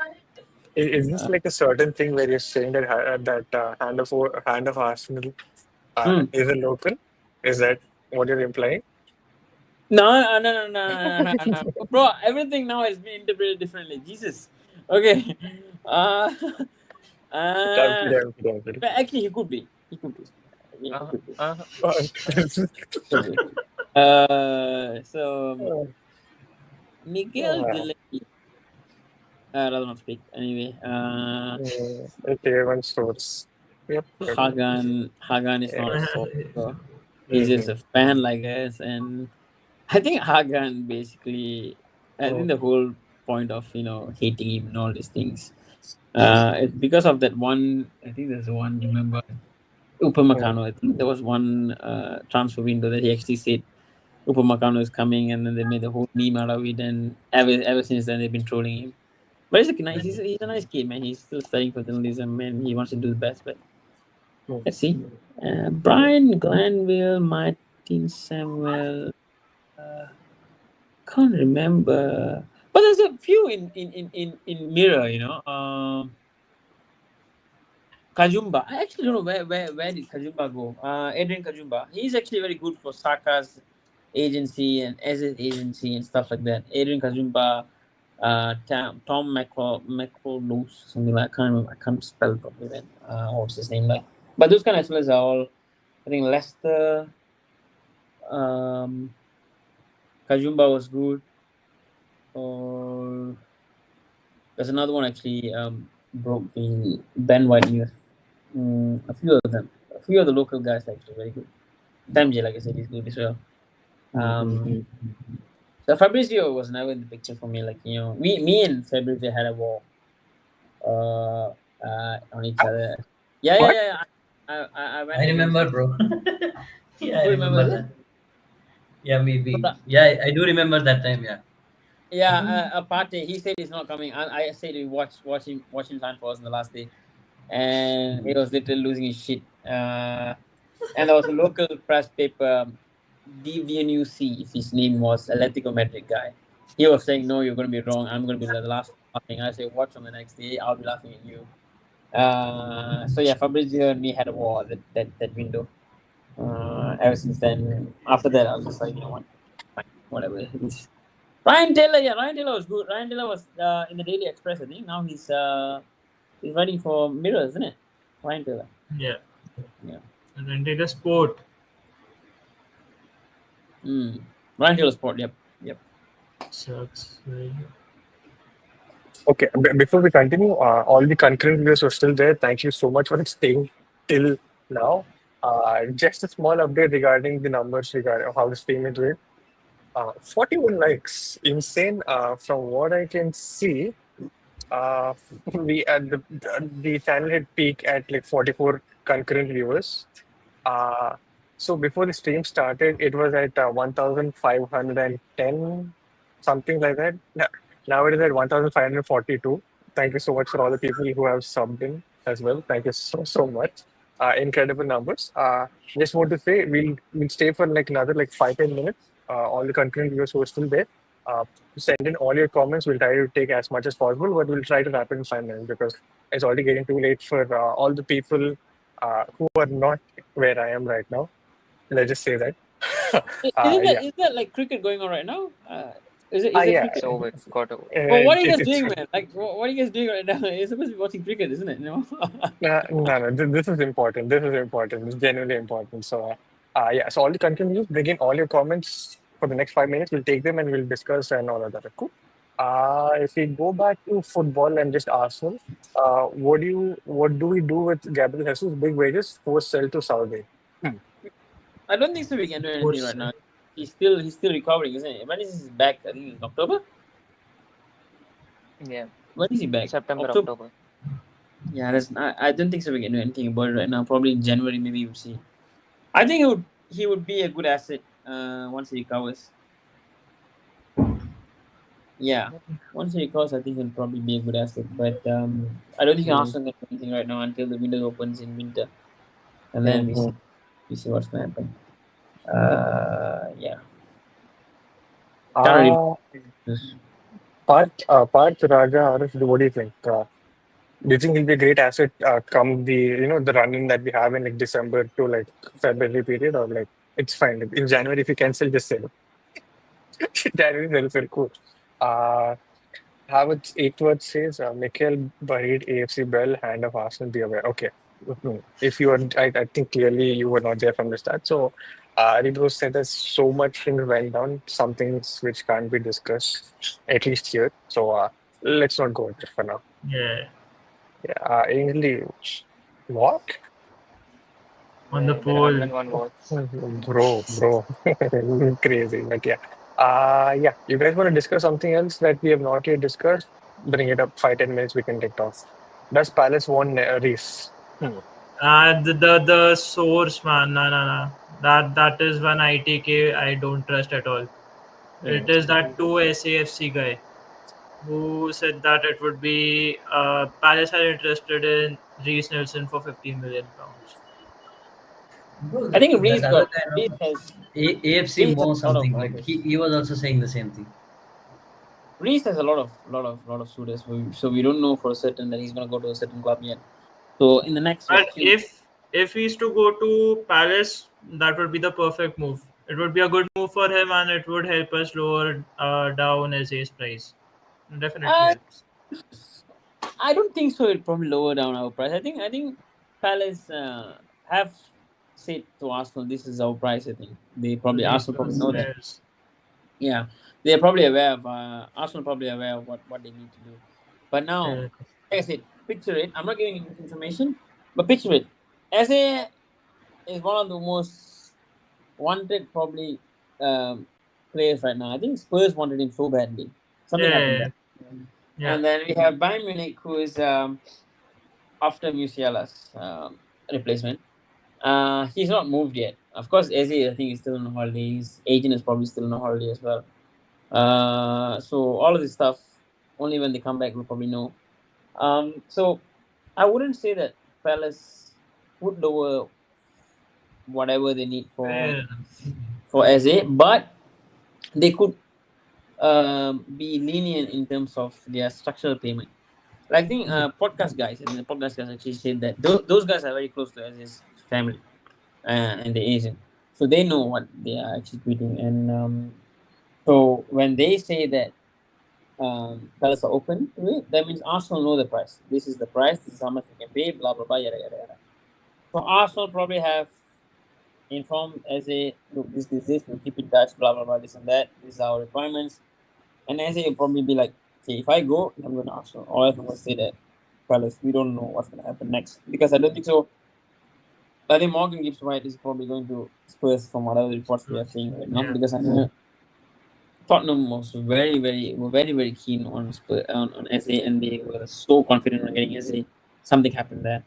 Is this like a certain thing where you're saying that Hand of Arsenal Hmm. is a local? Is that what you're implying? No. Bro, everything now has been interpreted differently. Jesus. Okay. Uh, I'm uh, kidding, I'm kidding, I'm kidding. but actually, he could be. He could be. Yeah, he Uh, could be. uh, Could be. So Miguel Delay. Rather not speak. Anyway, okay, one source. Yep. Hagan is not a Yeah. source. So he's just a fan like us, and I think Hagan basically. I think the whole point of hating him and all these things. It's because of that one. I think there's one. Remember Upamecano? I think there was one transfer window that he actually said Upamecano is coming, and then they made the whole meme out of it. And ever since then, they've been trolling him. But he's a nice kid, man. He's still studying for journalism, and he wants to do the best. But let's see. Brian Glanville, Martin Samuel. Can't remember, but there's a few in Mirror. Kajumba. I actually don't know where did Kajumba go. Adrian Kajumba. He's actually very good for Saka's agency and Ez's agency and stuff like that. Adrian Kajumba, Tom McCullough, something like I can't remember. I can't spell it properly. Man. What's his name like? But those kind of fellas are all. I think Leicester. Kajumba was good. Or There's another one actually broke the Ben White news. A few of them, a few of the local guys are actually very good. Tamji, like I said, is good as well. Um, so Fabrizio was never in the picture for me. Like me and Fabrizio had a war on each other. Yeah, yeah, What? yeah. Yeah. I went I against. remember, bro. Yeah, I Who remember remembers it? that. Yeah, So maybe. Yeah, I do remember that time. Yeah. yeah, a party. He said he's not coming. I said we watch him sign for us on the last day, and he was literally losing his shit. And there was a local press paper, DVNUC, if his name was Atletico Madrid guy. He was saying, "No, you're going to be wrong. I'm going to be the last laughing." I said, "Watch on the next day. I'll be laughing at you." So yeah, Fabrizio and me had a war that window. Ever since then, after that, I was just like, you know what, fine, whatever. Ryan Taylor, yeah, Ryan Taylor was good. Ryan Taylor was in the Daily Express, I think. Now he's writing for Mirror, isn't it? Ryan Taylor. Yeah. Yeah. And then take a sport. Ryan Taylor Sport. Yep. Yep. Sucks. Okay, before we continue, all the concurrent viewers who are still there, thank you so much for staying till now. Just a small update regarding the numbers regarding how the stream is doing. 41 likes, insane. From what I can see, uh, we at the channel hit peak at like 44 concurrent viewers. Uh, so before the stream started, it was at 1,510, something like that. Now it is at 1,542. Thank you so much for all the people who have subbed in as well. Thank you so much. Incredible numbers. Just want to say we'll stay for like another like 5-10 minutes. All the concurrent viewers who are still there, uh, send in all your comments. We'll try to take as much as possible, but we'll try to wrap it in 5 minutes because it's already getting too late for all the people who are not where I am right now. Let's just say that. Yeah. Is that like cricket going on right now? Is it Yeah. cricket? It's over. Got over. Well, what are you guys It's doing, man? Like, what are you guys doing right now? You're supposed to be watching cricket, isn't it? no. This is important. This is important. It's genuinely important. So, yeah. So all the content, bring in all your comments for the next 5 minutes. We'll take them and we'll discuss and all of that. Cool. If we go back to football and just Arsenal, what do we do with Gabriel Jesus' big wages forced sell to Saudi? I don't think so. We can do anything right now. He's still recovering, isn't it? When is he back? I think in October. Yeah. When is he back? September, October. Yeah, I don't think so. We can do anything about it right now. Probably in January, maybe we'll see. I think he would be a good asset once he recovers. Yeah, once he recovers, I think he'll probably be a good asset. But I don't think Arsenal can do anything right now until the window opens in winter, and then we see what's going to happen. Yeah. Parth, Raja, Aarush, what do you think? Do you think he'll be a great asset come the running that we have in like December to like February period, or like it's fine like, in January if you can sell, just sell. January is very cool. Havertz Eighthworth says Mikel buried AFC Bell, hand of Arsenal, be aware. Okay. If you are, I think clearly you were not there from the start. So, Rebro said that so much things went down, some things which can't be discussed, at least here. So, let's not go there for now. Yeah. Yeah, Ainsley, what? On the The poll. random one was. Bro, crazy. But yeah. Yeah, you guys want to discuss something else that we have not yet discussed? Bring it up 5-10 minutes, we can take off. Does Palace want Reese? The source, man. No. That is one ITK I don't trust at all. It is that 2 SAFC guy who said that it would be Palace are interested in Reece Nelson for £15 million. Bro, I think that Reece other got guy, no? Reece has AFC Reece has Mo a lot of something like offers. he was also saying the same thing. Reece has a lot of suitors, so we don't know for certain that he's gonna go to a certain club yet. So in the next But few, if he's to go to Palace, that would be the perfect move. It would be a good move for him, and it would help us lower down SA's price. Definitely uh, helps. I don't think so. It'll probably lower down our price. I think Palace have said to Arsenal, "This is our price." I think they probably Reece Arsenal probably know Nelson, that. yes. Yeah, they're probably aware of Arsenal. Probably aware of what they need to do. But now, Yeah. like I said, picture it. I'm not giving you information, but picture it. Eze is one of the most wanted probably players right now. I think Spurs wanted him so badly. Something happened Yeah. there. Yeah. And then we have Bayern Munich, who is after Musiala's replacement. He's not moved yet. Of course, Eze, I think, he's still on holiday. His agent is probably still on holiday as well. So all of this stuff, only when they come back, we'll probably know. So I wouldn't say that Palace would lower whatever they need Yeah. for Eze, but they could be lenient in terms of their structural payment. Like, I think podcast guys, and the podcast guys actually said that those guys are very close to Eze's family and the agent, so they know what they are actually tweeting. And so when they say that Palace are open to it, that means Arsenal know the price. This is the price. This is how much we can pay. Blah blah blah. Yada yada yada. So Arsenal probably have informed as a look. This. We'll keep in touch. Blah blah blah. This and that. These are our requirements. And as a will probably be like, okay, if I go, I'm going to Arsenal. Or if I'm going to say that Palace, we don't know what's going to happen next because I don't think so. I think Morgan Gibbs White is probably going to Spurs from whatever reports we are seeing right now Yeah. because I know Tottenham was very keen on on SA, and they were so confident on getting SA. Something happened there,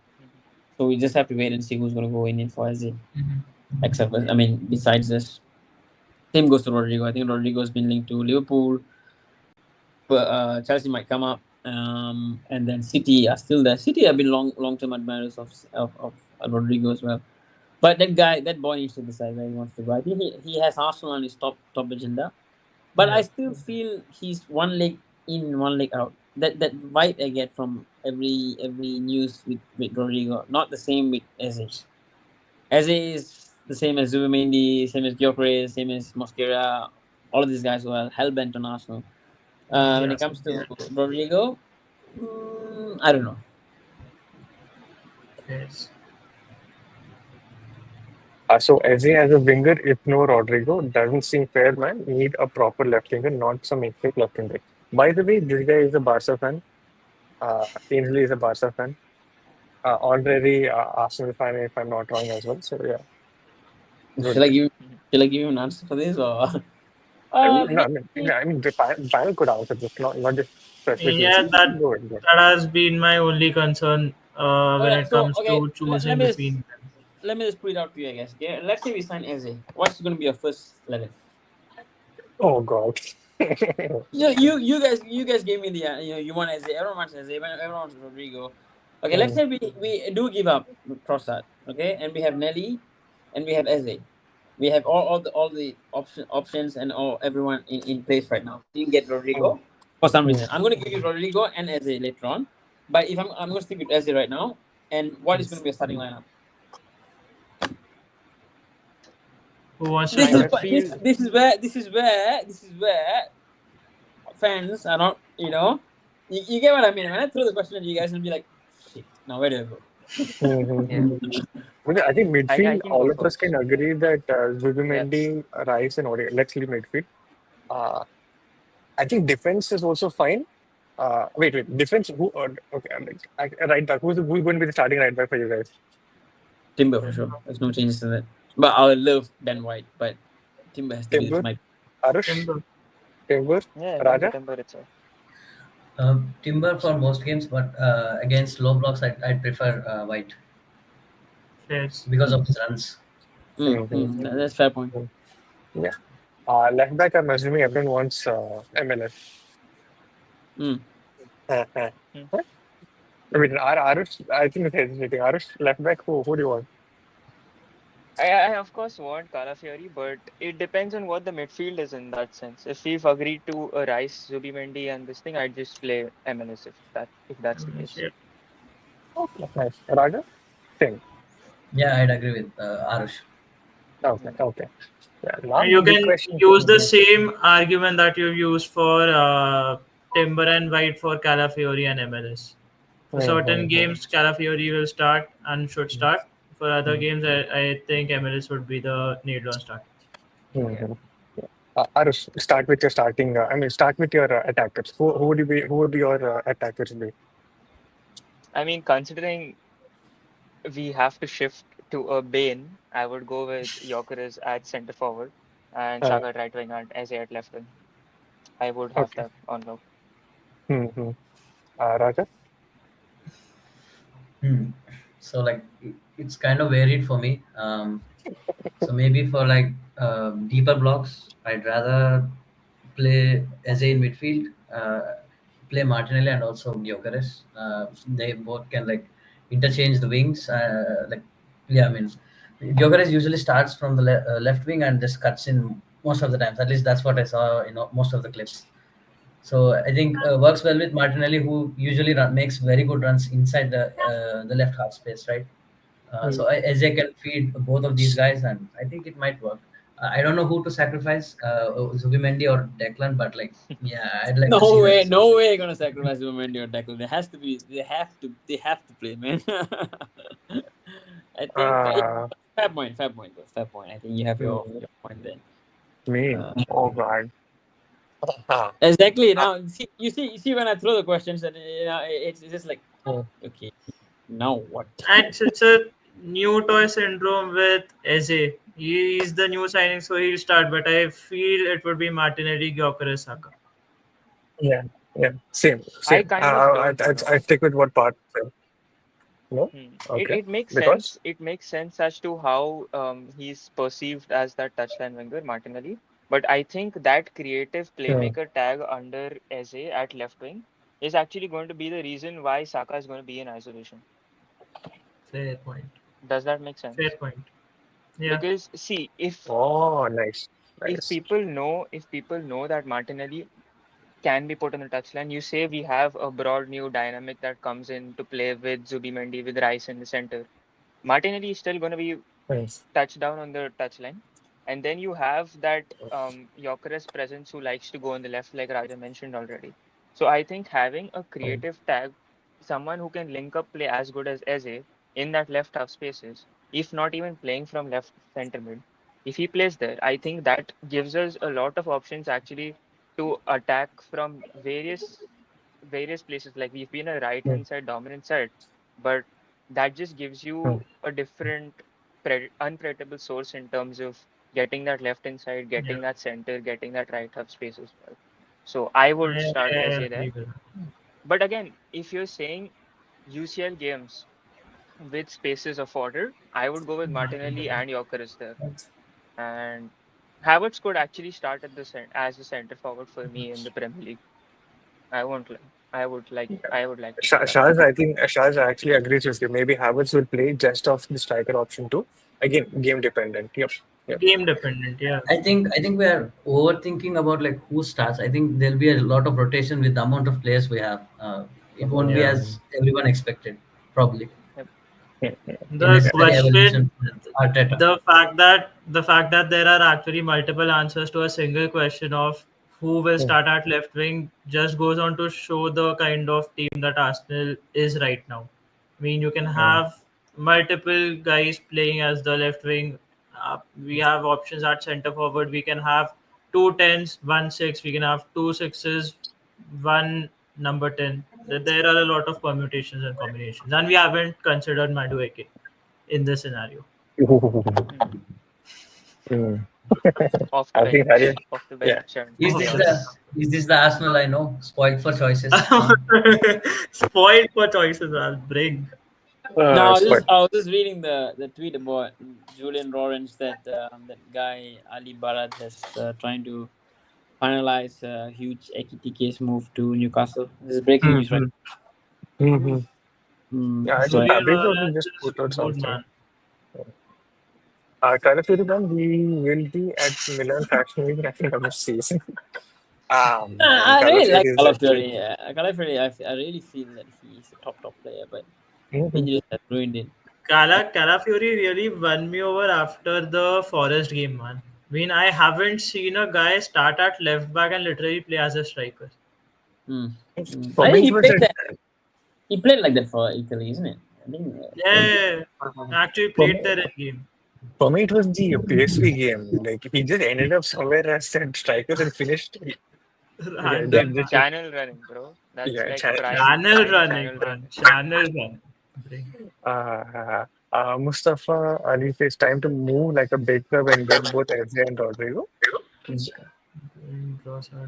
so we just have to wait and see who's going to go in for SA. Except, I mean, besides this, same goes to Rodrygo. I think Rodrygo has been linked to Liverpool, but Chelsea might come up, and then City are still there. City have been long term admirers of Rodrygo as well. But that boy needs to decide where he wants to go. I think he has Arsenal on his top agenda. But I Yeah. still feel he's one leg in, one leg out. That vibe I get from every news with Rodrigo. Not the same with Eze. Eze is the same as Zubimendi, same as Gyökeres, same as Mosquera. All of these guys who are hell bent on Arsenal. When it Yes. comes to Rodrigo, I don't know. Yes. So Eze as a winger, if no Rodrigo, doesn't seem fair, man. You need a proper left winger, not some fake left winger. By the way, this guy is a Barca fan. Ainsley is a Barca fan. Already Arsenal fan, if I'm not wrong, as well. So yeah, Should I good. give should I give him an answer for this or? I mean, no, Maybe. the panel could answer this, not just specifically. Yeah, See, that go ahead, go ahead. that has been my only concern when Okay, it so comes okay, to let choosing me just between them. put it out to you, I guess. Okay, let's say we sign Eze. What's going to be your first 11? Oh God. You guys gave me the you want Eze. Everyone wants Eze. Everyone wants Rodrigo. Okay, let's Mm. say we do give up Trossard. Okay, and we have Nelly, and we have Eze. We have all the options and all everyone in place right now. You get Mm. Rodrigo for some Mm. reason. I'm going to give you Rodrigo and Eze later on, but if I'm going to stick with Eze right now. And what is going to be a starting lineup? Who wants to This My is start? gut what this feel, this is where fans are not. You get what I mean. When I throw the question at you guys, will be like, shit. Now where do I go? yeah, Mhm. Well, I think I midfield, can go all of us can first. agree that Yeah. Zubimendi, Rice, and Odegaard. Let's leave midfield. Uh, I think defense is also fine. Wait. Defense. Who? Okay, right back. Who's going to be the starting right back for you guys? Timber for sure. There's no changes to that. But I would love Ben White, but Timber has to be Timber, my. Aarush, Timber. Timber, Yeah, Raja. Timber itself. Timber for most games, but against low blocks, I'd prefer White Yes. because of his runs. Mm-hmm. That's fair point. Yeah. Left back. I'm assuming everyone wants MLS. Mm. Hmm. Wait, Aarush. I think it's hesitating. Aarush, left back. Who do you want? I of course want Calafiori, but it depends on what the midfield is in that sense. If we've agreed to a Rice, Zubimendi, and this thing, I'd just play MLS if that's the case. Yeah. Okay, nice. Raja, same. Yeah, I'd agree with Arush. Okay, Hmm. okay. Yeah. Now You the can question use comes the in. same argument that you used for Timber and White for Calafiori and MLS. For certain Mm-hmm. games, Calafiori will start and should start. For other games, I think MLS would be the need on start. Yeah. Mm-hmm. Aarush, start with your starting. Start with your attackers. Who would you be? Who would your attackers be? I mean, considering we have to shift to a Bane, I would go with Gyökeres at center forward and Uh, Saka at right wing and Eze at left wing. I would have okay. that on lock. Mm-hmm. Raja. Hmm. So like it's kind of varied for me. So maybe for like deeper blocks, I'd rather play as in midfield, play Martinelli and also Gyökeres. They both can like interchange the wings. Yeah, I mean, Gyökeres usually starts from the left wing and just cuts in most of the times. At least that's what I saw in most of the clips. So I think works well with Martinelli, who usually makes very good runs inside the left half space, right? Mm. Eze can feed both of these guys, and I think it might work. I don't know who to sacrifice, Zubimendi or Declan, but like, yeah, I'd like No to see way, that. no way gonna sacrifice Zubimendi or tackle. There has to be. They have to play, man. I think Uh, fair point, fair point, bro. Fair point. I think you have mm, your point there. me. Uh, Oh God. Ah, exactly. ah, Now, you see when I throw the questions, and it's just like, mm. okay, now what? And it's a new toy syndrome with Eze. He's the new signing, so he'll start. But I feel it would be Martinelli, Gyökeres, Saka. Yeah, yeah. Same, I same. kind of don't, I stick with what Parth said. No. It Okay. it makes Because. sense. It makes sense as to how he's perceived as that touchline winger, Martinelli. But I think that creative Mm, playmaker tag under Eze at left wing is actually going to be the reason why Saka is going to be in isolation. Fair point. Does that make Fair sense? point. Yeah. Because see, oh, nice, if nice. people know that Martinelli can be put on the touchline, you say we have a broad new dynamic that comes in to play with Zubimendi with Rice in the center. Martinelli is still going to be Nice. touchdown on the touchline. And then you have that Gyökeres presence who likes to go on the left, like Raja mentioned already. So I think having a Mm, creative tag, someone who can link up play as good as Eze in that left half spaces, if not even playing from left center mid, if he plays there, I think that gives us a lot of options actually to attack from various places. Like we've been a right mm, hand side dominant side, but that just gives mm, you a different unpredictable source in terms of getting that left hand side, Yeah. getting that center, getting that right half space as well. So I would I start Eze there. agree with that. But again, if you're saying UCL games with spaces afforded, I would go with Martinelli Martinelli. and Gyökeres there. And Havertz could actually start at as the center forward for me in the Premier League. I won't lie. I would like to see that. Shaz, I think Shaz actually agrees with you. Maybe Havertz will play just off the striker option too. Again, game dependent. Yep. Yep. Game dependent. Yeah. I think we are overthinking about like who starts. I think there'll be a lot of rotation with the amount of players we have. It won't be Yeah. as everyone expected, probably, Yep. The unless very question, evolution from Arteta. the fact that there are actually multiple answers to a single question of who will Mm, start at left wing just goes on to show the kind of team that Arsenal is right now. I mean, you can mm, have multiple guys playing as the left wing. We have options at center forward. We can have two tens, one six. We can have two sixes, one number 10. There are a lot of permutations and combinations, and we haven't considered Madueke in this scenario. Hmm. mm. Off the I think Harry. bench, off the Yeah. bench, and Is Of this the the chaos. is this the Arsenal I know? Spoiled for choices, huh? spoiled for choices, I'll bring. No, It's quite. I was just reading the tweet about Julian Lawrence that that guy Ali Barat has trying to finalize a huge equity case move to Newcastle. This is breaking news, right? Mm-hmm. Mm-hmm. Yeah, I So think yeah. Julian Fabrizio Lawrence just is put out good, something. man. Karafiriban, we will be at Milan Fashion Week at the end of the season. I really like Calafiori is actually. Calafiori. Calafiori, I really feel that he's a top player, but Mhm. injuries have ruined it. Calafiori really won me over after the Forest game, man. I mean, I haven't seen a guy start at left back and literally play as a striker. Mm. For I me, think it was a. he played like that for Italy, isn't it? I think. Yeah, I actually For played me, there in game. For me, it was the PSV game. Like he just ended up somewhere as said strikers and finished. Yeah, Random man. Channel running, bro. That's yeah, like channel. Channel prime running, channel man. running. Channel running. Bring. Mustafa Ali says time to move like a big club and get both FJ and Rodrygo.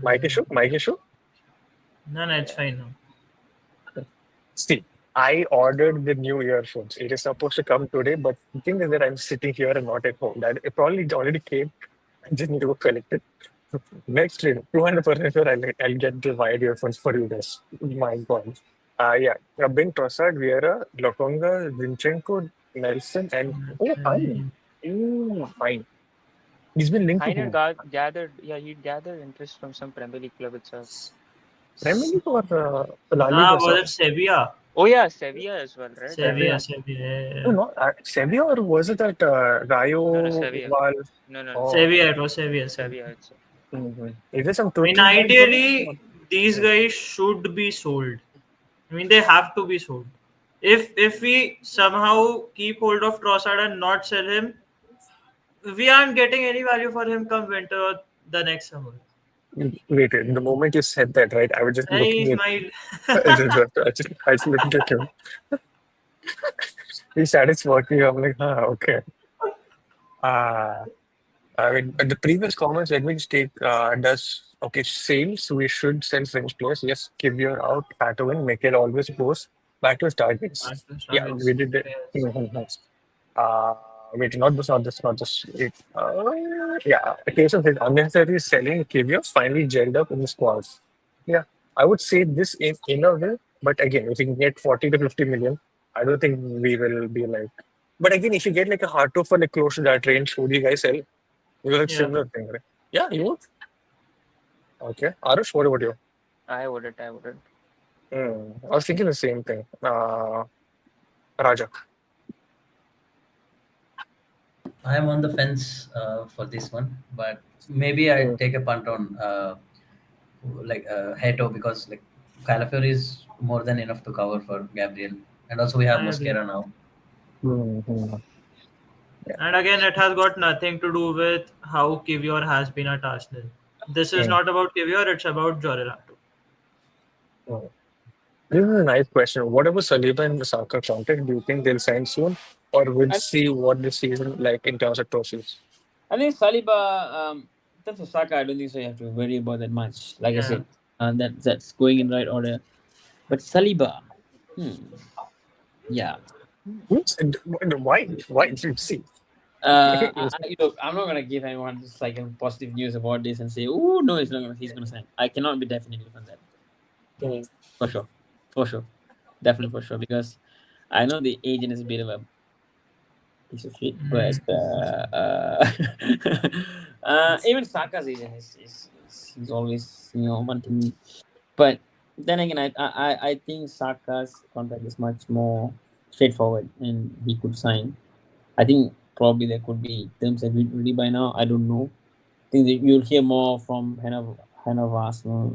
Mic issue? Mic issue? No, it's fine now. See, I ordered the new earphones. It is supposed to come today, but the thing is that I'm sitting here and not at home. That it probably already came. I just need to go collect it. Next trade, 200% sure I'll get the wired earphones for you guys. My God. Yeah, Ben Trossard, Vieira, Lokonga, Zinchenko, Nelson, and oh, fine. Fine. He's been linked to Heiner who? he gathered interest from some Premier League club itself. Premier League or La Nah, Liga, was sir? it Sevilla? Oh yeah, Sevilla as well, right? Sevilla. No, no, Sevilla or was it at No, Rayo Sevilla. Val? No. Oh, Sevilla, it was Sevilla. Sevilla itself. Is there some I mean, Turkish guy going? ideally, these guys should be sold. I mean, they have to be sold. If we somehow keep hold of Trossard and not sell him, we aren't getting any value for him come winter or the next summer. Wait, the moment you said that, right, I was just looking Hey, at Ismail. I just looked at him. He started working. I'm like, okay. I mean, the previous comments, let me just take, sales, we should sell French players. Yes, Kivior out, Patoin, Mikel always goes back to his targets. Yeah, we did it. Wait, not this. A case of his unnecessary selling Kivior finally gelled up in the squads. Yeah, I would say this in a way, but again, if you can get 40 to 50 million, I don't think we will be like. But again, if you get like a hard to for like close to that range, would you guys sell? Because it's Yeah. similar thing, right? Yeah, you would. Okay. Aarush, what about you? I wouldn't. I was thinking the same thing. Raja. I am on the fence for this one, but maybe I take a punt on Heto, because like Calafiori is more than enough to cover for Gabriel, and also we have I agree. Mosquera now. And again, it has got nothing to do with how Kivior has been at Arsenal. This is not about Kivior, it's about Jorelato. This is a nice question. Whatever Saliba and Saka contract, do you think they'll sign soon, or we'll see what the season like in terms of trophies? I think Saliba, in terms of Saka, I don't think so. You have to worry about that much. Like I said, that's going in right order. But Saliba, yeah. Why? See. I'm not gonna give anyone just like positive news about this and say, "Oh no, he's gonna sign." I cannot be definitive on that. For sure, definitely for sure, because I know the agent is a bit of a piece of shit, but even Saka's agent is he's always wanting. But then again, I think Saka's contract is much more straightforward and he could sign. I think probably there could be terms agreed already by now. I don't know. I think that you'll hear more from Hanover Arsenal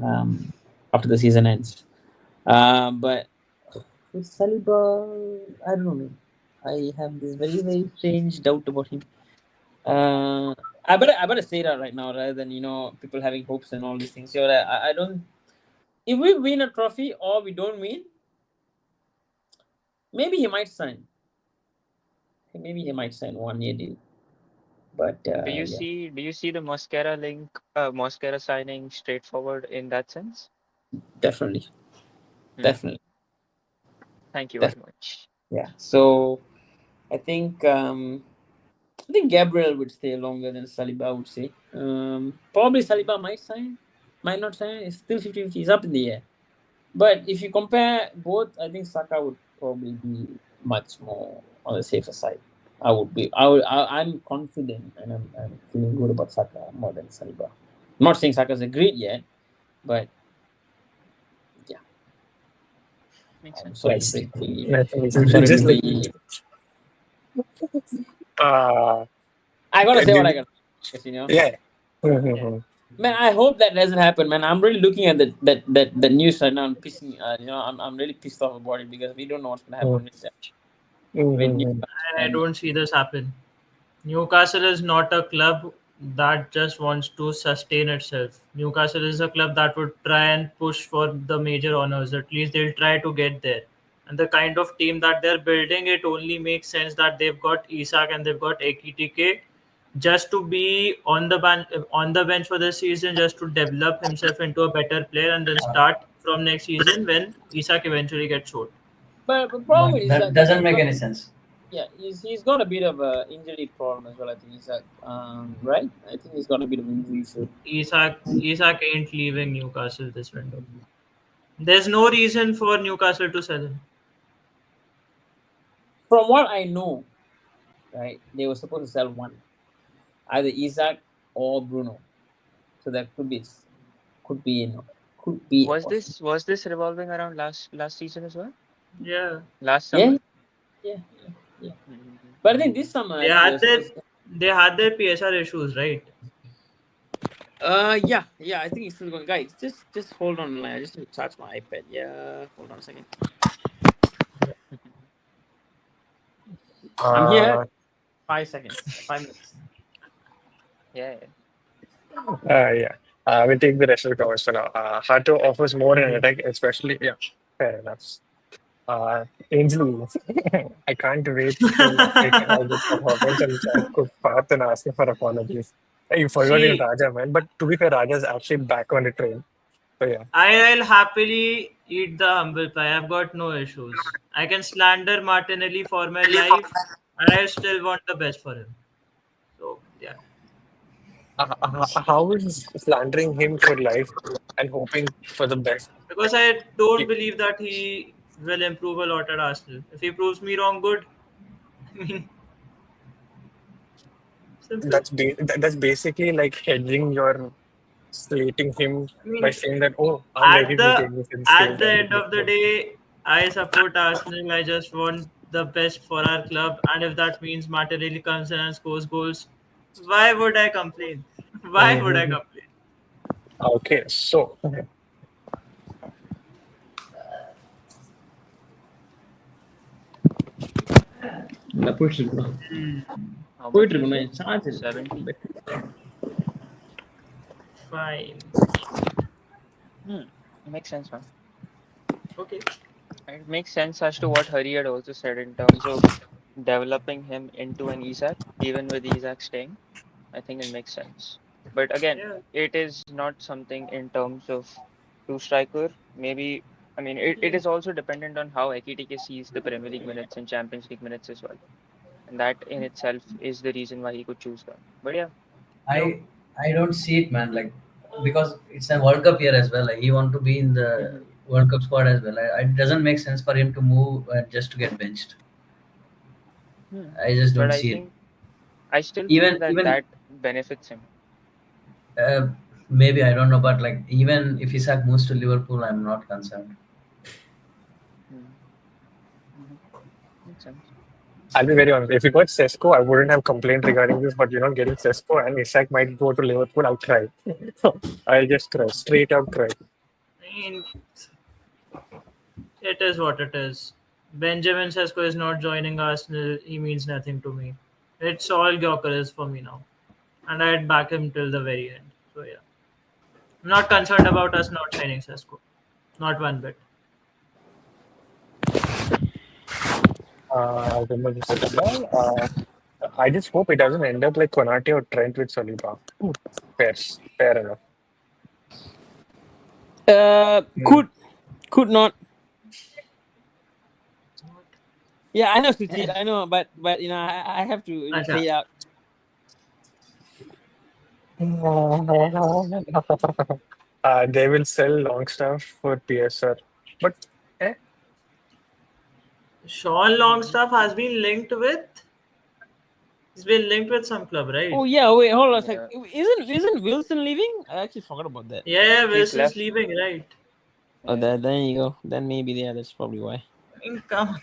after the season ends. But with Saliba, I don't know, man. I have this very, very strange doubt about him. I better say that right now rather than people having hopes and all these things. So I don't. If we win a trophy or we don't win, maybe he might sign. Maybe he might sign 1-year deal. But do you see the Moscara Moscara signing straightforward in that sense? Definitely. Thank you very much. Yeah. So I think Gabriel would stay longer than Saliba, I would say. Probably Saliba might sign, might not sign. It's still 50-50. It's up in the air. But if you compare both, I think Saka would probably be much more on the safer side. I'm confident and I'm feeling good about Saka more than Saliba. I'm not saying Saka's a great yet, but yeah. Makes sense. Sorry Just I gotta say what I got. Yeah. Man, I hope that doesn't happen, man. I'm really looking at the news right now and pissing. I'm really pissed off about it because we don't know what's gonna happen with that. I don't see this happen. Newcastle is not a club that just wants to sustain itself. Newcastle is a club that would try and push for the major honors. At least they'll try to get there. And the kind of team that they're building, it only makes sense that they've got Isak and they've got Ekitike just to be on the bench for the season, just to develop himself into a better player, and then start from next season when Isak eventually gets sold. But the But problem is that that doesn't make any sense. yeah, he's got a bit of a injury problem as well. I think Isak, right? I think he's got a bit of injury issue. Isak ain't leaving Newcastle this window. There's no reason for Newcastle to sell him. From what I know, right, they were supposed to sell one, either Isak or Bruno. So that could be you know, could be Was this revolving around last season as well? Yeah, Last yeah, summer? yeah. Mhm. But I think this summer they I think had their PSR issues, right? yeah, I think it's still going. Guys, just hold on, I just need to charge my iPad. Yeah, hold on a second. I'm here. Uh, 5 seconds. 5 minutes. Yeah. yeah. We'll take the rest of the covers for now. Hato offers more in attack, especially. Yeah, fair enough. Ainsley, I can't wait to take all the performance and chat with Parth and ask him for apologies. You forgot in See, Raja, man. But to be fair, Raja's actually back on the train. So yeah. I'll happily eat the humble pie. I've got no issues. I can slander Martinelli for my life, and I still want the best for him. So yeah, How is slandering him for life and hoping for the best? because I don't believe that he will improve a lot at Arsenal. If he proves me wrong, good. I mean, simple. That's basically like hedging your slating him I by mean, saying that, oh, at maybe we the can use him at skilled the and end of the day, I support Arsenal. I just want the best for our club, and if that means Martinelli comes in and scores goals, why would I complain? Why would I Mhm. complain? Okay, so போயிட்டு இருக்கணும் How much போயிட்டு is இருக்கணும் it? Charge 70. Fine. Makes sense, man. Okay. It makes sense as to what Haree had also said in terms of developing him into an Isak, even with Isak staying. I think it makes sense. But again, Yeah. it is not something in terms of two striker. Maybe, I mean, it Yeah. is also dependent on how Ekitike sees the Premier League minutes and Champions League minutes as well. And that in itself is the reason why he could choose that. But yeah, Yo. I don't see it, man. Like because it's a World Cup year as well. Like he want to be in the hmm World Cup squad as well. It doesn't make sense for him to move just to get benched. I just but don't I see it. think I still feel Even that even that benefits him. uh, maybe I don't know, but like even if Isak moves to Liverpool, I'm not concerned. Mm. hmm Makes sense. I'll be very honest. If we got Sesko, I wouldn't have complained regarding this, but you're not getting Sesko and Isak might go to Liverpool, I'll cry. I'll just cry, straight up cry. I mean, it is what it is. Benjamin Sesko is not joining Arsenal. He means nothing to me. It's all Gyökeres for me now, and I'd back him till the very end. So yeah, I'm not concerned about us not signing Sesko. Not one bit. Remember this as well. I just hope it doesn't end up like Konate or Trent with Saliba. Fair, fair enough. could not. Yeah, I know Sucheet, I know, but I have to Acha. say it out. They will sell Longstaff for PSR, but eh, Sean Longstaff has been linked with. He's been linked with some club, right? Oh yeah, wait, hold on a Yeah, second. Isn't Wilson leaving? I actually forgot about that. Yeah, he's Wilson's left. leaving, right? Oh, Yeah. there you go. Then maybe that's probably why. I mean, come on.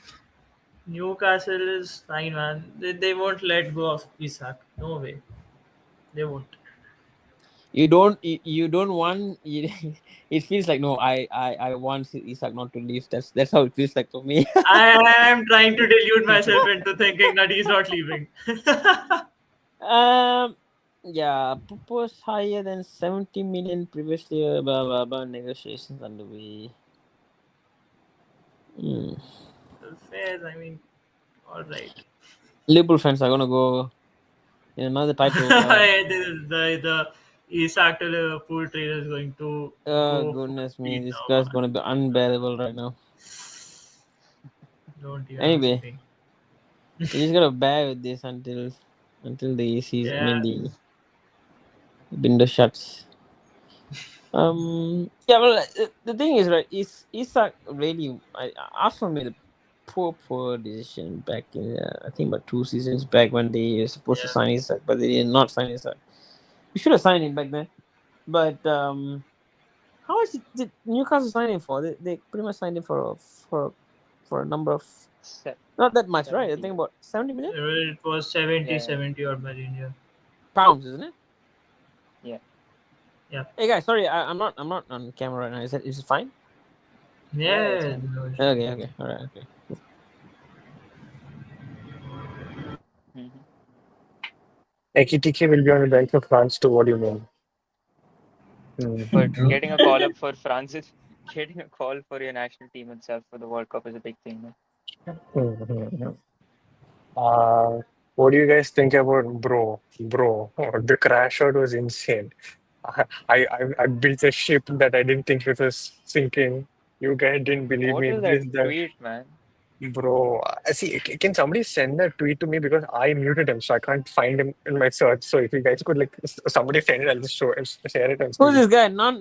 Newcastle is fine, man. They won't let go of Isak. No way. They won't. You don't want it feels like no, I want Isak not to leave. That's how it feels like for me. I am trying to delude myself into thinking that he's not leaving. Yeah, proposed higher than 70 million previously. Blah blah blah. Negotiations underway. Hmm. Fair, I mean, all right. Liverpool fans are gonna go in another title. The Isak to Liverpool trader is going to Oh go full goodness me, speed this now, guy's man. gonna be unbearable right now. Don't even ask Anyway, me. we just gotta bear with this until the season. I mean Yeah, the window shuts. Yeah, well, the thing is, right? Is Isak really? Arsenal made a poor decision back in I think about 2 seasons back when they were supposed to yeah. sign Isak, but they did not sign Isak. We should have signed him back then. But how much did Newcastle sign him for? They pretty much signed him for for a number of Se- not that much, right? I 70. think about 70 million It was 70, Yeah, 70 odd million. Yeah, pounds, isn't it? yeah. yeah, Hey guys, sorry, I'm not on camera right now. Is it fine? Yeah, it's yeah. fine. No issues. Okay, all right, okay. Hmm. Ekitike will be on the bench for France too. What do you mean? But True. getting a call up for France is getting a call for your national team itself for the World Cup is a big thing, man. Mm. Uh, what do you guys think about bro? The crash out was insane. I built a ship that I didn't think it was sinking. You guys didn't believe What me. was that This that tweet, man? bro. See, can somebody send that tweet to me because I muted him, so I can't find him in my search. So if you guys could like somebody send it, I'll just share it on Who's screen. this guy? Not.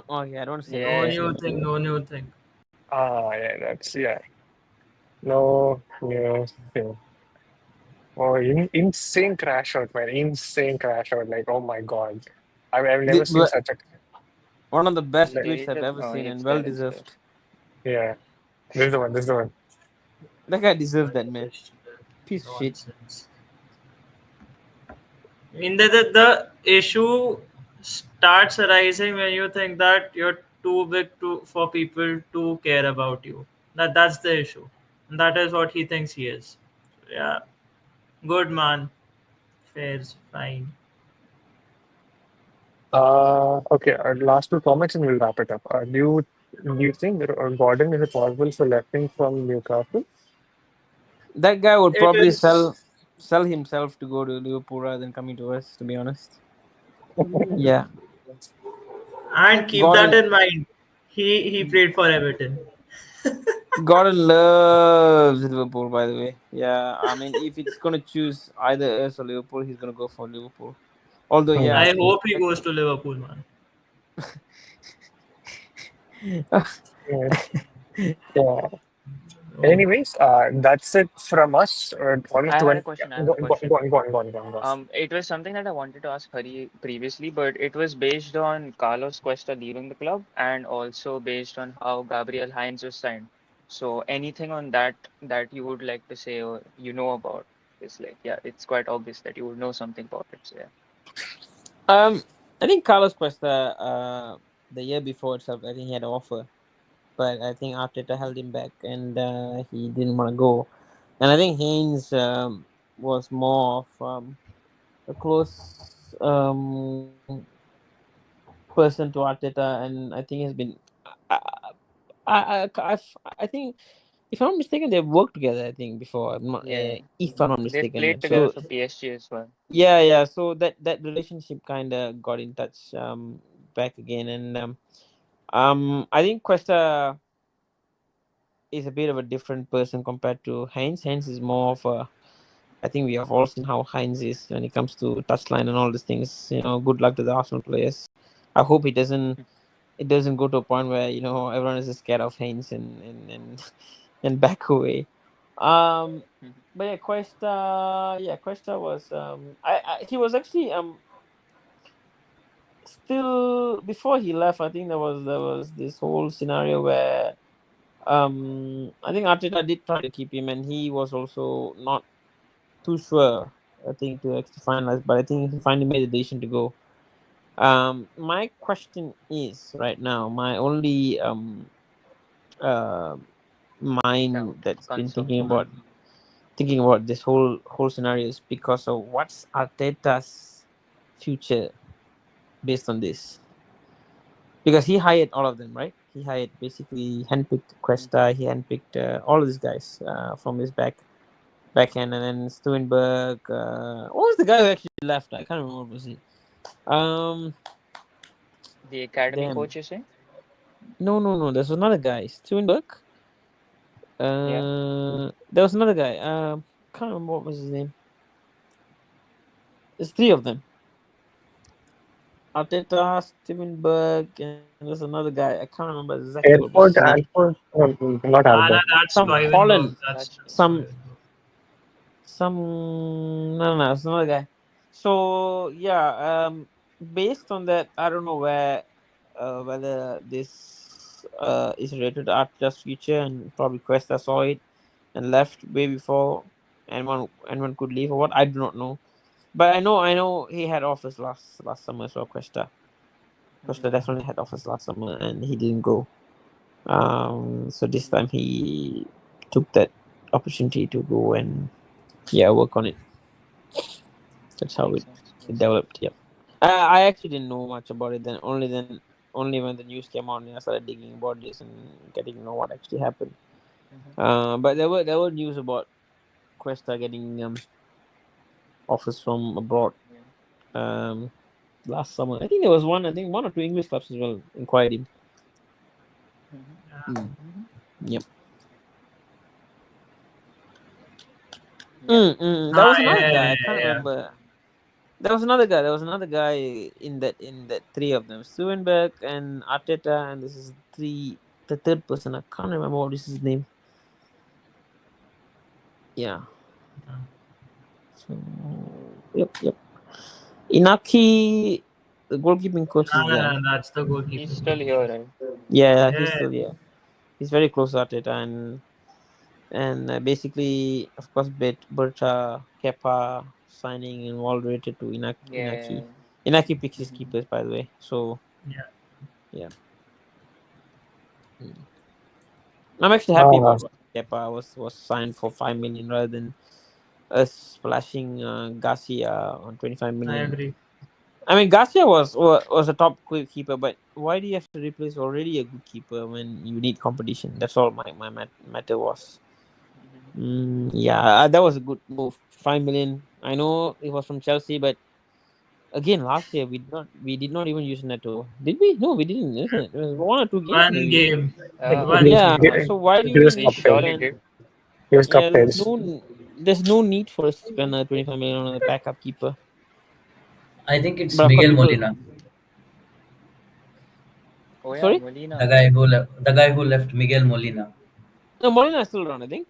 Oh yeah, I don't want to say No names. Yeah. new thing. No new thing. Yeah. That's yeah. No, yeah. Yeah. Oh, insane crash out, man. Insane crash out. Like, oh my God. I've never seen But such a one of the best like, tweets I've ever Oh, seen, and it's well there, it's there. deserved. yeah. This is the one. This is the one. That guy deserves that, man. Piece of shit. Nonsense. I mean, the issue starts arising when you think that you're too big to for people to care about you. That's the issue. And that is what he thinks he is. Yeah, good man. Fair's fine. Okay. Last two comments and we'll wrap it up. Do you think that Gordon is it possible for lefting from Newcastle? That guy would It probably is, sell himself to go to Liverpool rather than coming to us. To be honest, yeah. and keep that Gordon in mind. He played for Everton. Gordon loves Liverpool. By the way, yeah. I mean, if it's gonna choose either us or Liverpool, he's gonna go for Liverpool. Although, Hmm. yeah, I hope he goes to Liverpool, man. Yeah. Yeah. Oh. Anyways, that's it from us. Almost I had a 20. question. I have Go, a go, question. go on, go on, go on, go on, go on. It was something that I wanted to ask Hari previously, but it was based on Carlos Cuesta leaving the club and also based on how Gabriel Hines was signed. So anything on that you would like to say or you know about? It's like, yeah, it's quite obvious that you would know something about it. So yeah. I think Carlos Cuesta, the year before itself, I think he had an offer, but I think Arteta held him back, and he didn't want to go. And I think Haynes was more of a close person to Arteta, and I think has been. I, I think, if I'm not mistaken, they've worked together. I think before. Yeah. If I'm not They mistaken, played together so for PSG as well. yeah. So that relationship kind of got in touch back again, and I think Cuesta is a bit of a different person compared to Heinz. Heinz is more of a. I think we have all seen how Heinz is when it comes to touchline and all these things. Good luck to the Arsenal players. I hope it doesn't. It doesn't go to a point where everyone is just scared of Heinz and and back away. Mhm. But Cuesta was he was actually still before he left. I think there was this whole scenario where I think Arteta did try to keep him, and he was also not too sure. I think to actually finalize, but I think he finally made the decision to go. My question is right now. My only uh, mind Doubt, that's been concern. thinking about thinking about this whole scenario is because of what's Arteta's future based on this. Because he hired all of them, right? He hired basically handpicked Cuesta, he handpicked all of these guys from his backhand, and then Stuenberg. What was the guy who actually left? I can't remember what was he. Um, The academy damn. coach, you say? No. There's another guy, Stuenberg. Yeah. There was another guy. Can't remember what was his name. There's three of them. Arteta, Stuenberg, and there's another guy. I can't remember exactly what was his Airport, name. Alford, not Ah, Albert. that's Some Loivenberg. Holland. That's Some Loivenberg. no, it's another guy. So yeah, based on that, I don't know whether this is related to Arteta's future, and probably Cuesta saw it and left way before anyone could leave or what. I do not know, but I know he had offers last summer as well. Cuesta definitely had offers last summer and he didn't go. So this time he took that opportunity to go and work on it. That's how Makes it sense. Makes sense. developed. Yeah, I actually didn't know much about it. Only when the news came out, I started digging about this and getting to know what actually happened. But there were news about Cuesta getting offers from abroad. Um, Last summer, I think there was one. I think one or two English clubs as well inquired him. Yeah. Yep. Yeah. There Ah, was another yeah, guy. yeah, I can't yeah. remember. There was another guy. There was another guy in that three of them, Stuenberg and Arteta, and this is the third person. I can't remember what is his name. Yeah. So yep. Inaki, the goalkeeping coach, is there. That's the He's goalkeeper. still here, right? Yeah, he's Yeah. still here. He's very close to Arteta, and basically, of course, Berta Kepa signing and all related to Yeah. Inaki. Inaki picks his keepers, by the way. So Yeah. yeah. I'm actually happy Ah, about Kepa was signed for 5 million rather than us splashing Garcia on 25 I million. agree. I mean, Garcia was a top keeper, but why do you have to replace already a good keeper when you need competition? That's all my matter was. That was a good move. 5 million. I know it was from Chelsea, but again, last year we did not even use Neto, did we? No, we didn't. Isn't it? It was one or two games One maybe. game. he One was, Yeah. game. So why do he you was need We us to captain. surely spend? did. He was Yeah, captain. there's no need for us to spend 25 million on a backup keeper. I think it's But of course, Miguel people. Molina, Oh yeah, Sorry, Molina. the guy who left, Miguel Molina. no, Molina is still around. I think.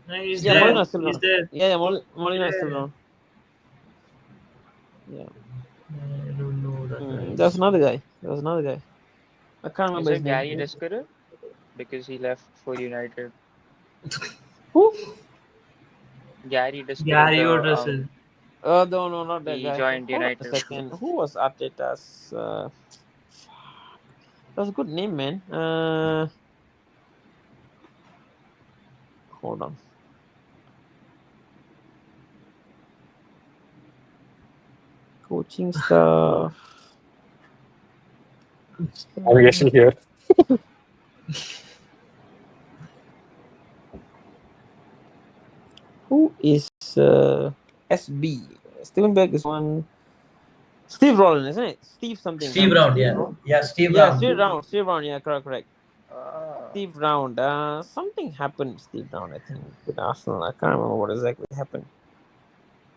No, he's Yeah, there. Molina is still He's around. there. Yeah, Molina is still Yeah. around. Yeah. I don't know that There's guys. another guy. I can't Is remember his it name. Gary Descarer? Because he left for United. Who? Gary Descarer, Gary the O'Driscoll. No, not that he guy. joined Hold on a United. second. Who was Arteta's? That's a good name, man. Hold on. Coaching staff. I'm guessing here. Who is SB? Stevenberg is one. Steve Rollin, isn't it? Steve something. Steve Round, Steve. yeah, yeah, Steve Yeah, Round. Steve Round. Steve Round. Yeah, correct. Ah, Steve Round. Something happened. With Steve Round, I think, with Arsenal. I can't remember what exactly happened.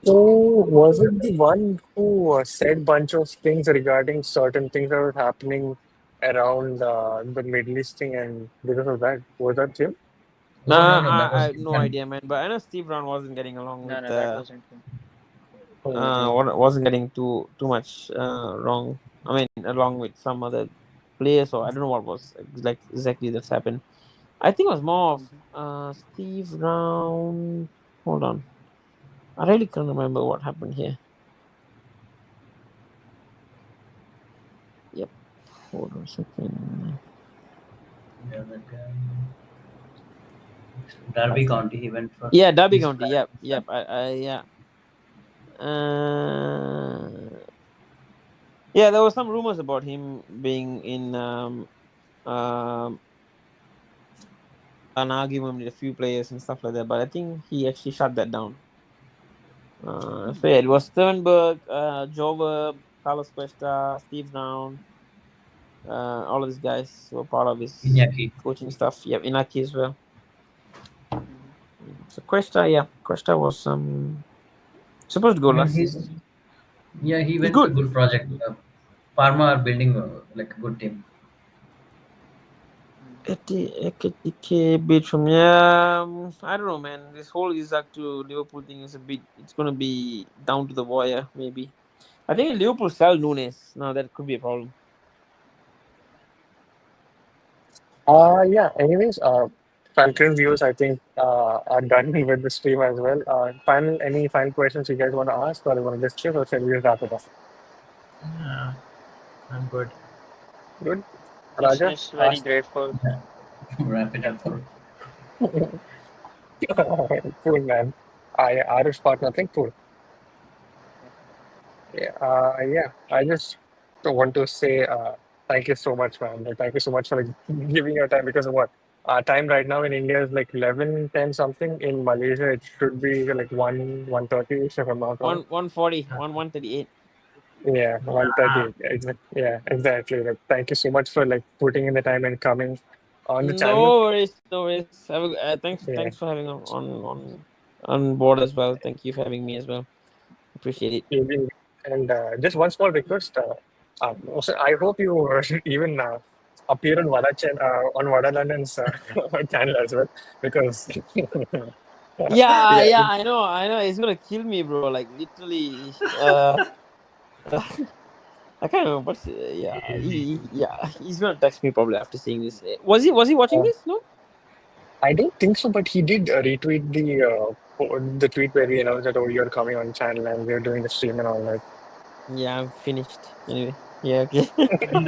Oh, was it the one who said bunch of things regarding certain things that were happening around the Middle East thing, and because of that, was that him? No, that I was have no different. idea, man. But I know Steve Brown wasn't getting along no, with no, that wasn't him. Oh, wasn't getting too much wrong. I mean, along with some other players, or I don't know what was like exactly that's happened. I think it was more of Steve Brown. Hold on, I really can't remember what happened here. Yep, hold on a second. Yeah, that guy. Derby County, he went for. Yeah, Derby His County. Yep, yep. Yeah. Yeah, there were some rumors about him being in an argument with a few players and stuff like that, but I think he actually shut that down. So yeah, it was Sternberg, Jover, Carlos Cuesta, Steve Brown, all of these guys were part of his Iñaki. coaching staff. Yep, Inaki as well. Mhm. So Cuesta was supposed to go I mean, last he's season. he He's went with a good. good project. Parma are building like a good team. Ekitike bit from I don't know, man. This whole Isak to Liverpool thing is a bit. It's gonna be down to the wire, maybe. I think Liverpool sell Nunes. Now that could be a problem. Yeah. Anyways, Falcon views I think are done with the stream as well. Any final questions you guys want to ask or you want to discuss or shall we just wrap it up? Yeah, I'm good. Good. Raja, Listeners, very ask. grateful. Yeah. Wrap it Yeah. up. For, Cool man. Irish partner, I think cool. Yeah. Yeah. I just want to say thank you so much, man. Like, thank you so much for like, giving your time because of what? Time right now in India is like 11:10 something. In Malaysia, it should be like 1:30 if I'm not wrong. 140, 138. Yeah, 1:30. Yeah, exactly. Like, thank you so much for like putting in the time and coming on the channel. No worries, no worries. Yeah. Thanks for having on board as well. Thank you for having me as well. Appreciate it. Maybe- And just one small request. Also, I hope you even appear on on Vada London's channel as well, because Yeah, yeah, yeah, I know. It's gonna kill me, bro. Like literally. I can't remember. But yeah, he's gonna text me probably after seeing this. Was he watching uh, this? No. I don't think so, but he did retweet the tweet where we announced that, oh, you're coming on channel and we're doing the stream and all that. Yeah, I'm finished. Anyway. Yeah. Okay. And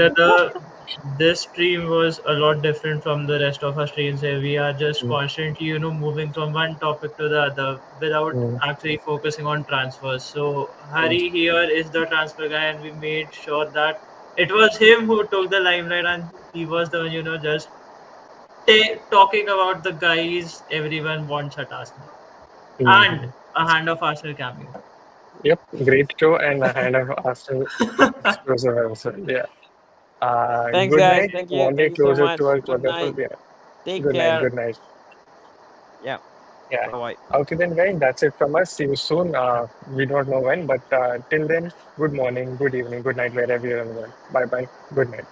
this stream was a lot different from the rest of our streams. Where we are just Mm, constantly, moving from one topic to the other without mm, actually focusing on transfers. So mm, Harry here is the transfer guy, and we made sure that it was him who took the limelight, and he was the one, just talking about the guys everyone wants at Arsenal, and mm. a hand of Arsenal cameo. Yep, great show and a hand of Arsenal exclusive episode. Yeah. Thanks, Good guys. night. Thank you. One day Thank you so closer much. towards Good wonderful. night. Yeah. Take Good night. care. Good night. Yeah. Yeah. Bye bye. Okay, then, guys, that's it from us. See you soon. We don't know when, but till then, good morning, good evening, good night, wherever you're in the world. Bye bye. Good night.